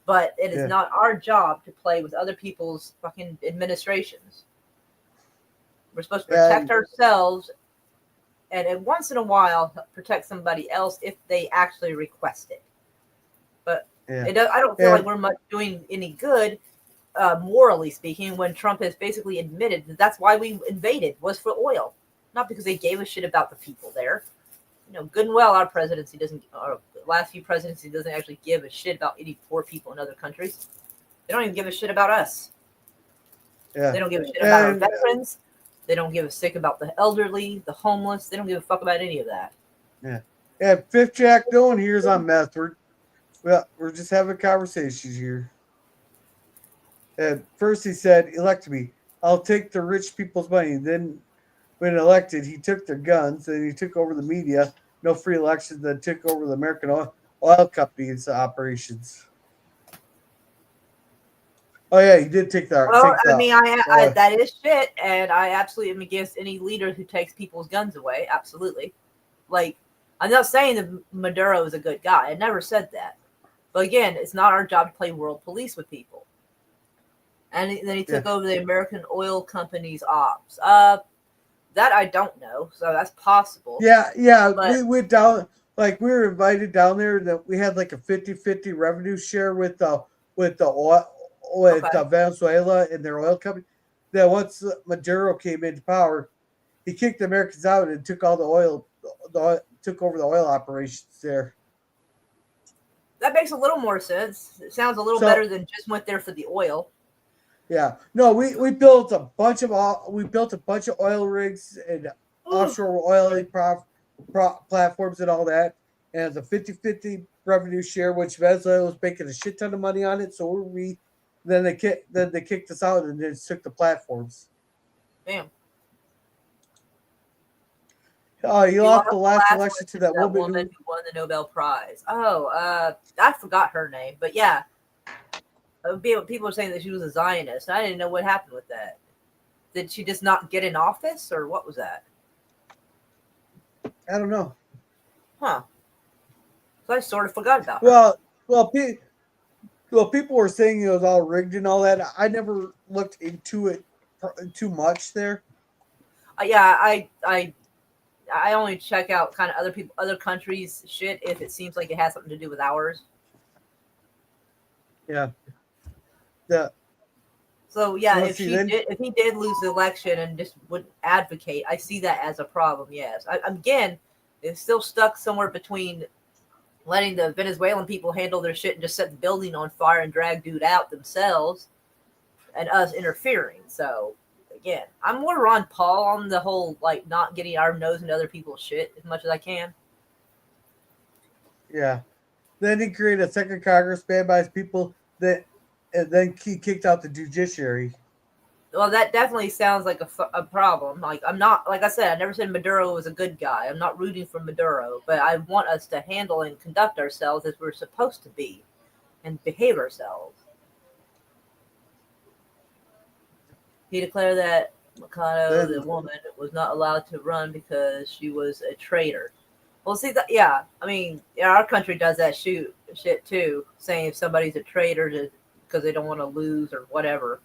But it is not our job to play with other people's fucking administrations. We're supposed to protect ourselves and once in a while protect somebody else if they actually request it. But I don't feel like we're much doing any good, morally speaking, when Trump has basically admitted that that's why we invaded, was for oil. Not because they gave a shit about the people there. Good and well, our last few presidency doesn't actually give a shit about any poor people in other countries. They don't even give a shit about us. Yeah. They don't give a shit about our veterans. They don't give a sick about the elderly, the homeless. They don't give a fuck about any of that. Yeah. Fifth Jack Dillon here's on meth. We're just having conversations here. And first he said, elect me. I'll take the rich people's money. Then when elected, he took their guns and he took over the media. No free elections, then took over the American oil companies' operations. Oh yeah, he did take that. Well, I mean, I that is shit, and I absolutely am against any leader who takes people's guns away. Absolutely. Like, I'm not saying that Maduro is a good guy. I never said that. But again, it's not our job to play world police with people. And then he took over the American oil company's ops. That I don't know, so that's possible. Yeah. But we went down, like we were invited down there. That we had like a 50-50 revenue share with Venezuela and their oil company. Then once Maduro came into power, he kicked the Americans out and took all the oil, took over the oil operations there. that makes a little more sense. It sounds a little better than just went there for the oil. Yeah, no, we built a bunch of oil rigs and offshore oil platforms and all that, and the 50-50 revenue share, which Venezuela was making a shit ton of money on it. So then they kicked us out and then took the platforms. Damn. You lost the last election to that woman who won the Nobel Prize. I forgot her name, but yeah. People are saying that she was a Zionist. I didn't know what happened with that. Did she just not get in office, or what was that? I don't know. Huh. So I sort of forgot about her. Well, people were saying it was all rigged and all that. I never looked into it too much there. I only check out kind of other countries' shit if it seems like it has something to do with ours. Yeah. So yeah, if he did lose the election and just wouldn't advocate, I see that as a problem. Yes, again, it's still stuck somewhere between letting the Venezuelan people handle their shit and just set the building on fire and drag dude out themselves, and us interfering. So again, I'm more Ron Paul on the whole, like, not getting our nose into other people's shit as much as I can. Yeah. Then he created a second Congress banned by his people and then he kicked out the judiciary. Well, that definitely sounds like a problem. Like, I'm not, like I said, I never said Maduro was a good guy. I'm not rooting for Maduro, but I want us to handle and conduct ourselves as we're supposed to be and behave ourselves. He declared that Mikado, the woman, was not allowed to run because she was a traitor. Well, see that, yeah. I mean, yeah, our country does that shit too, saying if somebody's a traitor because they don't want to lose or whatever.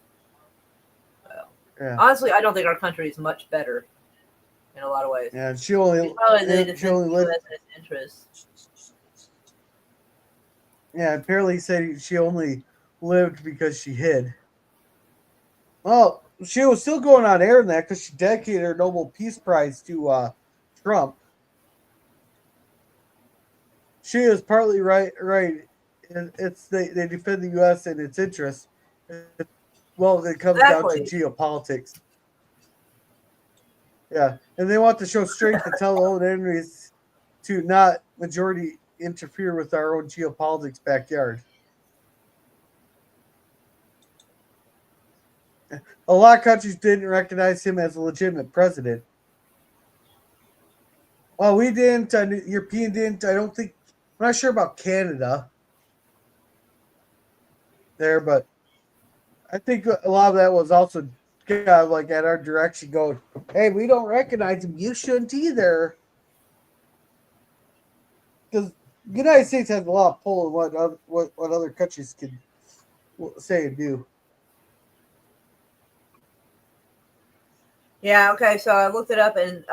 Well, Yeah. honestly, I don't think our country is much better in a lot of ways. Yeah, she only lived. Interests. Yeah, apparently he said she only lived because she hid. Well, she was still going on air in that because she dedicated her Nobel Peace Prize to Trump. She is partly right. And it's they defend the U.S. and its interests. Well, it comes down to geopolitics. Yeah, and they want to show strength to tell own enemies to not majority interfere with our own geopolitics backyard. A lot of countries didn't recognize him as a legitimate president. Well, we didn't. European didn't. I don't think. I'm not sure about Canada there, but I think a lot of that was also kind of like at our direction going, hey, we don't recognize him. You shouldn't either. Because the United States has a lot of pull in what other countries can say and do. Yeah, okay, so I looked it up and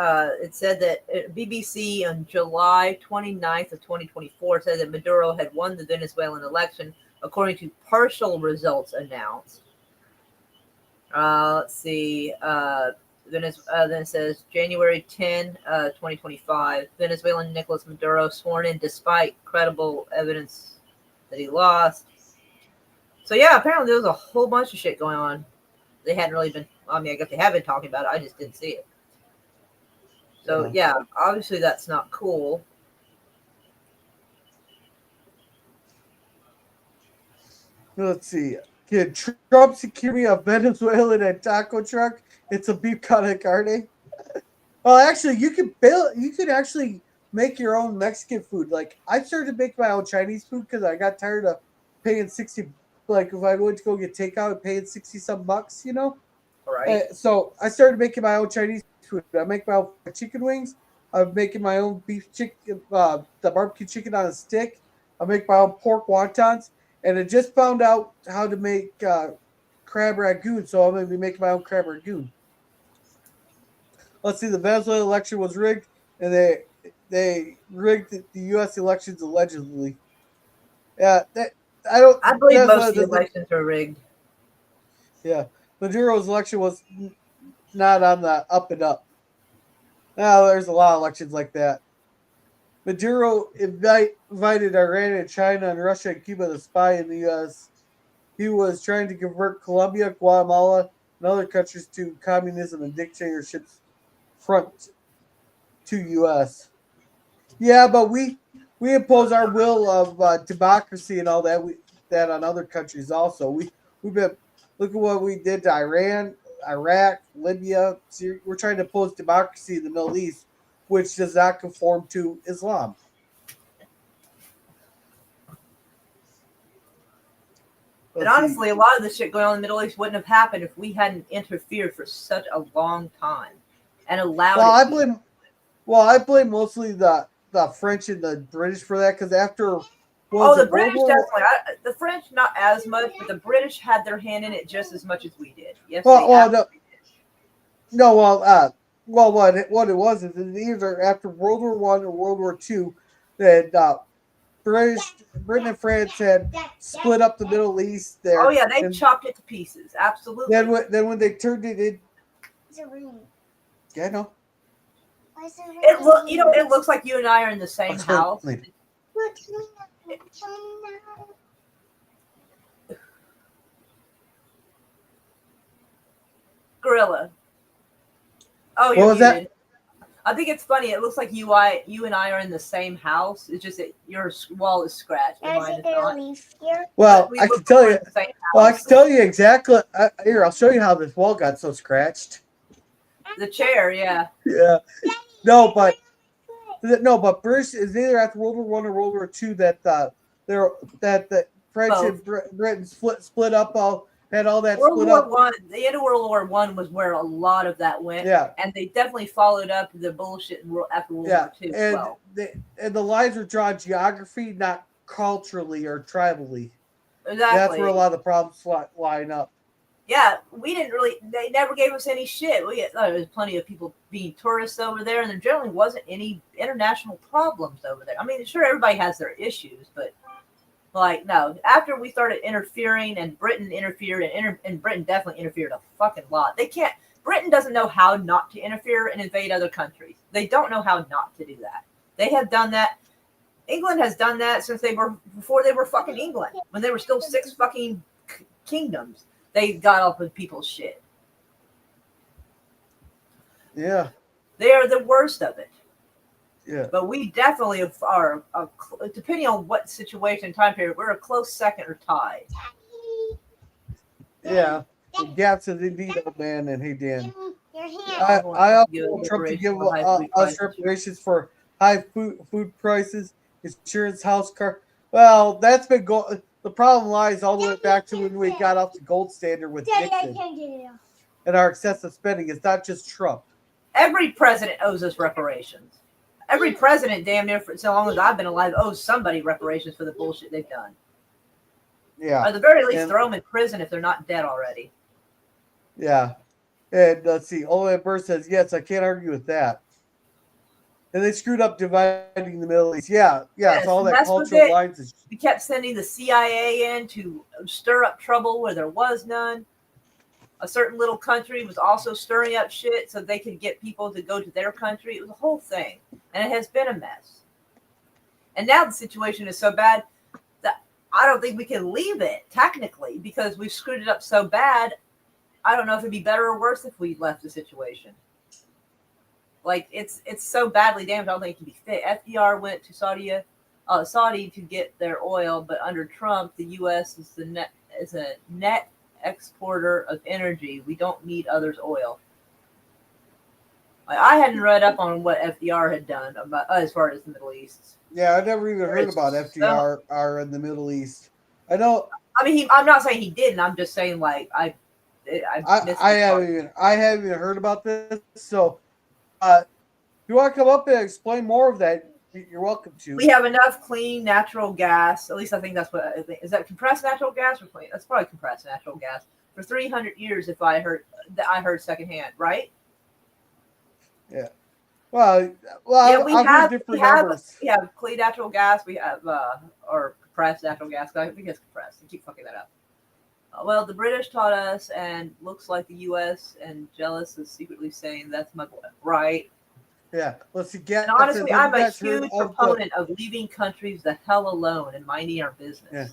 it said that BBC on July 29th of 2024 said that Maduro had won the Venezuelan election according to partial results announced. Let's see. Then it says January 10, 2025, Venezuelan Nicolás Maduro sworn in despite credible evidence that he lost. So yeah, apparently there was a whole bunch of shit going on. They hadn't really been, I mean, I guess they have been talking about it. I just didn't see it. So yeah, obviously that's not cool. Let's see. Can Trump secure me a Venezuelan and taco truck? It's a beef con carne. Well, actually, you can actually make your own Mexican food. Like I started to make my own Chinese food because I got tired of paying 60. Like if I went to go get takeout, paying 60 some bucks, you know. Right. So I started making my own Chinese food. I make my own chicken wings. I'm making my own beef chicken, the barbecue chicken on a stick. I make my own pork wontons. And I just found out how to make crab ragoon, so I'm going to be making my own crab ragoon. Let's see, the Venezuelan election was rigged, and they rigged the U.S. elections allegedly. Yeah, I believe most of the elections are rigged. Yeah, Maduro's election was not on the up and up. Now there's a lot of elections like that. Maduro invited Iran and China and Russia and Cuba to spy in the U.S. He was trying to convert Colombia, Guatemala, and other countries to communism and dictatorships front to U.S. Yeah, but we impose our will of democracy and all that that on other countries also. We've been look at what we did to Iran, Iraq, Libya. Syria. We're trying to impose democracy in the Middle East, which does not conform to Islam. And honestly, a lot of the shit going on in the Middle East wouldn't have happened if we hadn't interfered for such a long time and allowed it. I blame mostly the French and the British for that because after the British definitely. The French not as much, but the British had their hand in it just as much as we did. Yes, what it was is either after World War I or World War II that Britain and France had split up the Middle East there. Oh yeah, they chopped it to pieces. Absolutely. Then when they turned it in, yeah, no. It looks like you and I are in the same house. Gorilla. Oh, you're muted. That? I think it's funny. It looks like you and I are in the same house. It's just that your wall is scratched. Well, I can tell you. Well, I can tell you exactly. Here, I'll show you how this wall got so scratched. The chair, yeah. Yeah. No, but British is either after World War I or World War II that the French and Britain split up all had all that World split War up. One. The end of World War One was where a lot of that went. Yeah. And they definitely followed up the bullshit after World War Two as well. And the lines were drawn geography, not culturally or tribally. Exactly. That's where a lot of the problems line up. Yeah, they never gave us any shit. There was plenty of people being tourists over there, and there generally wasn't any international problems over there. I mean, sure, everybody has their issues, but like, no. After we started interfering, and Britain interfered, and Britain definitely interfered a fucking lot. Britain doesn't know how not to interfere and invade other countries. They don't know how not to do that. They have done that. England has done that since before they were fucking England, when they were still 6 fucking kingdoms. They got up with people's shit. Yeah. They are the worst of it. Yeah. But we definitely are, depending on what situation and time period, we're a close second or tied. Yeah. Gaps is indeed old man, and hey, Dan. I also want Trump to give us reparations for high food prices, insurance, house, car. Well, that's been going. The problem lies all the way back to when we got off the gold standard with Nixon and our excessive spending. It's not just Trump. Every president owes us reparations. Every president, damn near for so long as I've been alive, owes somebody reparations for the bullshit they've done. Yeah. Or at the very least, throw them in prison if they're not dead already. Yeah. And let's see. Olin Burr says, yes, I can't argue with that. And they screwed up dividing the Middle East. Yeah, it's all that cultural lines. We kept sending the CIA in to stir up trouble where there was none. A certain little country was also stirring up shit so they could get people to go to their country. It was a whole thing. And it has been a mess. And now the situation is so bad that I don't think we can leave it, technically, because we've screwed it up so bad. I don't know if it'd be better or worse if we left the situation. Like, it's so badly damaged, I don't think it can be fixed. FDR went to Saudi to get their oil, but under Trump, the U.S. is a net exporter of energy. We don't need others' oil. I hadn't read up on what FDR had done about as far as the Middle East. Yeah, I never even heard about FDR in the Middle East. I know. I mean, I'm not saying he didn't. I'm just saying, like, I haven't even heard about this. So, if you want to come up and explain more of that, you're welcome to. We have enough clean natural gas. At least I think that's what I think. Is that compressed natural gas or clean? That's probably compressed natural gas for 300 years. If I heard secondhand, right? Yeah. Well, yeah, we have clean natural gas. We have or compressed natural gas. I think it's compressed. I keep fucking that up. Well, the British taught us, and looks like the U.S. and Jealous is secretly saying that's my boy, right? Yeah. Let's see. And honestly, I'm a huge proponent of leaving countries the hell alone and minding our business. Yeah.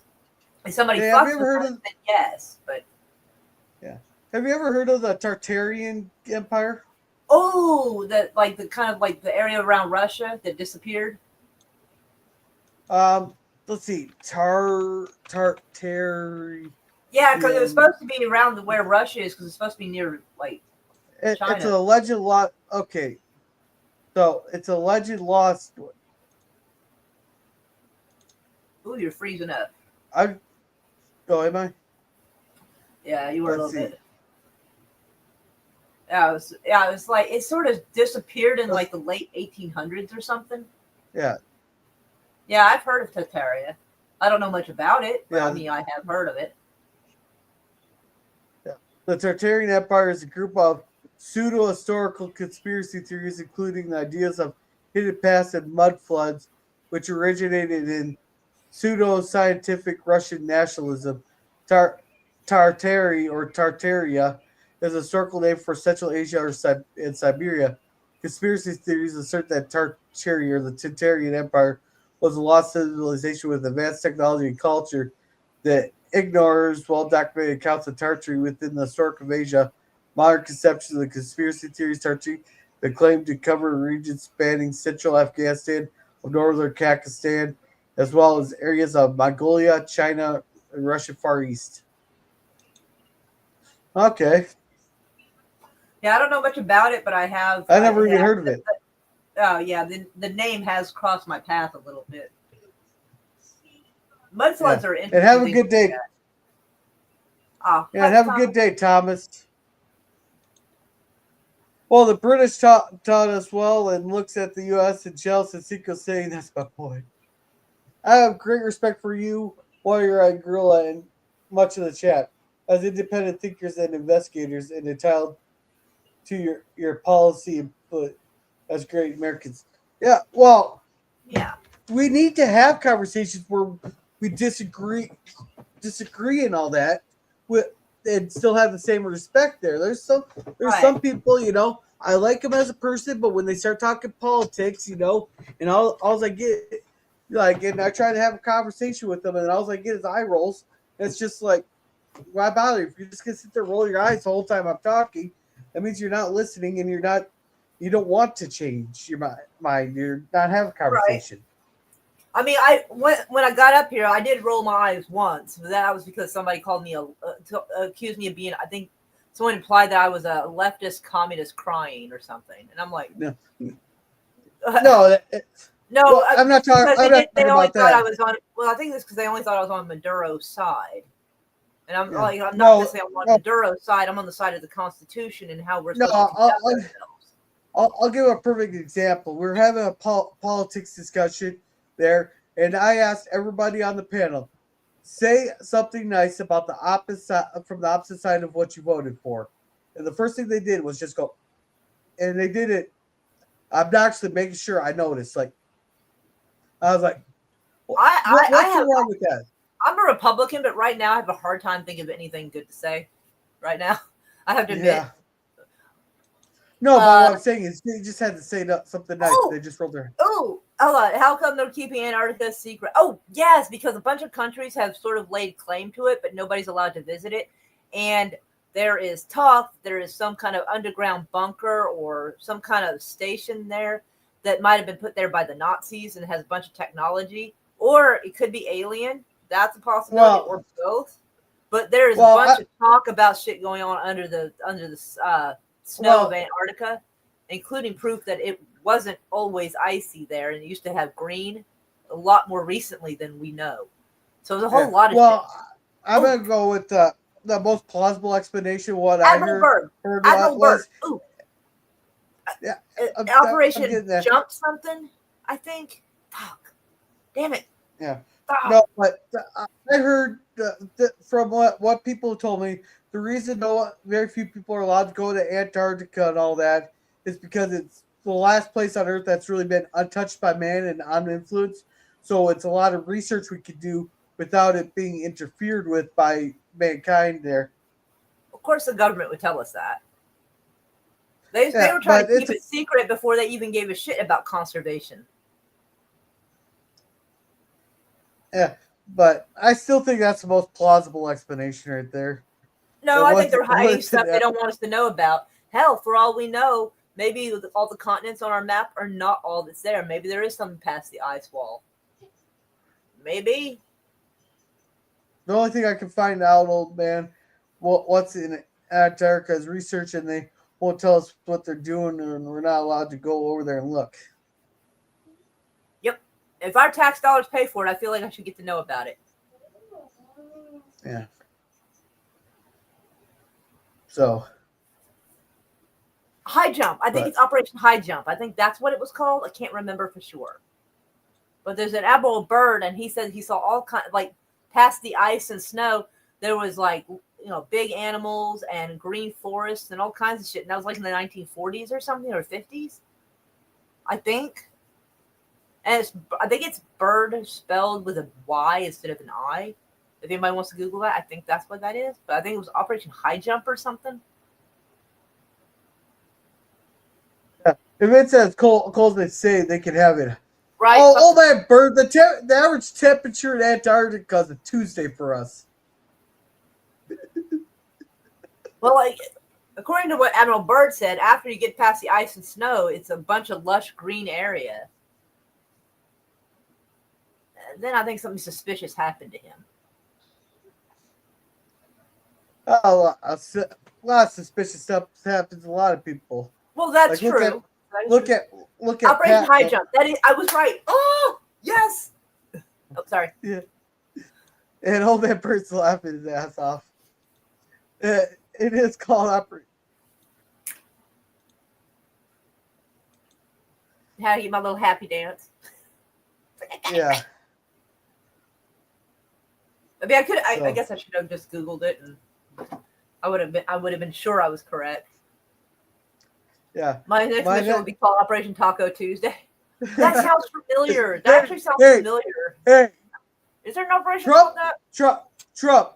If somebody fucks with us, then yes, but yeah. Have you ever heard of the Tartarian Empire? Oh, that like the kind of like the area around Russia that disappeared. Let's see, Tartary. Yeah, because it was supposed to be around where Russia is, because it's supposed to be near like China. It's an alleged lost. Okay, so it's a alleged lost. Ooh, you're freezing up. Am I? Yeah, you were a little bit. Yeah, it was like it sort of disappeared in like the late 1800s or something. Yeah. Yeah, I've heard of Tartaria. I don't know much about it, but Yeah. I mean, I have heard of it. Yeah. The Tartarian Empire is a group of pseudo-historical conspiracy theories, including the ideas of hidden past and mud floods, which originated in pseudo-scientific Russian nationalism. Tartary or Tartaria is a historical name for Central Asia and Siberia. Conspiracy theories assert that Tartary or the Tartarian Empire was a lost civilization with advanced technology and culture that ignores well-documented accounts of Tartary within the historic of Asia. Modern conceptions of the conspiracy theories Tartary that claim to cover regions spanning central Afghanistan of northern Pakistan, as well as areas of Mongolia, China, and Russia Far East. Okay. Yeah, I don't know much about it, but I have. I never even heard of it. Oh yeah, the name has crossed my path a little bit. Mud floods are interesting. And have a good day. Oh, Yeah, have a good day, Thomas. Well, the British taught us well and looks at the U.S. and Chelsea Seco saying, that's my point. I have great respect for you, Warrior-Eyed Gorilla, and much of the chat. As independent thinkers and investigators and entitled to your policy input as great Americans. Yeah, well, yeah, we need to have conversations where we disagree and all that, and still have the same respect there. There's some people, I like them as a person, but when they start talking politics, and all I get, and I try to have a conversation with them, and all I get is eye rolls. And it's just like, why bother? If you're just gonna sit there roll your eyes the whole time I'm talking, that means you're not listening, and you don't want to change your mind. You're not having a conversation. Right. I mean, when I got up here, I did roll my eyes once, but that was because somebody called me accused me of being. I think someone implied that I was a leftist communist crying or something, and I'm like, no. No, well, I'm not talking. I'm not they talking only about thought I that. was on. Well, I think it's because they only thought I was on Maduro's side, and I'm like, I'm No, not necessarily on Maduro's side. I'm on the side of the Constitution and how we're No, supposed to conduct ourselves. I'll give a perfect example. We're having a politics discussion there, and I asked everybody on the panel, say something nice about the opposite side of what you voted for. And the first thing they did was just go, and they did it obnoxiously, making sure I noticed. Like, I was like, what's wrong with that? I'm a Republican, but right now I have a hard time thinking of anything good to say. Right now, I have to admit. Yeah. No, but what I'm saying is they just had to say something nice. They just rolled their. Oh, hold on. How come they're keeping Antarctica secret? Oh, yes, because a bunch of countries have sort of laid claim to it, but nobody's allowed to visit it. And there is talk there is some kind of underground bunker or some kind of station there that might have been put there by the Nazis and has a bunch of technology, or it could be alien. That's a possibility, or both. But there is a bunch of talk about shit going on under the snow of Antarctica, including proof that it wasn't always icy there and it used to have green a lot more recently than we know. So there's a whole lot of shit. I'm going to go with the most plausible explanation. What Admiral Byrd. Admiral Byrd. Ooh. Yeah, Operation Jump something, I think. Fuck. Damn it. Yeah. Fuck. No, but I heard from what people told me, the reason very few people are allowed to go to Antarctica and all that is because it's the last place on Earth that's really been untouched by man and uninfluenced. So it's a lot of research we could do without it being interfered with by mankind there. Of course the government would tell us that. They were trying to keep it secret before they even gave a shit about conservation. Yeah, but I still think that's the most plausible explanation right there. No, I think they're hiding stuff they don't want us to know about. Hell, for all we know, maybe all the continents on our map are not all that's there. Maybe there is something past the ice wall. Maybe. The only thing I can find out, old man, what's in Antarctica is research, and they won't tell us what they're doing, and we're not allowed to go over there and look. Yep. If our tax dollars pay for it, I feel like I should get to know about it. Yeah. So. High jump. I think it's Operation High Jump. I think that's what it was called. I can't remember for sure. But there's an Admiral Byrd, and he said he saw all kinds, like past the ice and snow, there was like, big animals and green forests and all kinds of shit. And that was like in the 1940s or something, or 50s, I think. And I think it's Bird spelled with a Y instead of an I. If anybody wants to Google that, I think that's what that is. But I think it was Operation High Jump or something. Yeah. If it's as cold as they say, they can have it. Right. Oh man, Bird, the average temperature in Antarctica is a Tuesday for us. Well, like, according to what Admiral Byrd said, after you get past the ice and snow, it's a bunch of lush green area. And then I think something suspicious happened to him. Oh, a lot of suspicious stuff happens to a lot of people. Well, that's true. Look at Operation High Jump. That is, I was right. Oh, yes. Oh, sorry. Yeah. And old man Bird's laughing his ass off. It is called Operation. How to get my little happy dance. Yeah. I mean, I guess I should have just Googled it, and I would have been sure I was correct. Yeah. My next mission would be called Operation Taco Tuesday. That sounds familiar. That actually sounds familiar. Hey. Is there an operation called that? Trump.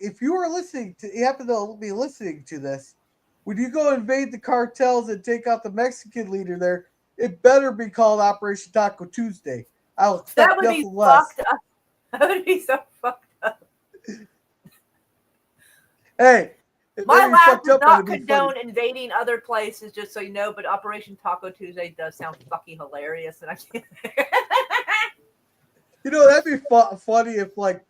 If you happen to be listening to this, when you go invade the cartels and take out the Mexican leader there, it better be called Operation Taco Tuesday. I'll expect That would be nothing less. fucked up. That would be so fucked up. Hey, my lab does not condone invading other places, just so you know, but Operation Taco Tuesday does sound fucking hilarious, and I can't. You know, that'd be funny if like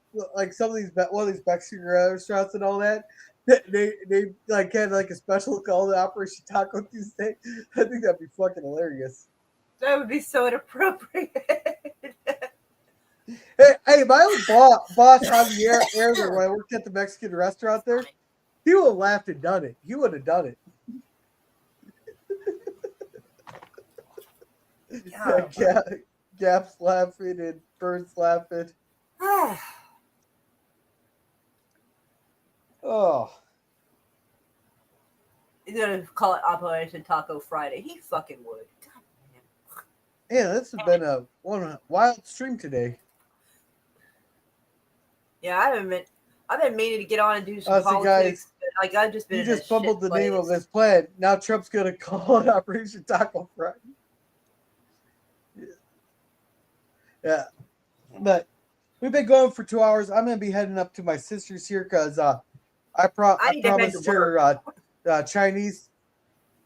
some of these one of these Mexican restaurants and all that, they like had like a special called Operation Taco Tuesday. I think that'd be fucking hilarious. That would be so inappropriate. Hey, my old boss on the air there when I worked at the Mexican restaurant there, he would have laughed and done it. He would have done it. Gap's laughing and Bird's laughing. Oh. He's gonna call it Operation Taco Friday. He fucking would. Yeah, this has been a wild stream today. Yeah, I've been meaning to get on and do some politics. Guys, I've just been. You just fumbled the name of this plan. Now Trump's gonna call it Operation Taco Friday. Yeah, but we've been going for 2 hours. I'm gonna be heading up to my sister's here because I promised her Chinese.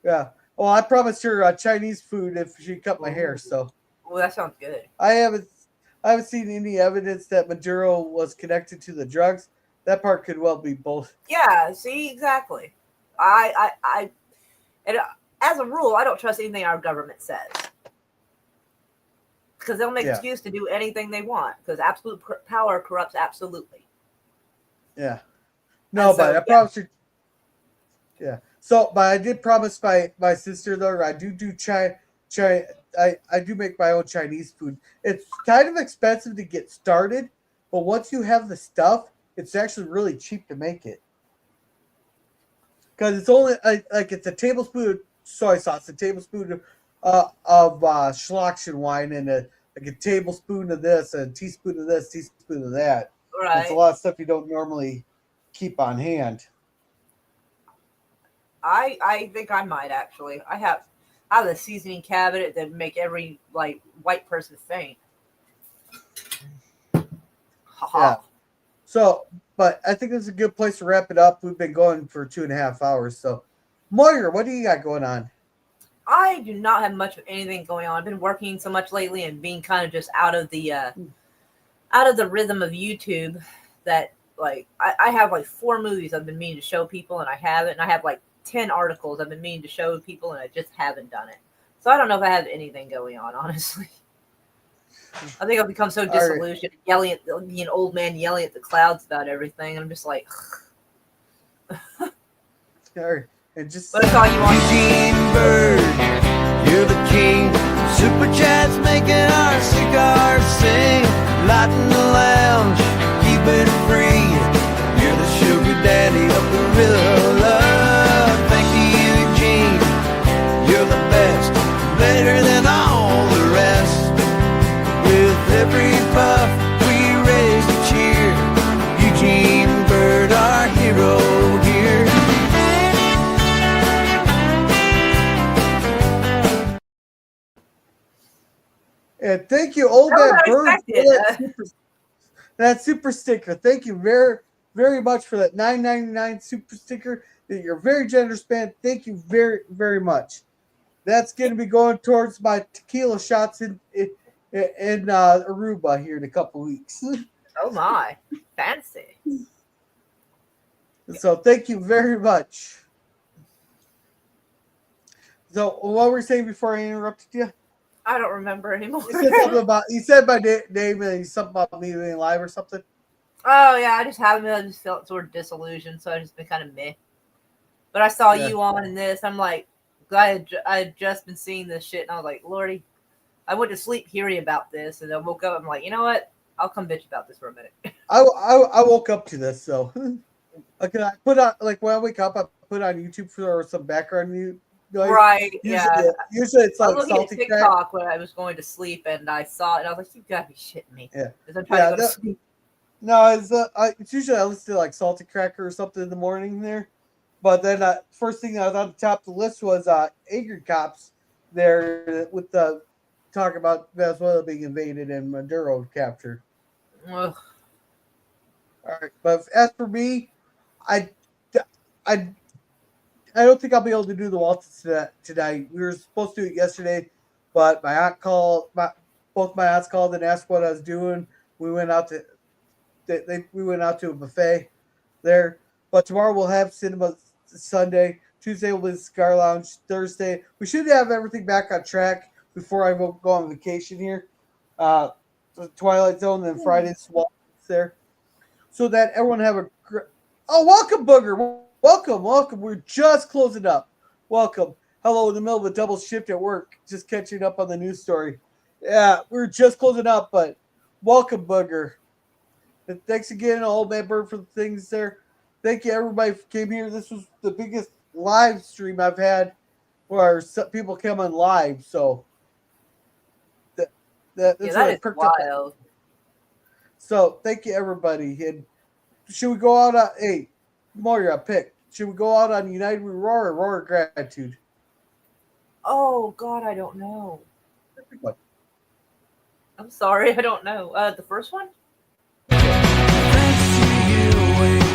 Yeah. Well, I promised her Chinese food if she cut my hair. So. Well, that sounds good. I haven't seen any evidence that Maduro was connected to the drugs. That part could well be both. Yeah. See, exactly. And as a rule, I don't trust anything our government says. Because they'll make an excuse to do anything they want. Because absolute power corrupts absolutely. Yeah. No, but I promised her. Yeah. So, but I did promise my sister though. I do I do make my own Chinese food. It's kind of expensive to get started, but once you have the stuff, it's actually really cheap to make it. Because it's only like it's a tablespoon of soy sauce, a tablespoon of Schlachsen wine, and a tablespoon of this, a teaspoon of this, teaspoon of that. Right. It's a lot of stuff you don't normally keep on hand. I think I might actually. I have a seasoning cabinet that make every like white person faint. Yeah. So, but I think this is a good place to wrap it up. We've been going for 2.5 hours. So, Moira, what do you got going on? I do not have much of anything going on. I've been working so much lately and being kind of just out of the rhythm of YouTube that like I have like 4 movies I've been meaning to show people and I haven't. And I have like 10 articles I've been meaning to show people and I just haven't done it. So I don't know if I have anything going on, honestly. I think I've become so disillusioned, yelling at being an old man yelling at the clouds about everything. And I'm just like, And just but it's all you want. Eugene Bird, you're the king. Super chats making our cigars sing. Lighting the lounge, keep it free. You're the sugar daddy of the real love. Thank you, Eugene. You're the best, better than all the rest. With every puff, we raise a cheer. Eugene Bird, our hero here. And thank you, Old Man Bird, for that super sticker. Thank you very, very much for that $9.99 super sticker. You're a very generous man. Thank you very, very much. That's going to be going towards my tequila shots in Aruba here in a couple weeks. Oh my, fancy. So thank you very much. So what were you saying before I interrupted you? I don't remember anymore. You said something about my name and something about me being live or something. Oh yeah, I just haven't been. I just felt sort of disillusioned, so I just been kind of meh. But I saw you on in this. I'm like, I had just been seeing this shit, and I was like, Lordy, I went to sleep hearing about this, and I woke up. I'm like, you know what? I'll come bitch about this for a minute. I woke up to this, so okay. I put on like when I wake up, I put on YouTube for some background noise. Right? Usually it's I like was looking at salty TikTok when I was going to sleep, and I saw it, and I was like, you gotta be shitting me. Yeah. As I'm trying to go to sleep. No, it's usually I listen to like Salty Cracker or something in the morning there. But then first thing that was on the top of the list was Angry Cops there with the talk about Venezuela being invaded and Maduro captured. Ugh. All right, but as for me, I don't think I'll be able to do the waltzes tonight. We were supposed to do it yesterday, but my aunt called. Both my aunts called and asked what I was doing. We went out to a buffet there. But tomorrow we'll have cinema. Sunday, Tuesday will be the Cigar Lounge. Thursday we should have everything back on track before I go on vacation here. The Twilight Zone, and then Friday's waltzes there, so that everyone have a. Welcome, Booger. Welcome. We're just closing up. Welcome. Hello, in the middle of a double shift at work, just catching up on the news story. Yeah, we're just closing up, but welcome, Booger. And thanks again, Old Man Bird, for the things there. Thank you, everybody, who came here. This was the biggest live stream I've had where people come on live. So that's that is wild. So thank you, everybody. And should we go out on Mario, pick? Should we go out on United We Roar or Roar Gratitude? Oh God, I don't know. What? I'm sorry, I don't know. The first one? Thanks to you.